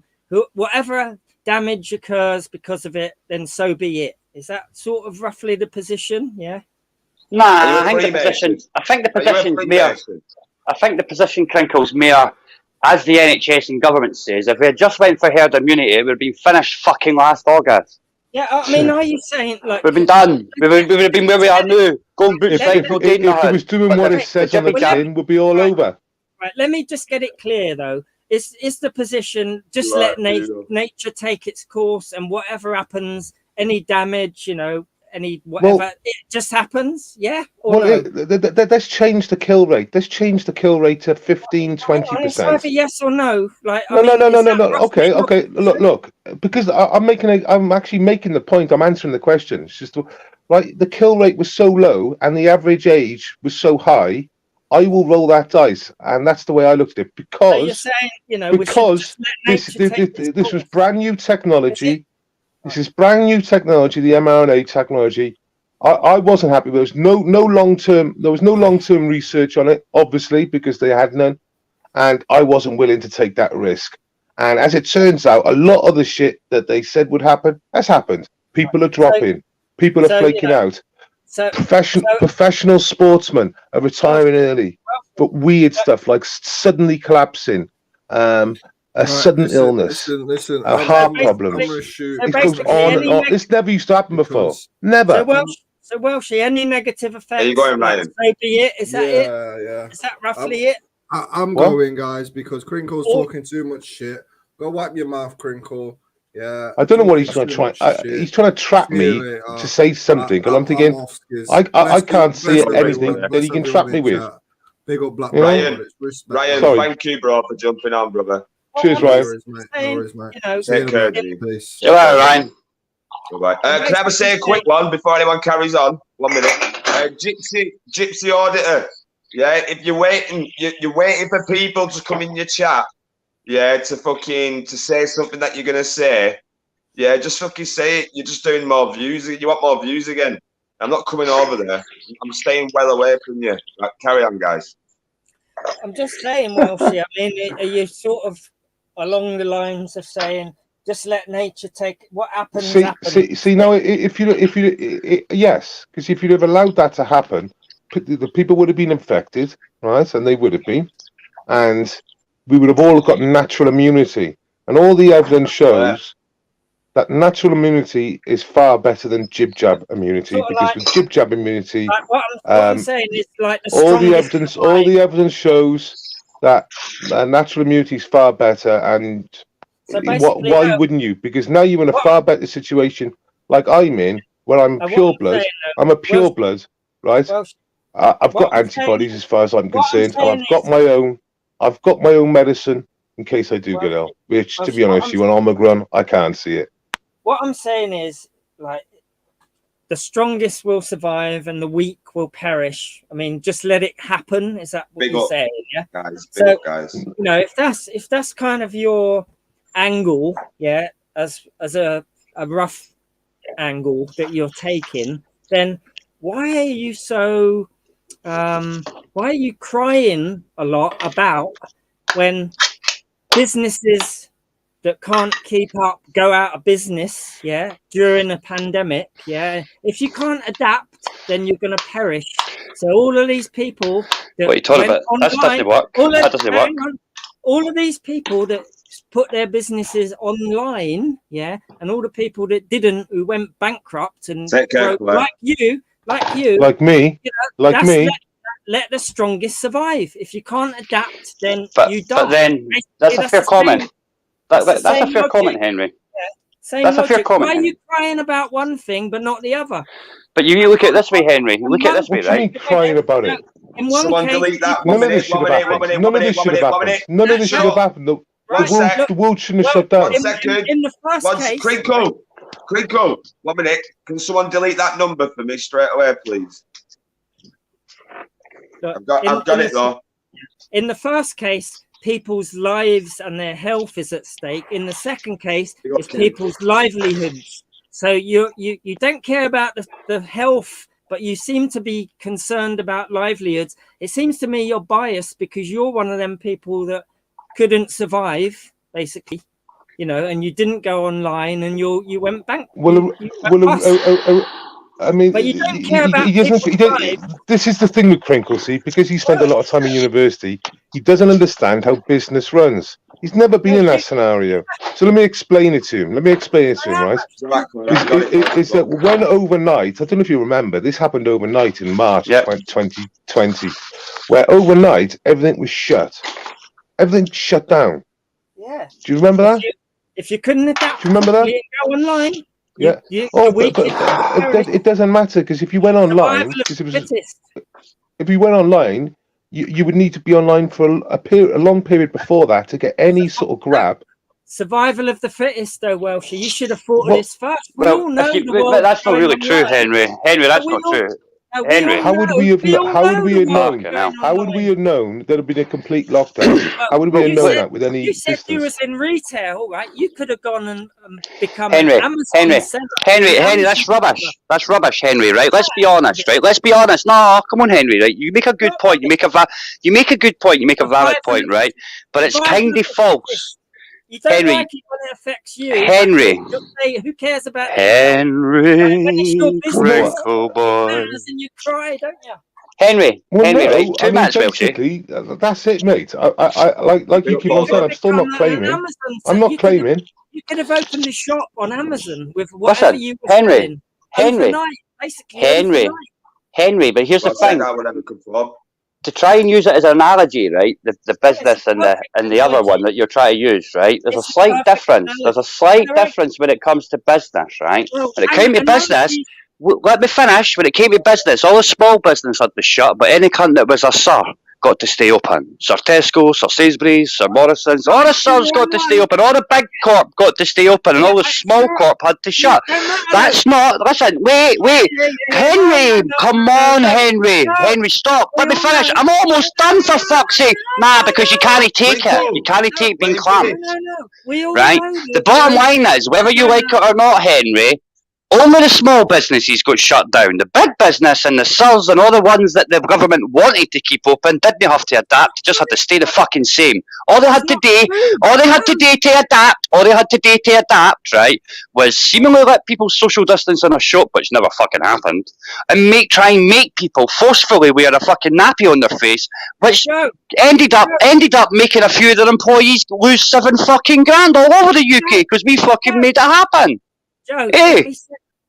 whatever damage occurs because of it, then so be it? Is that sort of roughly the position? Yeah. Nah, I think the position Crinkle's mere, as the NHS and government says, if we had just went for herd immunity, it would have been finished fucking last August. Yeah, I mean, are you saying like we've been done? We would have been where we are now. Going boot fight, no dating. If it was doing what it says on the tin, we'd be all over. Right, let me just get it clear though. Is the position just let nature take its course, and whatever happens, any damage, you know, any whatever, it just happens? Yeah. Let's change the kill rate. Let's change the kill rate to 15-20%. It's either yes or no. Like no. Okay. Look. Because I'm actually making the point. I'm answering the question. It's just right. The kill rate was so low, and the average age was so high. I will roll that dice, and that's the way I looked at it. Because so you're saying, you know, because this was brand new technology. This is brand new technology, the mRNA technology. I wasn't happy. There was no long-term research on it, obviously, because they had none, and I wasn't willing to take that risk. And as it turns out, a lot of the shit that they said would happen has happened. People are dropping. People are flaking out. Professional sportsmen are retiring early, but weird stuff like suddenly collapsing, sudden illness, heart problems. It goes on and on. This never used to happen before. Never. So Welshie, any negative effects? Are you going, Ryan? So be it. Is that it? Yeah. Is that roughly it? I'm going, guys, because Crinkle's talking too much shit. Go wipe your mouth, Crinkle. Yeah. I don't know what he's trying to try. He's trying to trap me to say something, and I'm thinking, I can't see anything that he can trap me with. Big up Black Ryan, thank you, bro, for jumping on, brother. Cheers, Ryan. Take care, G. Hello, Ryan. Can I ever say a quick one before anyone carries on? 1 minute. Gypsy auditor. Yeah, if you're waiting for people to come in your chat, yeah, to say something that you're gonna say, yeah, just fucking say it. You're just doing more views. You want more views again? I'm not coming over there. I'm staying well away from you. Right, carry on, guys. I'm just saying, Welshie. I mean, are you sort of along the lines of saying, just let nature take what happens? See, no. If you yes, because if you'd have allowed that to happen, the people would have been infected, right? And they would have been, and we would have all got natural immunity. And all the evidence shows that natural immunity is far better than jib jab immunity, because with jib jab immunity, what I'm saying is like all the evidence shows that natural immunity is far better. And why wouldn't you? Because now you're in a far better situation, like I'm in, where I'm pure blood. I'm a pure blood, right? I've got antibodies as far as I'm concerned, and I've got my own medicine in case I do get ill. Which, to be honest, you on Omicron, I can't see it. What I'm saying is, like, the strongest will survive and the weak will perish. I mean, just let it happen. Is that what you're saying? Yeah. Guys. You know, if that's kind of your angle, yeah, as a rough angle that you're taking, then why are you so? Why are you crying a lot about when businesses that can't keep up go out of business, yeah, during a pandemic, yeah? If you can't adapt, then you're going to perish. So all of these people what are you talking about? That doesn't work. That doesn't work. all of these people that put their businesses online, yeah, and all the people that didn't, who went bankrupt and broke, like you, like me, you know, like me. Let the strongest survive. If you can't adapt, then you die. But then that's a fair comment. That's a fair comment, Henry. Same that's logic. A fair comment. Why are you crying about one thing but not the other? But you look at it this way, Henry. Look at it this way, right? What do you mean crying about it? In one Someone case, delete that. None of this should have happened. None of this should have happened. None of this should have happened. The world shouldn't have shut down. 1 second. In the first case, Crinkle. 1 minute. Can someone delete that number for me straight away, please? I've got it though. In the first case, people's lives and their health is at stake. In the second case, it's people's livelihoods. So you don't care about the health, but you seem to be concerned about livelihoods. It seems to me you're biased because you're one of them people that couldn't survive, basically, you know, and you didn't go online and you went back. I mean, but you don't care about this is the thing with Crinkle, see, because he spent a lot of time in university, he doesn't understand how business runs. He's never been in that scenario. So let me explain it to him. Right? Is that when overnight, I don't know if you remember, this happened overnight in March 2020, where overnight everything was shut. Everything shut down. Yeah. Do you remember that? If you couldn't adapt, do you remember that? Go online. Yeah. It doesn't matter because if you went online, if you went online, you would need to be online for a long period before that to get any sort of grab. Survival of the fittest, though, Welsh. You should have thought of this first. We all know that's not really true, Henry. Henry, that's not true. Henry, how would we have known that there had been a complete lockdown? How would we have known that with any You said distance? you was in retail, right? You could have gone and become Henry, an Amazon seller. Henry, that's rubbish. That's rubbish, Henry. Right? Let's be honest, right? Let's be honest. No, come on, Henry. Right? You make a good point. You make a good point. You make a valid point, right? But it's kind of false. You don't Henry, like it when it affects you. Henry. Say, who cares about Henry? Crinkle boy. And you cry, don't you? Henry, right? 2 minutes, basically, that's it, mate. I like you keep on saying, I'm still not claiming. I'm not claiming. You could have opened a shop on Amazon with whatever you were selling. Henry, but here's the thing. To try and use it as an analogy, right? The business and the other one that you're trying to use, right? There's a slight difference. There's a slight difference when it comes to business, right? When it came to business, let me finish. When it came to business, all the small business had to shut, but any cunt that was a sir got to stay open. Sir Tesco, Sir Sainsbury's, Sir Morrison's, all the sirs got to stay open. All the big corp got to stay open, and all the small corp had to shut. That's not. Listen, wait, Henry, come on, Henry, stop. Let me finish. I'm almost done, for fuck's sake. Nah, because you can't take it. You can't take being clamped. Right. The bottom line is, whether you like it or not, Henry, only the small businesses got shut down. The big business and the sirs and all the ones that the government wanted to keep open didn't have to adapt. Just had to stay the fucking same. All they had to do to adapt, right, was seemingly let people social distance in a shop, which never fucking happened, and try and make people forcefully wear a fucking nappy on their face, which ended up making a few of their employees lose $7 fucking grand all over the UK because we fucking made it happen.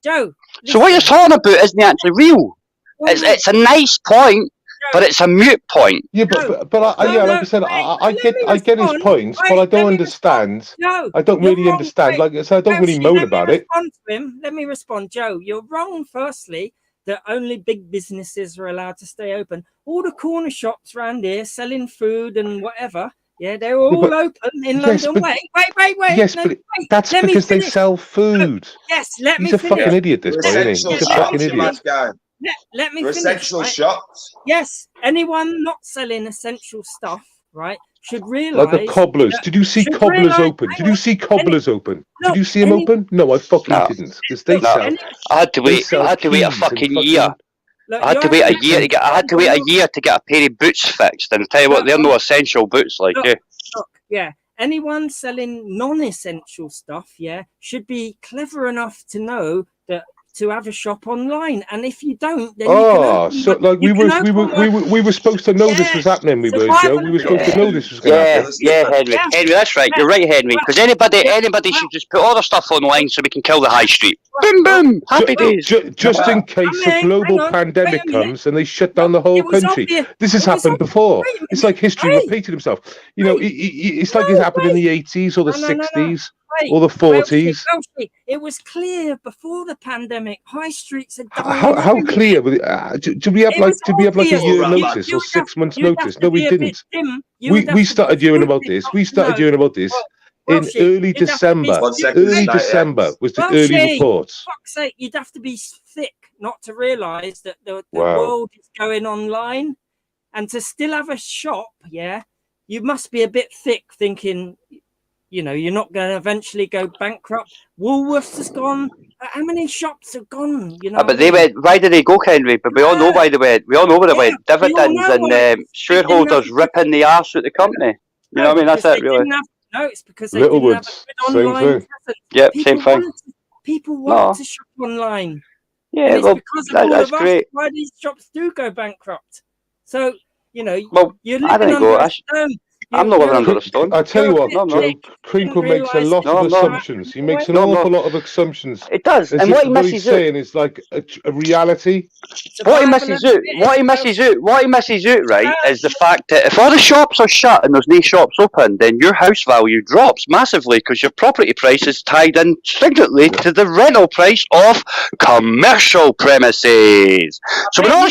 Joe. So what you're talking about isn't actually real. It's a nice point, but it's a mute point. Yeah, but like I said, I get his points, but I don't understand. I don't really understand. Like I said, I don't really moan about it. Let me respond, Joe. You're wrong. Firstly, that only big businesses are allowed to stay open. All the corner shops around here selling food and whatever. Yeah, they're all open in London. Wait. Yes, but that's because they sell food. Yes, let me finish. He's a fucking idiot, this boy, isn't he? He's a fucking idiot. Let me finish. Essential shops. Yes, anyone not selling essential stuff, right, should realise. Like the cobblers. Did you see cobblers open? Did you see cobblers open? Did you see them open? No, I fucking didn't. Because they sell. I had to wait a fucking year. I had to wait a year to get a pair of boots fixed, and I'll tell you what, they're no essential boots like you. Yeah, anyone selling non-essential stuff, should be clever enough to know that to have a shop online, and if you don't, then so like we were supposed to know this was happening. We were, Joe. We were supposed to know this was going to happen. Henry. Henry, that's right. You're right, Henry. Because anybody should just put all their stuff online so we can kill the high street. Boom, boom. Happy days. Just in case a global pandemic comes and they shut down the whole country. This has happened before. It's like history repeating itself. You know, it's like it happened in the 80s or the 60s. Or the 40s. It was clear before the pandemic. High streets had died. How clear? Did we have like a year notice or 6 months notice? No, we didn't. We started hearing about this. In early December. Early December was the early reports. Fuck's sake, you'd have to be thick not to realise that the world is going online, and to still have a shop. Yeah, you must be a bit thick thinking. You know, you're not going to eventually go bankrupt. Woolworths has gone. How many shops have gone? You know, but they went. Why did they go, Henry? But we all know why they went. We all know where they went. Dividends and shareholders ripping the arse out the company. You know what I mean? That's it, really. No, it's because they didn't have a good online presence. Yep, same thing. People want to shop online. Yeah, well, because of that's great. Why these shops do go bankrupt. So, you know, you're living under a stone. I'm not living under a stone. I tell you what, Joe Crinkle makes a lot of assumptions. He makes an awful lot of assumptions. It does. And what he misses out is like a reality. What he misses out, right, is the fact that if all the shops are shut and there's no shops open, then your house value drops massively because your property price is tied in stringently to the rental price of commercial premises. So when all the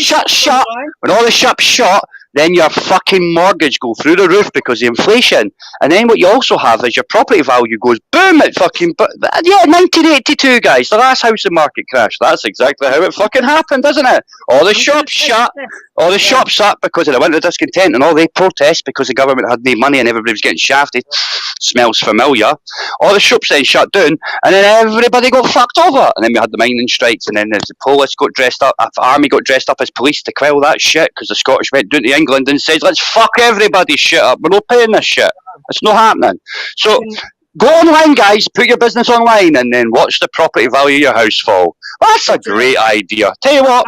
shops shut, then your fucking mortgage go through the roof because of inflation. And then what you also have is your property value goes boom at fucking... 1982, guys. The last housing market crash. That's exactly how it fucking happened, isn't it? All the shops shut. All the shops shut because of the winter discontent and all they protest because the government had no money and everybody was getting shafted. Smells familiar. All the shops then shut down and then everybody got fucked over. And then we had the mining strikes and then the police got dressed up, the army got dressed up as police to quell that shit because the Scottish went down to England and said, let's fuck everybody's shit up. We're not paying this shit. It's not happening. So go online, guys. Put your business online and then watch the property value of your house fall. That's a great idea. Tell you what,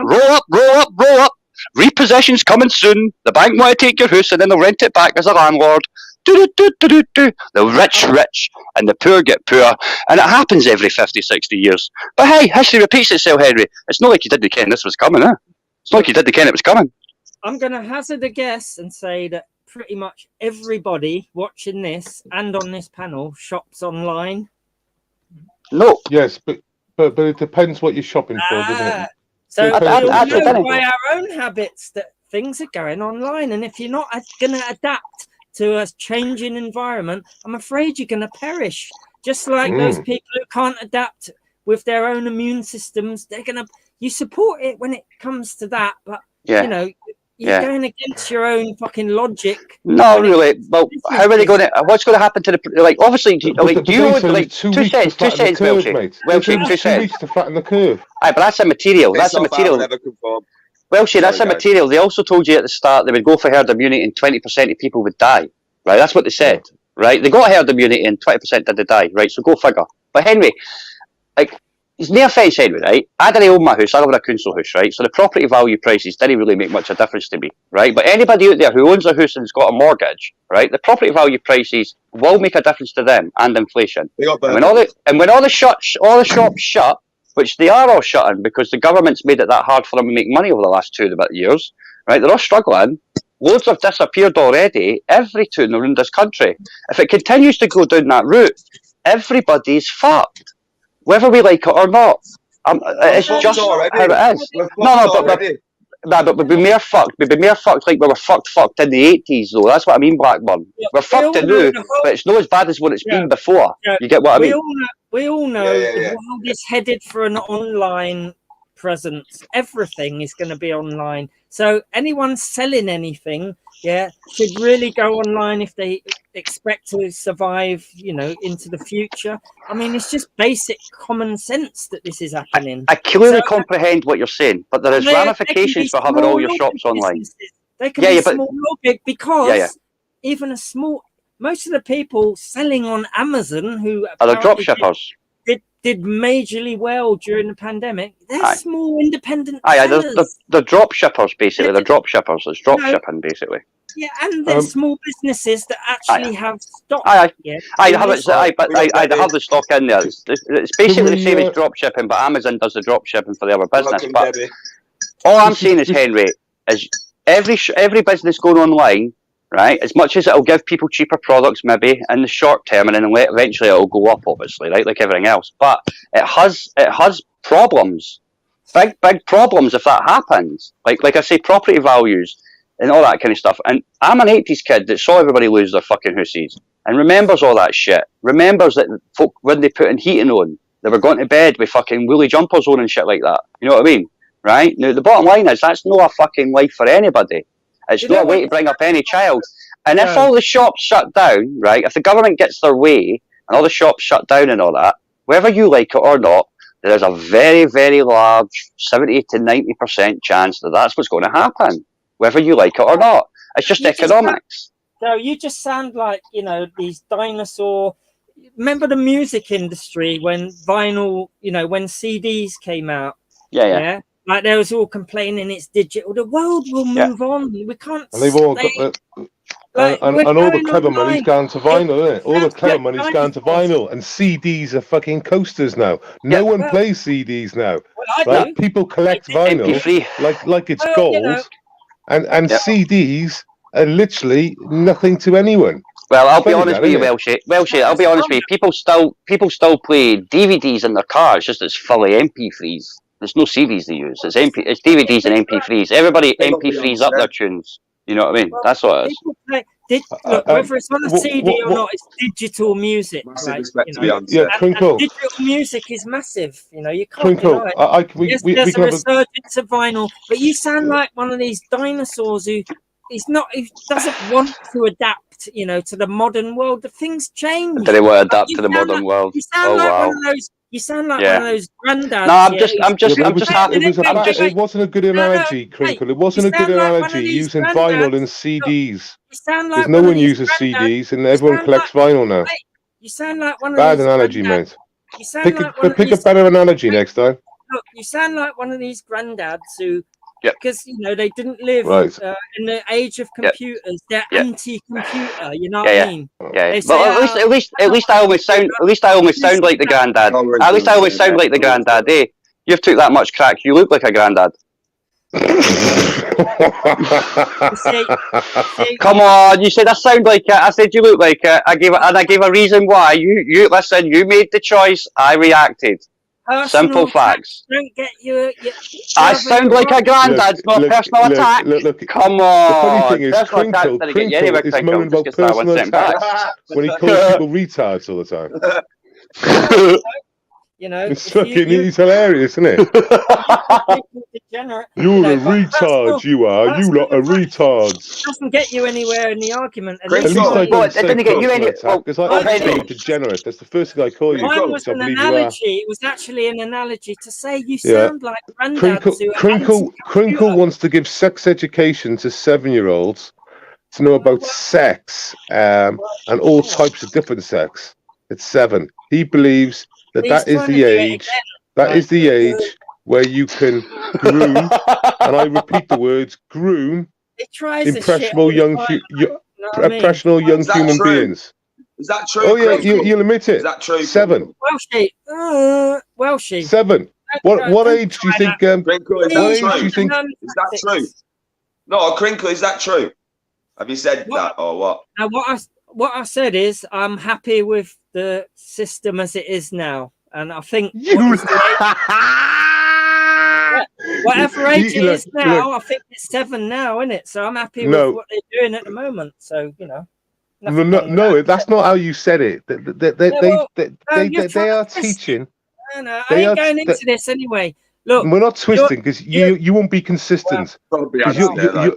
roll up. Repossession's coming soon. The bank want to take your house and then they'll rent it back as a landlord. The rich and the poor get poor, and it happens every 50, 60 years. But hey, history repeats itself, Henry. It's not like you didn't ken this was coming, huh? It's not like you didn't ken it was coming. I'm going to hazard a guess and say that pretty much everybody watching this and on this panel shops online. No. Yes, but it depends what you're shopping for, doesn't it? So we know by our own habits that things are going online, and if you're not going to adapt to a changing environment, I'm afraid you're going to perish. Just like those people who can't adapt with their own immune systems, you support it when it comes to that, but you know, you're going against your own fucking logic. No, really. Well, how are they going to? What's going to happen to the obviously? Do you know like 2 cents? 2 cents, Welshie, 2 cents to flatten the curve. Aye, but that's a material. That's a material. Welshie, that's a material. They also told you at the start they would go for herd immunity and 20% of people would die. Right, that's what they said. Right, they got herd immunity and 20% did they die. Right, so go figure. But Henry, like, it's no offence, Henry, right? I didn't own my house, I live in a council house, right? So the property value prices didn't really make much of a difference to me, right? But anybody out there who owns a house and has got a mortgage, right, the property value prices will make a difference to them and inflation. And when all the shops shut, which they are all shutting because the government's made it that hard for them to make money over the last 2 and a bit years, right? They're all struggling. Loads have disappeared already, every town around this country. If it continues to go down that route, everybody's fucked. Whether we like it or not. It's just how it is. But we'd be more fucked. We'd be more fucked like we were fucked in the 80s, though. That's what I mean, Blackburn. We're fucked now, but it's not as bad as what it's been before. You get what I mean? We all know the world is headed for an online presence. Everything is going to be online. So anyone selling anything, should really go online if they expect to survive, you know, into the future. I mean, it's just basic common sense that this is happening. I clearly comprehend what you're saying, but there is ramifications for having all your shops online. They can be small or big because even most of the people selling on Amazon who are the drop shippers. did majorly well during the pandemic. They're small independent Aye, sellers. they're drop shippers basically. They're drop shippers. It's drop shipping basically. Yeah, and there's small businesses that actually have stock. Aye, yeah, they have the stock in there. It's basically the same as drop shipping, but Amazon does the drop shipping for the other business. But all I'm saying is, Henry, is every business going online, right? As much as it'll give people cheaper products, maybe in the short term, and then eventually it'll go up, obviously, right, like everything else. But it has problems, big problems if that happens. Like I say, property values and all that kind of stuff. And I'm an 80s kid that saw everybody lose their fucking hussies and remembers all that shit. Remembers that folk, when they put in heating on, they were going to bed with fucking woolly jumpers on and shit like that. You know what I mean? Right? Now, the bottom line is that's not a fucking life for anybody. It's not a way to bring up any child. And if all the shops shut down, right, if the government gets their way and all the shops shut down and all that, whether you like it or not, there is a very, very large 70 to 90% chance that that's what's going to happen, whether you like it or not. It's just economics. So you just sound like, you know, these dinosaur... Remember the music industry when vinyl, you know, when CDs came out? Yeah. Like they was all complaining it's digital. The world will move on. We can't. And they've all got and all the clever money's gone to vinyl, isn't it? All the clever money's gone to vinyl, and CDs are fucking coasters now. No one plays CDs now. Right? People collect vinyl like it's gold, you know. and CDs are literally nothing to anyone. Well, I'll be honest with you, Welshie. I'll be honest with you. People still play DVDs in their car. It's just it's fully MP3s. There's no CDs they use. It's DVDs and MP3s. Everybody MP3s up their tunes. You know what I mean? That's what it is. Look, whether it's on a CD or not, it's digital music. Right? You know? Crinkle. Digital music is massive. You know, you can't deny it. There's a resurgence of vinyl, but you sound like one of these dinosaurs who doesn't want to adapt, you know, to the modern world. The things change. They want to adapt to the modern world. You sound like one of those. You sound like one of those granddads. No, I'm just happy. It wasn't a good analogy, Crinkle. It wasn't a good analogy using vinyl and CDs. Because no one uses CDs and everyone collects vinyl now. You sound like one of bad analogy, mate. Pick a better analogy next time. Look, you sound like one of these granddads who. Because you know they didn't live in the age of computers. They're anti-computer. You know what I mean? Yeah. But at least I always sound like the granddad. At least I always sound like the granddad. Eh? You've took that much crack. You look like a granddad. Come on, you said I sound like it. I said you look like it. I gave a reason why. You listen. You made the choice. I reacted. Simple facts. Don't get you. I sound like a granddad. It's not a personal attack. Look, come on. The funny thing is, Crinkle is moaning about personal attacks when he calls people retards all the time. You know, it's fucking he's hilarious, isn't it? You're a retard, you are. You lot are retards. Doesn't get you anywhere in the argument. At least I didn't get you anywhere. Because I say degenerate. That's the first thing I call you. Mine was an analogy. It was actually an analogy to say you sound like granddads. Crinkle wants to give sex education to 7-year-olds to know about sex and all types of different sex. At 7, he believes that is the age. That is the age where you can groom, and I repeat the words, groom impressionable young human beings. Is that true? Oh yeah, you'll admit it. Is that true? 7. Welshie. 7. What age do you think? Crinkle, is that true? No, Crinkle, is that true? Have you said that or what? Now what I said is I'm happy with the system as it is now, and I think whatever age it is now, I think it's 7 now, isn't it? So I'm happy with what they're doing at the moment. So you know, no, that's not how you said it. They are teaching. No, I ain't going into this anyway. Look, we're not twisting because you won't be consistent.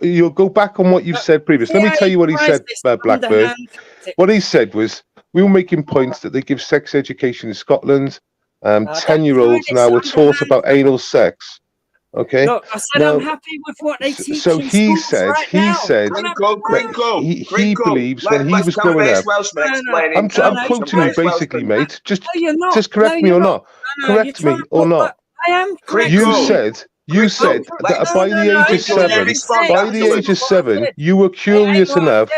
You'll go back on what you've said previously. Let me tell you what he said about Blackbird. What he said was we were making points that they give sex education in Scotland. 10-year-olds now were taught about anal sex. Okay. Look, I said I'm happy with what they teach. So he said, Crinkle. He believes when he was growing up. I'm quoting you basically, mate. Just correct me or not. Correct me or not. I am correct. You said that by the age of 7, you were curious enough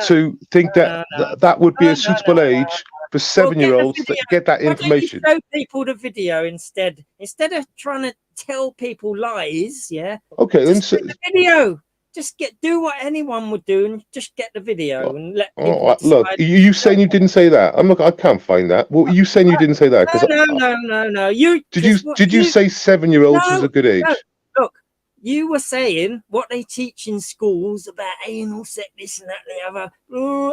to think that that would be a suitable age for 7-year-olds to get that information. Show people the video instead of trying to tell people lies. Yeah. Okay. Just then the video. Just do what anyone would do and just get the video and let people decide. Look, you saying you didn't say that? I can't find that. Well, you saying you didn't say that? No. Did you say 7-year-olds was a good age? No. Look, you were saying what they teach in schools about anal sex, this and that, and the other.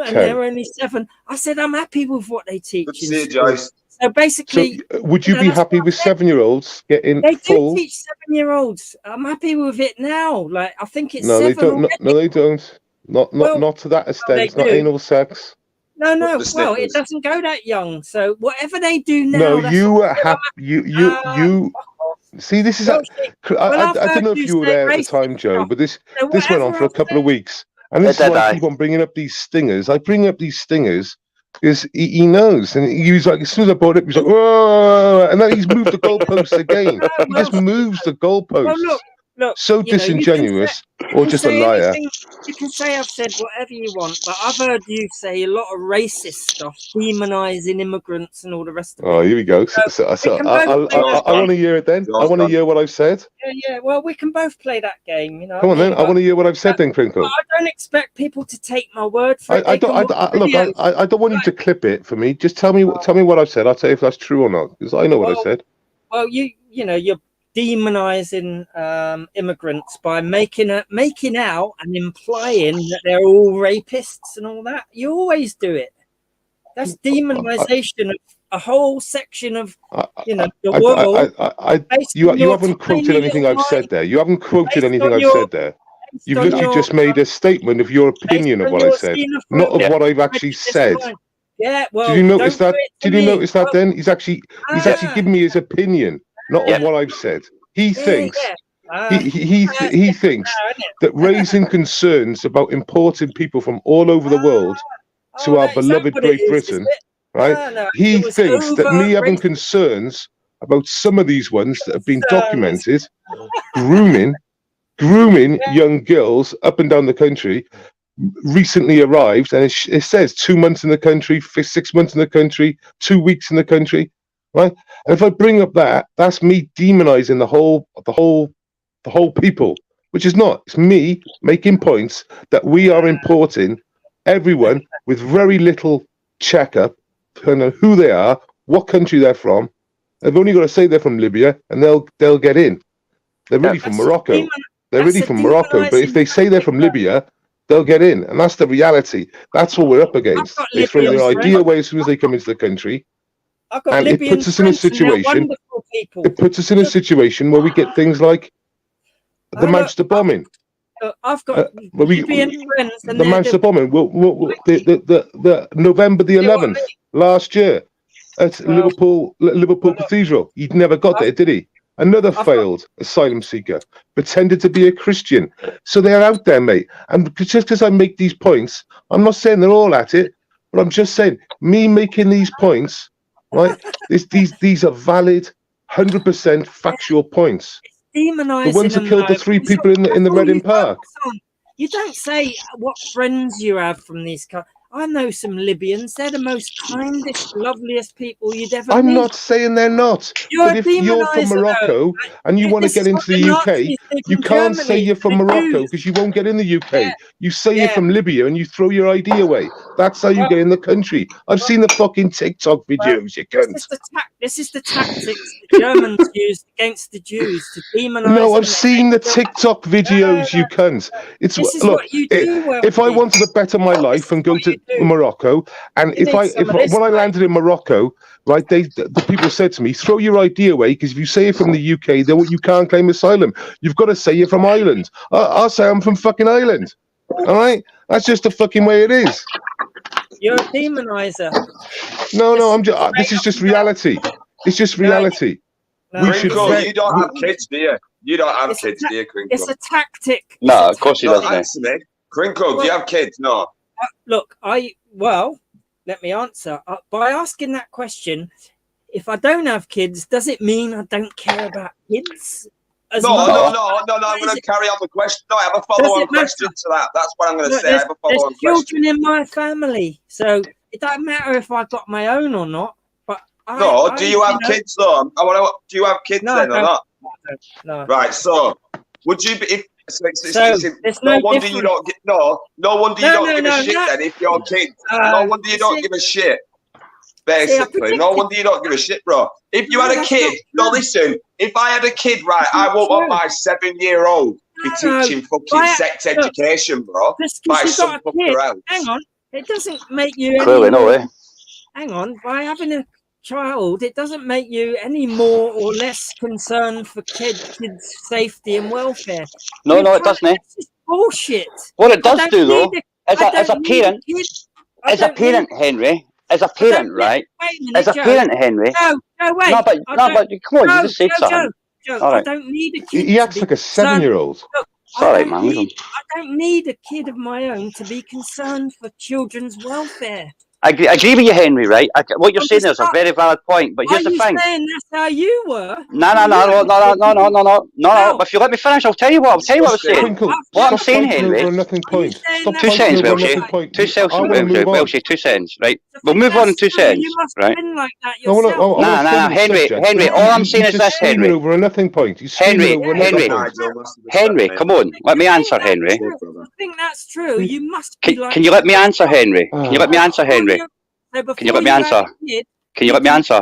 And they're only 7. I said I'm happy with what they teach. Good to see you, Joyce. So basically, would you be happy with 7-year-olds getting full? They do teach 7-year-olds. I'm happy with it now. Like I think it's no, 7 they don't. already. No, they don't. Not to that extent. Not anal sex. No. Well, it doesn't go that young. So whatever they do now. No, you were happy. You. See, this is. I don't know if you were there at the time, Joe, but this went on for a couple of weeks, and this is why I keep on bringing up these stingers. I bring up these stingers because he knows, and he was like, as soon as I brought it up, he's like, whoa, and then he's moved the goalposts again. He just moves the goalposts. Well, look, so disingenuous, or just a liar. You can say I've said whatever you want, but I've heard you say a lot of racist stuff, demonising immigrants and all the rest of it. Oh, here we go. So I want to hear it then. I want to hear what I've said. Yeah. Well, we can both play that game, Come on then. I want to hear what I've said then, Crinkle. I don't expect people to take my word for it. I don't want you to clip it for me. Just tell me what I've said. I'll tell you if that's true or not, because I know what I said. Well, you're demonizing immigrants by making out and implying that they're all rapists and all that. You always do it. That's demonization of a whole section of the world. You haven't quoted anything I've said there. You haven't quoted anything I've said there. You've literally just made a statement of your opinion of what I said, not of what I've actually said. Yeah, well, did you notice that? Did you notice that? Then he's actually giving me his opinion, not of what I've said. He thinks he thinks that raising concerns about importing people from all over the world to our beloved Great Britain, right? He thinks that me having concerns about some of these ones that have been documented, grooming young girls up and down the country, recently arrived, and it says 2 months in the country, 6 months in the country, 2 weeks in the country, right? And if I bring up that's me demonizing the whole people, which is not. It's me making points that we are importing everyone with very little checkup, kind of who they are, what country they're from. They've only got to say they're from Libya, and they'll get in. They're really from Morocco. They're really from Morocco, but if they say they're from Libya, they'll get in, and that's the reality. That's what we're up against. They throw their idea away as soon as they come into the country, and it puts us in a situation. It puts us in a situation where we get things like the Manchester bombing. I've got Libyan friends, and the Manchester bombing. The November the 11th last year at Liverpool Cathedral. He never got there, did he? Another failed asylum seeker, pretended to be a Christian. So they're out there, mate. And just because I make these points, I'm not saying they're all at it, but I'm just saying, me making these points, right? These are valid, 100% factual points. The ones that killed the 3 people in the Reading Park. You don't say what friends you have from these countries. I know some Libyans. They're the most kindest, loveliest people you'd ever meet. I'm not saying they're not. But if you're from Morocco and you want to get into the UK, you can't say you're from Morocco because you won't get in the UK. Yeah. You say you're from Libya and you throw your ID away. That's how you get in the country. I've seen the fucking TikTok videos, you cunt. This is the tactics the Germans used against the Jews to demonize. No, I've seen the TikTok videos, you cunt. This is what you do. If I wanted to better my life and go to Morocco, and when I landed in Morocco, right, the people said to me, throw your ID away because if you say you're from the UK, then you can't claim asylum. You've got to say you're from Ireland. I'll say I'm from fucking Ireland. All right, that's just the fucking way it is. You're a demonizer. No, I'm just. This is just reality. It's just reality. No, Crinkle, you don't have kids, do you? You don't have kids, do you, Crinkle? It's a tactic. No, of course he doesn't. Answer me. Crinkle, do you have kids? No. Look, let me answer. By asking that question, if I don't have kids, does it mean I don't care about kids? No, I'm going to carry on the question. No, I have a follow-on question to that. That's what I'm going to say. I have a follow-on question. There's children in my family, so it don't matter if I got my own or not. But do you have kids though? Do you have kids then or not? No. Right. So, would you be? No wonder you don't get. No wonder you don't give a shit then if you're kids. No wonder you don't give a shit. Basically, no wonder you don't give a shit, bro. If you had a kid, listen. If I had a kid, right, I won't want my 7-year-old be teaching fucking sex education, bro. By some fucker else. Hang on, it doesn't make you. Clearly, no way. Hang on, by having a child, it doesn't make you any more or less concerned for kids' safety and welfare. No, it doesn't. It's bullshit. What it does do, though, as a parent, Henry. As a parent, right? As a parent, Henry. No, wait. No, but come on, you just said something. Joe, I don't need a kid. He acts like a 7-year-old. Sorry, man. I don't need a kid of my own to be concerned for children's welfare. I agree with you, Henry, right? What you're saying is a very valid point, but here's the thing. Saying that's how you were? No. But if you let me finish, I'll tell you what I'm saying. What I'm saying, Henry. 2 seconds, Welshie. 2 seconds, Welshie. 2 seconds, right? We'll move on in 2 seconds, right? No, Henry. All I'm saying is this, Henry. Over a nothing point. Henry, come on. Let me answer, Henry. I think that's true. You must be like. Can you let me answer, Henry? Can you let me answer, Henry? Can you let me answer? Can you let me answer?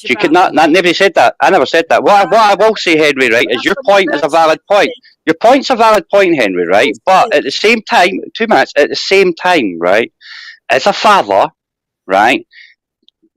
You could not. Nobody said that. I never said that. What I will say, Henry, right, is your point is a valid point. Your point's a valid point, Henry, right? But at the same time, 2 minutes. At the same time, right, as a father, right,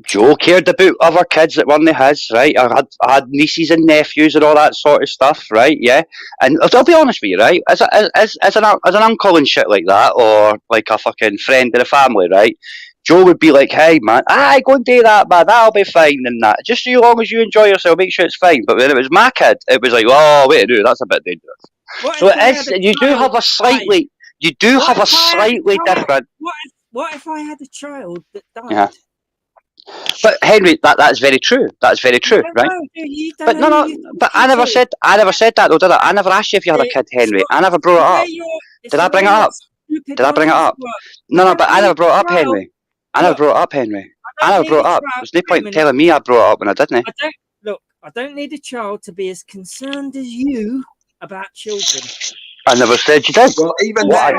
Joe cared about other kids that weren't his, right? I had nieces and nephews and all that sort of stuff, right? Yeah, and I'll be honest with you, right? As an uncle and shit like that, or like a fucking friend of the family, right? Joe would be like, "Hey, man, go and do that, man. That'll be fine and that. Just as long as you enjoy yourself, make sure it's fine." But when it was my kid, it was like, "Oh, wait, dude, that's a bit dangerous." So it is. You do have a slightly different. What if I had a child that died? Yeah. But Henry, that's very true. That's very true, right? But no. But I never said that though, did I? I never asked you if you had a kid, Henry. I never brought it up. Did I bring it up? No. But I never brought it up, Henry. I never brought it up, Henry. I never brought it up. There's no point in telling me I brought it up when I didn't. I don't need a child to be as concerned as you about children. I never said you did. Well, even if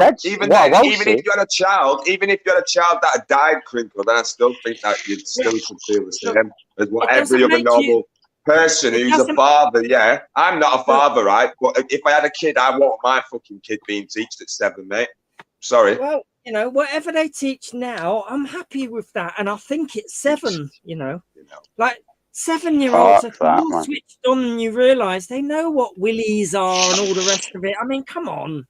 you had a child that had died, Crinkle, then I still think that you still should feel the same as what every other normal person who's a father. Yeah, I'm not a father, right? But if I had a kid, I want my fucking kid being taught at 7, mate. Sorry. Well, whatever they teach now, I'm happy with that, and I think it's 7. Like 7-year-olds are all switched on, and you realise they know what willies are and all the rest of it. I mean, come on,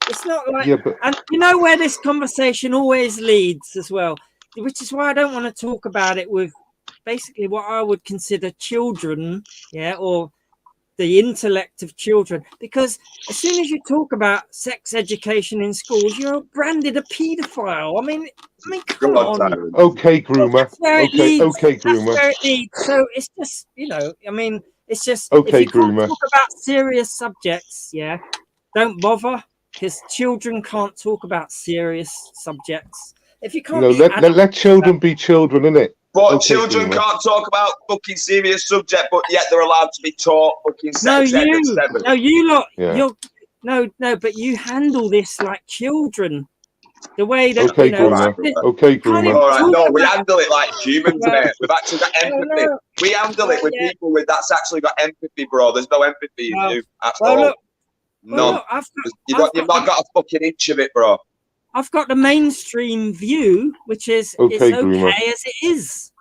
it's not like. Yeah, and you know where this conversation always leads as well, which is why I don't want to talk about it with basically what I would consider children, or the intellect of children, because as soon as you talk about sex education in schools, you're branded a paedophile. I mean, come on. Okay, groomer. Okay, groomer. That's where it leads. So it's just, it's just okay, if you groomer. Can't talk about serious subjects, don't bother, because children can't talk about serious subjects. If you can't, let children be children, innit? But children can't talk about fucking serious subject, but yet they're allowed to be taught fucking sex ed at 7. No, you lot. Yeah. But you handle this like children. The way that okay, groomer. All right, no, we handle it like humans, mate. We've actually got empathy. We handle it with people that's actually got empathy, bro. There's no empathy in you at all. None. You've not got a fucking inch of it, bro. I've got the mainstream view, which is it's okay as it is.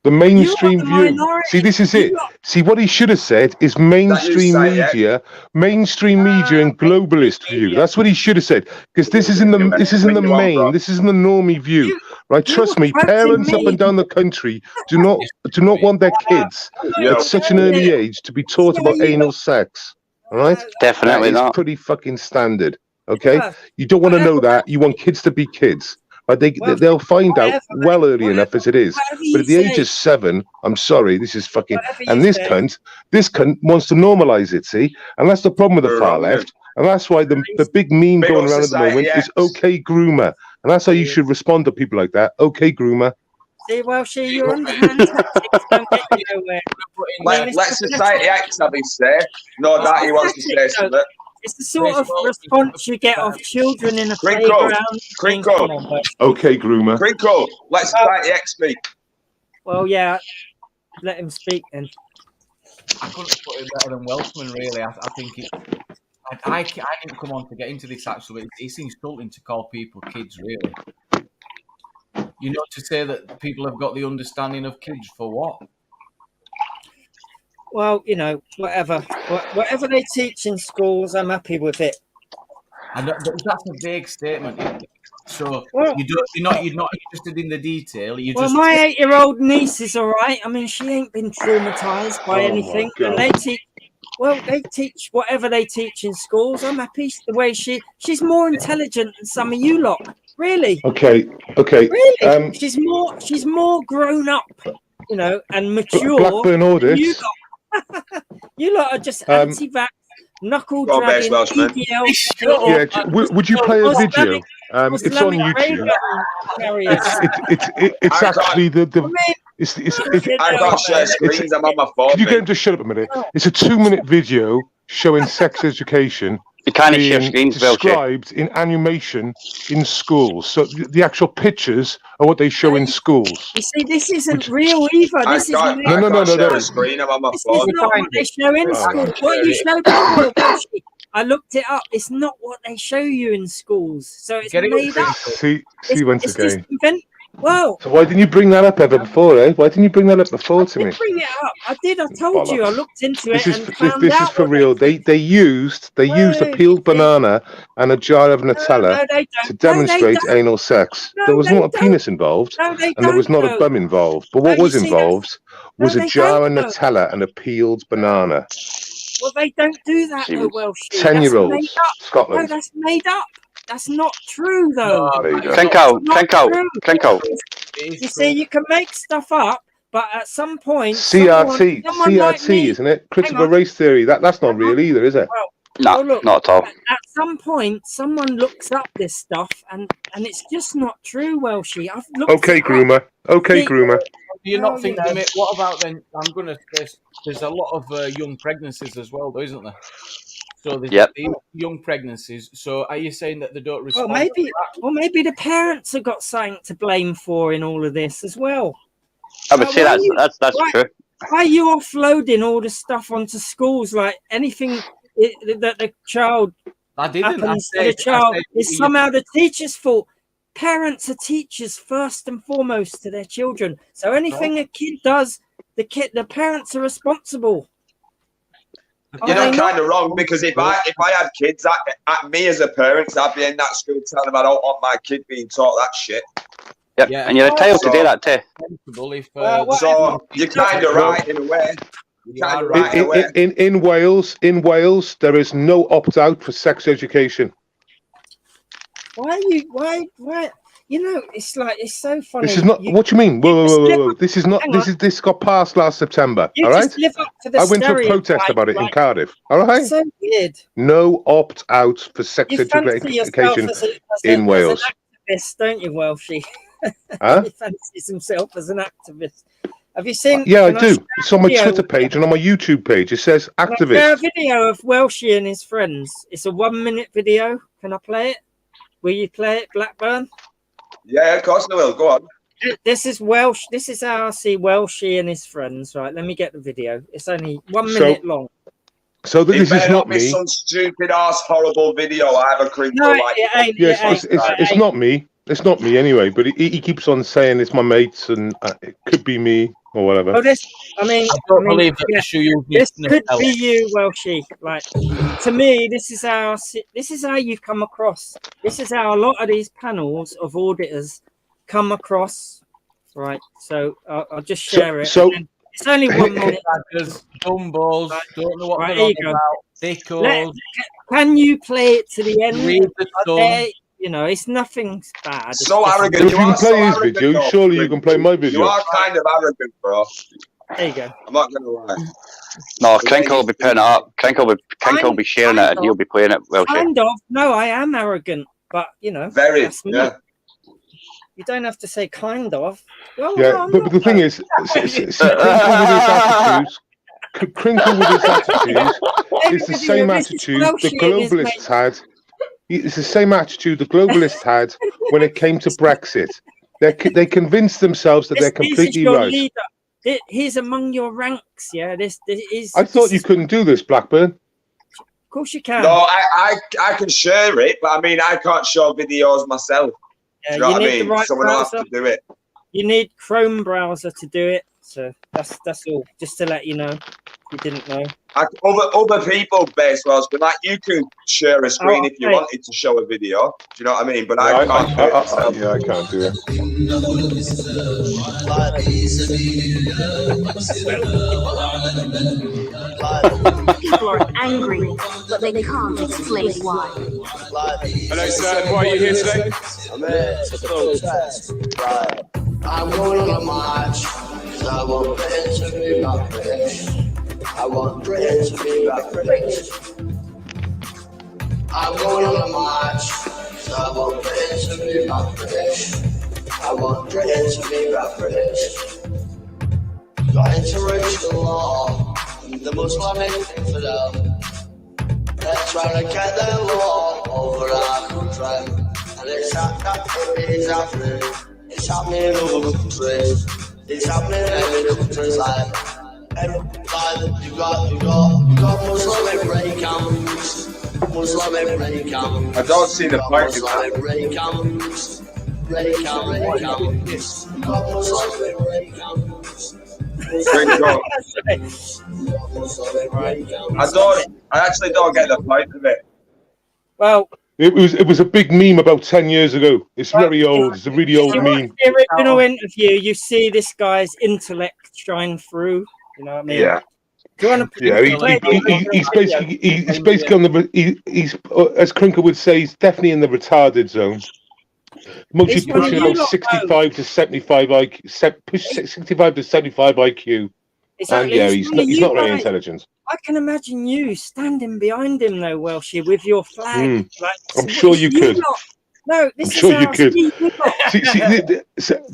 The mainstream view. See, this is it. See, what he should have said is mainstream media, mainstream media and globalist view. That's what he should have said. Because this is in the this is in the main, this is in the normie view. Right? Trust me, parents up and down the country do not want their kids at such an early age to be taught about anal sex. All right? Definitely not. It's pretty fucking standard. Okay? You don't want to know that. You want kids to be kids. But they'll find out well early enough as it is. But at the age of 7, I'm sorry, this is fucking. And this cunt wants to normalize it. See, and that's the problem with the far left. And that's why the big meme going around at the moment is "Okay, groomer," and that's how you should respond to people like that. Okay, groomer. See, Welshie, your underhand tactics don't get you nowhere. Let Society X have his say. No doubt he wants to say something. It's the sort of response you get off children in a playground. Crinkle. Okay, groomer. Crinkle. Let Society X speak. Well, yeah. Let him speak then. I couldn't put it better than Welshman, really. I think it. I didn't come on to get into this actually. It's insulting to call people kids, really. You know, to say that people have got the understanding of kids for what? Well, you know, whatever they teach in schools, I'm happy with it. And that's a vague statement. So you're not interested in the detail. My 8-year-old niece is all right. I mean, she ain't been traumatized by anything, and they teach whatever they teach in schools. I'm happy the way she's more intelligent than some of you lot. Really? Okay. Really? She's more grown up, you know, and mature. Blackburn audit. You lot are just anti-vax, knuckle dragging, EDL. Yeah, would you play a video? It's on YouTube. It's actually I can't share screens. I'm on my phone. Can you get him to shut up a minute? It's a 2-minute video showing sex education. You can't share screens, described in animation in schools. So the actual pictures are what they show in schools. You see, this isn't real either. This is no. Screen. I'm on my phone. This is not what they show in schools. What you show before, I looked it up. It's not what they show you in schools. So it's made up. See once again. Well, so why didn't you bring that up ever before, eh? Why didn't you bring that up before to me? Bring it up. I did. I told you. I looked into it. This is for real. They used a peeled banana and a jar of Nutella to demonstrate anal sex. There was not a penis involved, and there was not a bum involved. But what was involved was a jar of Nutella and a peeled banana. Well, they don't do that, though, Welsh. 10-year-olds, Scotland. No, that's made up. That's not true, though. Think out. You see, you can make stuff up, but at some point, CRT, like me, isn't it? Critical race theory. That's not real either, is it? No, not at all. At some point, someone looks up this stuff, and it's just not true, Welshie. I've looked. Okay, groomer. Okay, groomer. You're not thinking, mate, what about then? I'm going to say there's a lot of young pregnancies as well, though, isn't there? So there's young pregnancies. So are you saying that they don't respond? Well, maybe the parents have got something to blame for in all of this as well. I would say that's true. Why are you offloading all the stuff onto schools like anything that the child happens to the child is somehow the teacher's fault? Parents are teachers first and foremost to their children. So anything a kid does, the parents are responsible. You're not kind of wrong, because if I had kids, at me as a parent, I'd be in that school telling them I don't want my kid being taught that shit. Yep. Yeah, and you're entitled to do that too. So you're kind of right in a way. In Wales, there is no opt-out for sex education. Why? You know, it's so funny. This is not. What do you mean? Whoa. This is not. This got passed last September. All right. I went to a protest about it in Cardiff. All right. So weird. No opt-out for sex education in Wales. An activist, don't you, Welshie? Huh? He fancies himself as an activist. Have you seen? Yeah, I do. It's on my Twitter page and on my YouTube page. It says activist. There's a video of Welshie and his friends. It's a 1-minute video. Can I play it? Will you play it, Blackburn? Yeah, of course I will. Go on. This is Welsh. This is how I see Welshie and his friends. Right, let me get the video. It's only 1 minute long. So this is not me. Some stupid ass horrible video. I have a crinkle. No, it's not me. It's not me anyway, but he keeps on saying it's my mates and it could be me or whatever. Oh, this, I don't believe that yeah, this could be you, Welshie. Like, to me, this is how you come across. This is how a lot of these panels of auditors come across. Right. So I'll just share it. So it's only 1 minute. Dumbos, don't know what right, they're on about. Dickos. Can you play it to the end? Read the song. You know, it's nothing bad. So arrogant. If you can play his video, surely you can play my video. You are kind of arrogant, bro. There you go. I'm not going to lie. No, Crinkle will be putting it up. Crinkle will be sharing it, and he'll be playing it. Well, kind of. No, I am arrogant, but you know, very. That's me. Yeah. You don't have to say kind of. Well, yeah, no, but the thing is, Crinkle with his attitudes, it's the same attitude the globalists had. It's the same attitude the globalists had when it came to Brexit. They convinced themselves that they're completely right. Leader. He's among your ranks, yeah. This is. I thought you couldn't do this, Blackburn. Of course you can. No, I can share it, but I mean I can't show videos myself. Yeah, do you know what I mean? Right Someone will have to do it. You need Chrome browser to do it. So that's all. Just to let you know. You didn't know. Other people, base wells, but like you can share a screen if you wanted to show a video. Do you know what I mean? But I can't do it. Yeah, I can't do it. People are angry, but they can't explain why. Hello, sir. Why are you here today? I'm here to protest. Right. I'm going on a march because I want Britain to be back British. I want Britain to be back British. I'm going on a march because I want Britain to be back British. I want Britain to be back British. Got interracial law, the Muslimic infidel. They're trying to get their law over our country. And it's happening. It's happening in other countries. It's happening in every country. Like you got Muslim rape camps. Muslim rape camps. I don't see the point in that. Rape camps. Rape camps. You got Muslim rape camps. I actually don't get the point of it. Well, it was a big meme about 10 years ago. It's very old. It's a really old meme. The original interview, you see this guy's intellect shine through. You know what I mean? Yeah. Do you want to? Yeah, he's basically on the. He's as Crinkle would say, he's definitely in the retarded zone. Mostly pushing about 65 to 75 IQ, 65 to 75 IQ. Exactly. And yeah, he's not very intelligent. I can imagine you standing behind him though, Welshie, with your flag. Like, I'm sure you could. No, this I'm sure you could.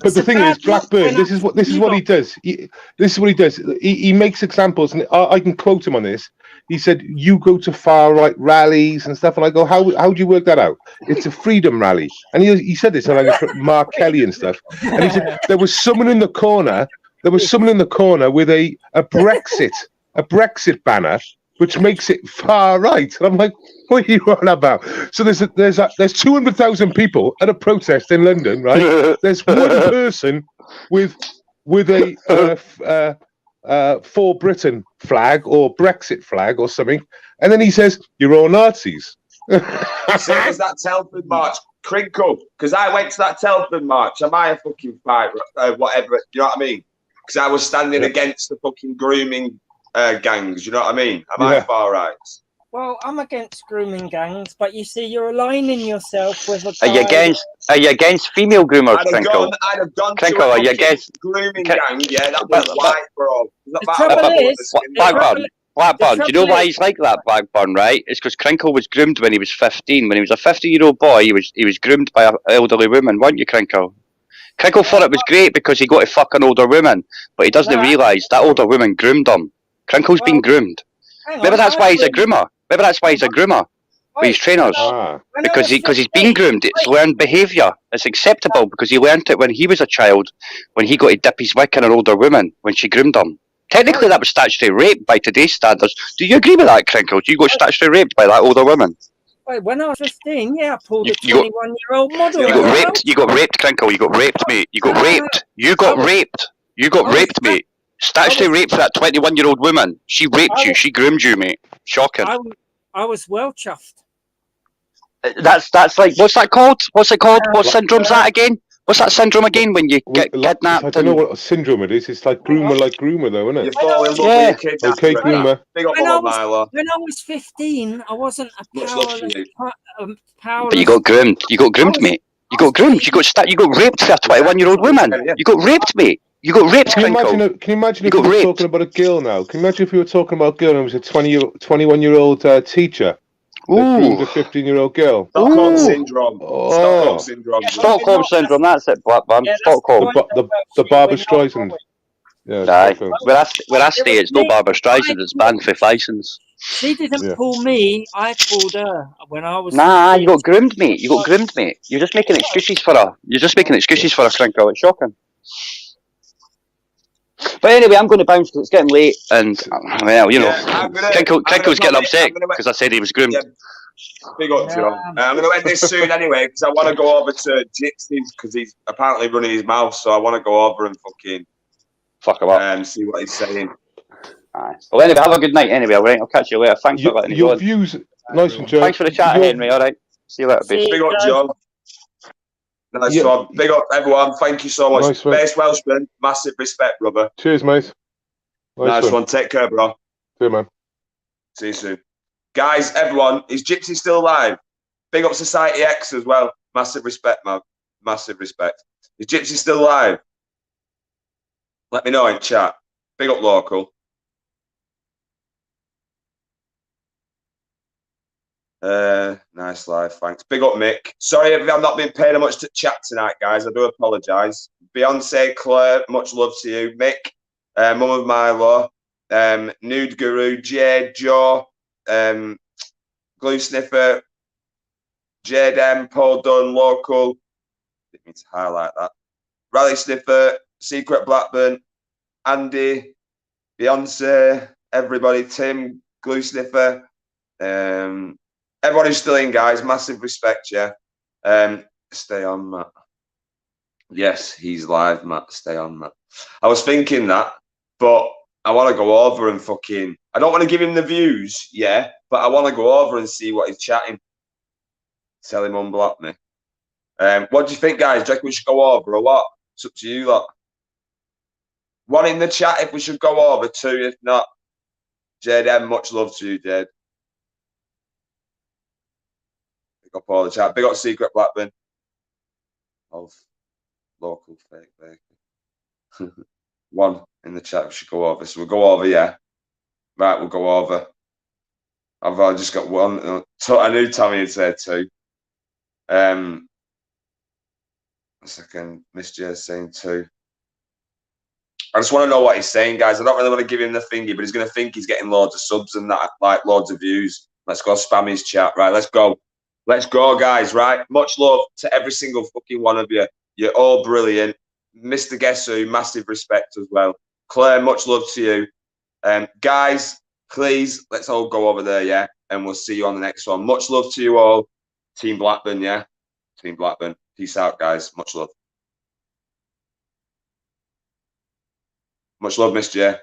But the thing is, Blackburn. This is what he does. This is what he does. He makes examples, and I can quote him on this. He said, "You go to far right rallies and stuff," and I go, "How do you work that out?" It's a freedom rally, and he said this, and like Mark Kelly and stuff. And he said there was someone in the corner. There was someone in the corner with a Brexit banner, which makes it far right. And I'm like, what are you on about? So there's 200,000 people at a protest in London, right? There's one person with a for Britain flag or Brexit flag or something, and then he says, "You're all Nazis." Same as that Telford march, Crinkle. Because I went to that Telford march. Am I a fucking fight? Whatever. You know what I mean? Because I was standing against the fucking grooming gangs. You know what I mean? Am I far right? Well, I'm against grooming gangs, but you see, you're aligning yourself with a guy. Are you against female groomers, Crinkle? I'd have gone Crinkle, to are you against grooming gang? Yeah, that was white, bro. Blackburn, do you know why he's like that, Blackburn, right? It's because Crinkle was groomed when he was 15. When he was a 50-year-old boy, he was groomed by an elderly woman, weren't you, Crinkle? Crinkle thought it was great because he got to fuck an older woman, but he doesn't realise that older woman groomed him. Crinkle's been groomed. Maybe that's why he's a groomer. With his trainers. Because he's been groomed. It's learned behaviour. It's acceptable because he learnt it when he was a child, when he got to dip his wick in an older woman when she groomed him. Technically, that was statutory rape by today's standards. Do you agree with that, Crinkle? Do you got statutory raped by that older woman? Wait, when I was 15, yeah, I pulled a 21-year-old model. You got raped, Crinkle. You got raped, mate. You got raped. You got raped. You got raped, mate. Statutory rape for that 21-year-old woman. She raped you. She groomed you, mate. Shocking. I was well chuffed. That's like, what's that called? What's it called? What syndrome's that again? What's that syndrome again when you get kidnapped? I don't know what syndrome it is. It's like groomer though, isn't it? You fall in love with your kids. Okay, groomer. Big up on Milo. When I was 15, I wasn't a powerless. But you got groomed. You got groomed, mate. You got groomed. You got raped for a 21-year-old woman. You got raped, mate. You got raped, Crinkle. Can you imagine if we were talking about a girl now? Can you imagine if we were talking about a girl and it was a 21-year-old teacher? That groomed a 15-year-old girl. Stockholm syndrome. Oh. Stockholm syndrome. That's it, Blackburn. Stockholm. The Barbara Streisand. Yeah. Aye. Where I stay, it's no Barbara Streisand. It's banned for license. She didn't pull me. I pulled her when I was. Nah, you got groomed, mate. You got groomed, mate. You're just making excuses for her. You're just making excuses for her, Crinkle. It's shocking. But anyway, I'm going to bounce because it's getting late, and well, you know, Crinkle's getting upset because I said he was groomed. Yeah. Big up, Joe. I'm going to end this soon anyway because I want to go over to Gypsy's because he's apparently running his mouth, so I want to go over and fuck him up and see what he's saying. Aye. Well, anyway, have a good night. Anyway, all right. I'll catch you later. Thanks for letting me go. Your views, nice and Joe. Thanks for the chat, Henry. All right. See you later, bitch. Big up, Joe. Nice one. Big up, everyone. Thank you so much. Nice Base Welshman, massive respect, brother. Cheers, mate. Nice one. Take care, bro. See you, man. See you soon. Guys, everyone, is Gypsy still alive? Big up Society X as well. Massive respect, man. Massive respect. Is Gypsy still alive? Let me know in chat. Big up local. Nice live, thanks. Big up, Mick. Sorry if I've not been paying much to chat tonight, guys. I do apologise. Beyonce, Claire, much love to you. Mick, Mum of Milo, Nude Guru, Jade, Joe, Glue Sniffer, Jade M, Paul Dunn, local. Didn't mean to highlight that. Rally Sniffer, Secret Blackburn, Andy, Beyonce, everybody, Tim, Glue Sniffer, everyone who's still in, guys, massive respect, yeah. Stay on, Matt. Yes, he's live, Matt. Stay on, Matt. I was thinking that, but I want to go over and I don't want to give him the views, yeah, but I want to go over and see what he's chatting. Tell him unblock me. What do you think, guys? Do you reckon we should go over or what? It's up to you, lot. One in the chat if we should go over, two if not. Jade M, much love to you, Jade. Big up all the chat. Big up Secret Blackburn. Of local fake bacon. One in the chat we should go over. So we'll go over, yeah. Right, we'll go over. I've just got one. I knew Tommy had said two. A second. Miss J saying two. I just want to know what he's saying, guys. I don't really want to give him the thingy, but he's going to think he's getting loads of subs and that, like loads of views. Let's go spam his chat. Right, let's go. Let's go, guys, right? Much love to every single fucking one of you. You're all brilliant. Mr. Guess Who, massive respect as well. Claire, much love to you. Guys, please, let's all go over there, yeah? And we'll see you on the next one. Much love to you all. Team Blackburn, yeah? Team Blackburn. Peace out, guys. Much love. Much love, Miss J.